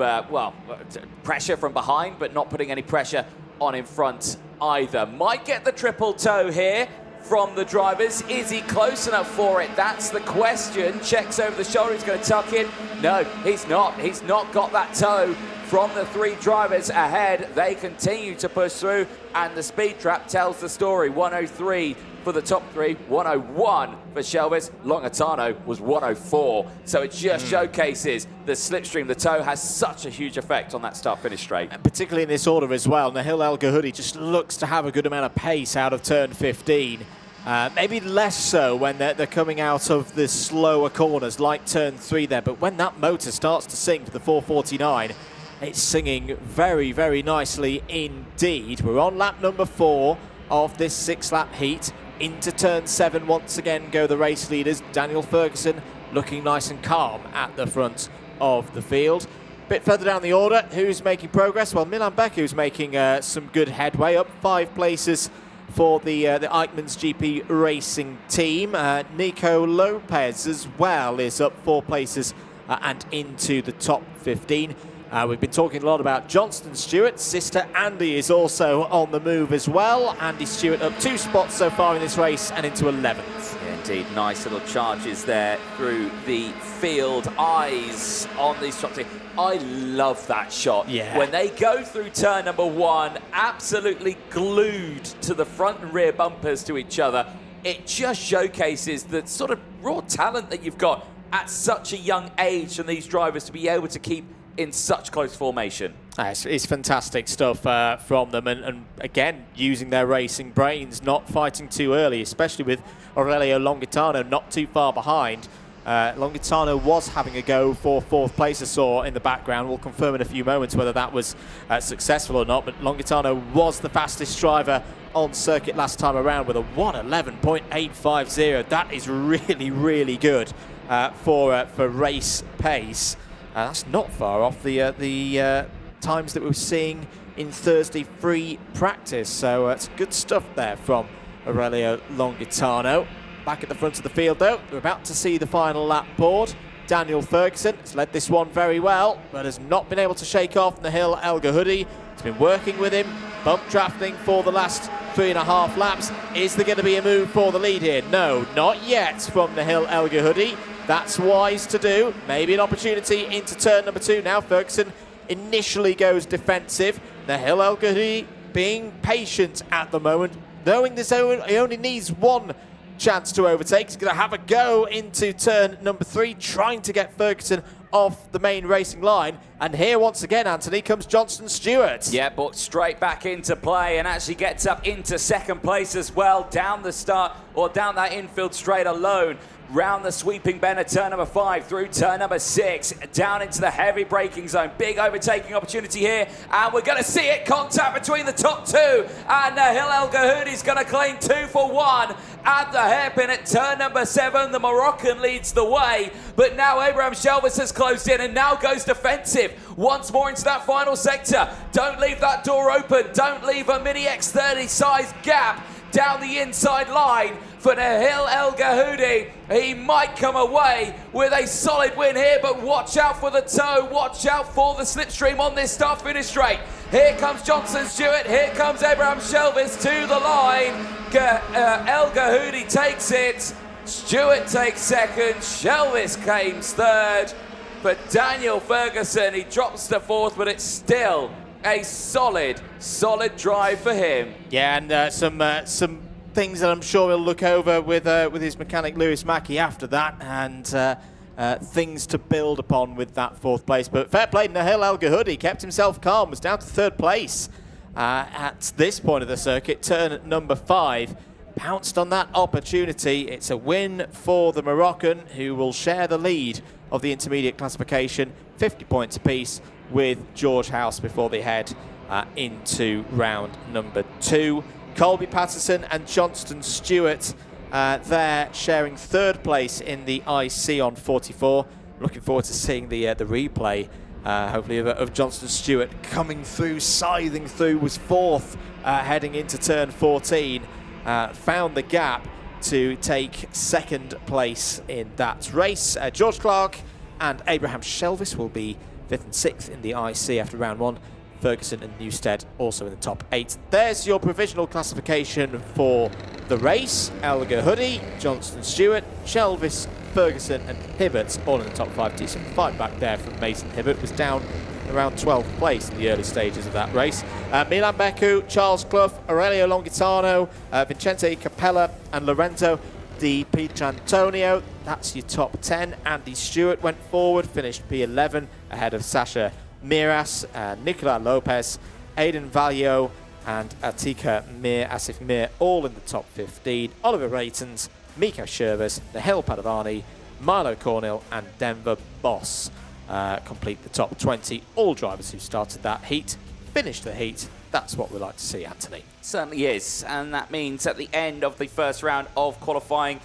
S1: pressure from behind, but not putting any pressure on in front either. Might get the triple toe here from the drivers. Is he close enough for it? That's the question. Checks over the shoulder. He's going to tuck in. No, he's not. He's not got that toe from the 3 drivers ahead. They continue to push through, and the speed trap tells the story. 103 for the top 3, 101 for Shelvis. Longitano was 104. So it just showcases the slipstream. The toe has such a huge effect on that start-finish straight.
S2: And particularly in this order as well. Nahil El Gahoudi just looks to have a good amount of pace out of turn 15. Maybe less so when they're coming out of the slower corners, like turn 3 there. But when that motor starts to sing for the 449, it's singing very, very nicely indeed. We're on lap number 4 of this 6-lap heat. Into turn 7 once again go the race leaders. Daniel Ferguson looking nice and calm at the front of the field. Bit further down the order, who's making progress? Well, Milan Beku's making some good headway, up 5 places for the Eichmann's GP Racing team. Nico Lopez as well is up 4 places and into the top 15. We've been talking a lot about Johnston Stewart. Sister Andy is also on the move as well. Andy Stewart up 2 spots so far in this race and into 11th.
S1: Yeah, indeed, nice little charges there through the field. Eyes on these top team. I love that shot.
S2: Yeah.
S1: When they go through turn number 1, absolutely glued to the front and rear bumpers to each other. It just showcases the sort of raw talent that you've got at such a young age from these drivers to be able to keep in such close formation.
S2: It's fantastic stuff from them, and again, using their racing brains, not fighting too early, especially with Aurelio Longitano not too far behind. Longitano was having a go for 4th place, I saw in the background. We'll confirm in a few moments whether that was successful or not, but Longitano was the fastest driver on circuit last time around with a 1:11.850. That is really, really good for race pace. That's not far off the times that we were seeing in Thursday free practice. So it's good stuff there from Aurelio Longitano. Back at the front of the field, though, we're about to see the final lap board. Daniel Ferguson has led this one very well, but has not been able to shake off Nahil El Gahoudi. He's been working with him, bump drafting for the last 3.5 laps. Is there going to be a move for the lead here? No, not yet from Nahil El Gahoudi. That's wise to do. Maybe an opportunity into turn number 2 now. Ferguson initially goes defensive. Nahil El Gahoudi being patient at the moment, knowing he only needs 1 chance to overtake. He's going to have a go into turn number 3, trying to get Ferguson off the main racing line. And here once again, Anthony, comes Johnston Stewart.
S1: Yeah, but straight back into play and actually gets up into 2nd place as well, down the start or down that infield straight alone. Round the sweeping bend at turn number 5, through turn number 6, down into the heavy braking zone. Big overtaking opportunity here, and we're going to see it. Contact between the top 2, and Nahil El Gahoudi's going to claim 2 for 1 at the hairpin at turn number 7. The Moroccan leads the way, but now Abraham Shelvis has closed in and now goes defensive once more into that final sector. Don't leave that door open. Don't leave a Mini X30 size gap down the inside line for Nahil El Gahoudi. He might come away with a solid win here, but watch out for the toe, watch out for the slipstream on this start-finish straight. Here comes Johnston Stewart, here comes Abraham Shelvis to the line. El Gahoudi takes it, Stewart takes 2nd, Shelvis claims 3rd. But Daniel Ferguson, he drops to 4th, but it's still a solid drive for him.
S2: Yeah, and some things that I'm sure he'll look over with his mechanic Lewis Mackey after that, and things to build upon with that 4th place. But fair play, Nahil El Gahoudi kept himself calm, was down to 3rd place at this point of the circuit, turn number 5. Pounced on that opportunity. It's a win for the Moroccan, who will share the lead of the intermediate classification, 50 points apiece with George House before they head into round number 2. Colby Patterson and Johnston Stewart there sharing 3rd place in the IC on 44. Looking forward to seeing the replay, hopefully, of Johnston Stewart coming through, scything through, was 4th heading into turn 14. Found the gap to take 2nd place in that race. George Clark and Abraham Shelvis will be 5th and 6th in the IC after round 1. Ferguson and Newstead also in the top 8. There's your provisional classification for the race. El Gahoudi, Johnston Stewart, Shelvis, Ferguson and Hibbert all in the top 5. Decent fight back there from Mason Hibbert, was down around 12th place in the early stages of that race. Milan Beku, Charles Clough, Aurelio Longitano, Vincente Capella and Lorenzo Di Pietrantonio. That's your top 10. Andy Stewart went forward, finished P11 ahead of Sasha Miras, Nicola Lopez, Aidan Valio and Atika Asif Mir all in the top 15. Oliver Raytons, Miko Shervers, Nahil Padavani, Milo Cornell and Denver Boss complete the top 20. All drivers who started that heat finished the heat. That's what we like to see, Anthony.
S1: Certainly is, and that means at the end of the first round of qualifying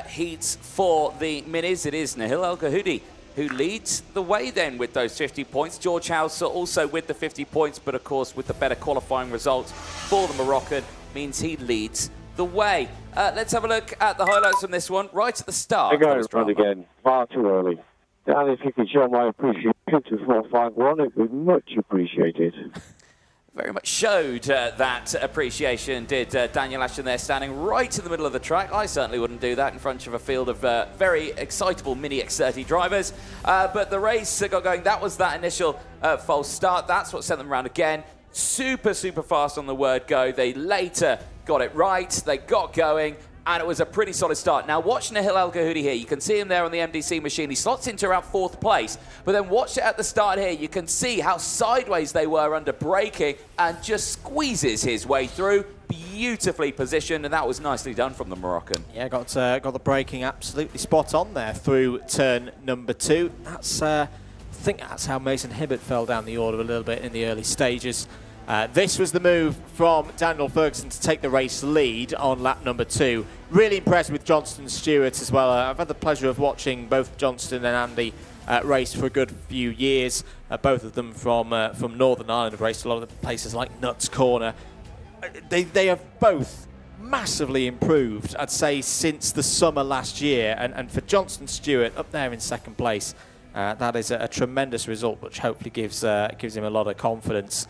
S1: heats for the Minis, it is Nahil El Gahoudi who leads the way then with those 50 points. George House also with the 50 points, but of course with the better qualifying results for the Moroccan. means he leads the way. Let's have a look at the highlights from this one right at the start.
S3: I got it run again, far too early. Dan, if you could show my appreciation to 451, it would be much appreciated.
S1: Very much showed that appreciation, did Daniel Ashton there, standing right in the middle of the track. I certainly wouldn't do that in front of a field of very excitable Mini X30 drivers. But the race got going. That was that initial false start. That's what sent them around again. Super, super fast on the word go. They later got it right. They got going. And it was a pretty solid start. Now, watch Nahil El Gahoudi here. You can see him there on the MDC machine. He slots into around 4th place. But then watch it at the start here. You can see how sideways they were under braking and just squeezes his way through. Beautifully positioned, and that was nicely done from the Moroccan.
S2: Yeah, got the braking absolutely spot on there through turn number 2. That's I think that's how Mason Hibbert fell down the order a little bit in the early stages. This was the move from Daniel Ferguson to take the race lead on lap number 2. Really impressed with Johnston Stewart as well. I've had the pleasure of watching both Johnston and Andy race for a good few years. Both of them from Northern Ireland, have raced a lot of the places like Nuts Corner. They have both massively improved, I'd say, since the summer last year. And for Johnston Stewart up there in 2nd place, that is a tremendous result, which hopefully gives him a lot of confidence.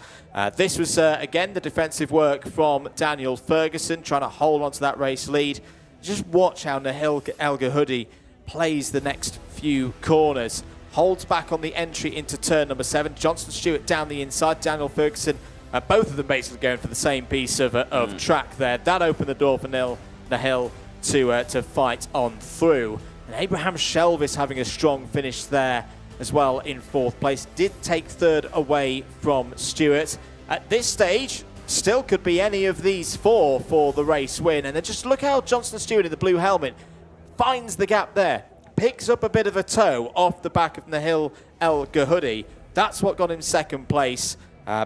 S2: This was, again, the defensive work from Daniel Ferguson, trying to hold on to that race lead. Just watch how Nahil El Gahoudi plays the next few corners. Holds back on the entry into turn number 7. Johnston Stewart down the inside. Daniel Ferguson, both of them basically going for the same piece of track there. That opened the door for Nahil to fight on through. And Abraham Shelvis having a strong finish there as well in 4th place. Did take 3rd away from Stewart. At this stage, still could be any of these 4 for the race win. And then just look how Johnston Stewart in the blue helmet finds the gap there. Picks up a bit of a toe off the back of Nahil El Gahoudi. That's what got him 2nd place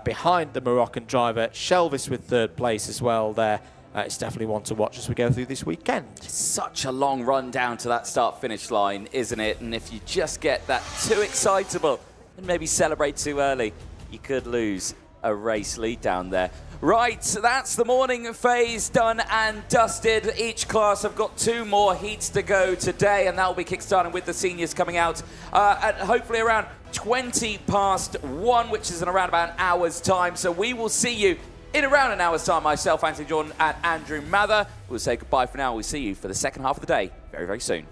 S2: behind the Moroccan driver. Shelvis with 3rd place as well there. It's definitely one to watch as we go through this weekend.
S1: Such a long run down to that start-finish line, isn't it? And if you just get that too excitable and maybe celebrate too early, you could lose a race lead down there. Right, so that's the morning phase done and dusted. Each class have got 2 more heats to go today, and that will be kickstarting with the seniors coming out at hopefully around 20 past 1, which is in around about an hour's time. So we will see you in around an hour's time. Myself, Anthony Jordan, and Andrew Mather. We'll say goodbye for now. We'll see you for the second half of the day very, very soon.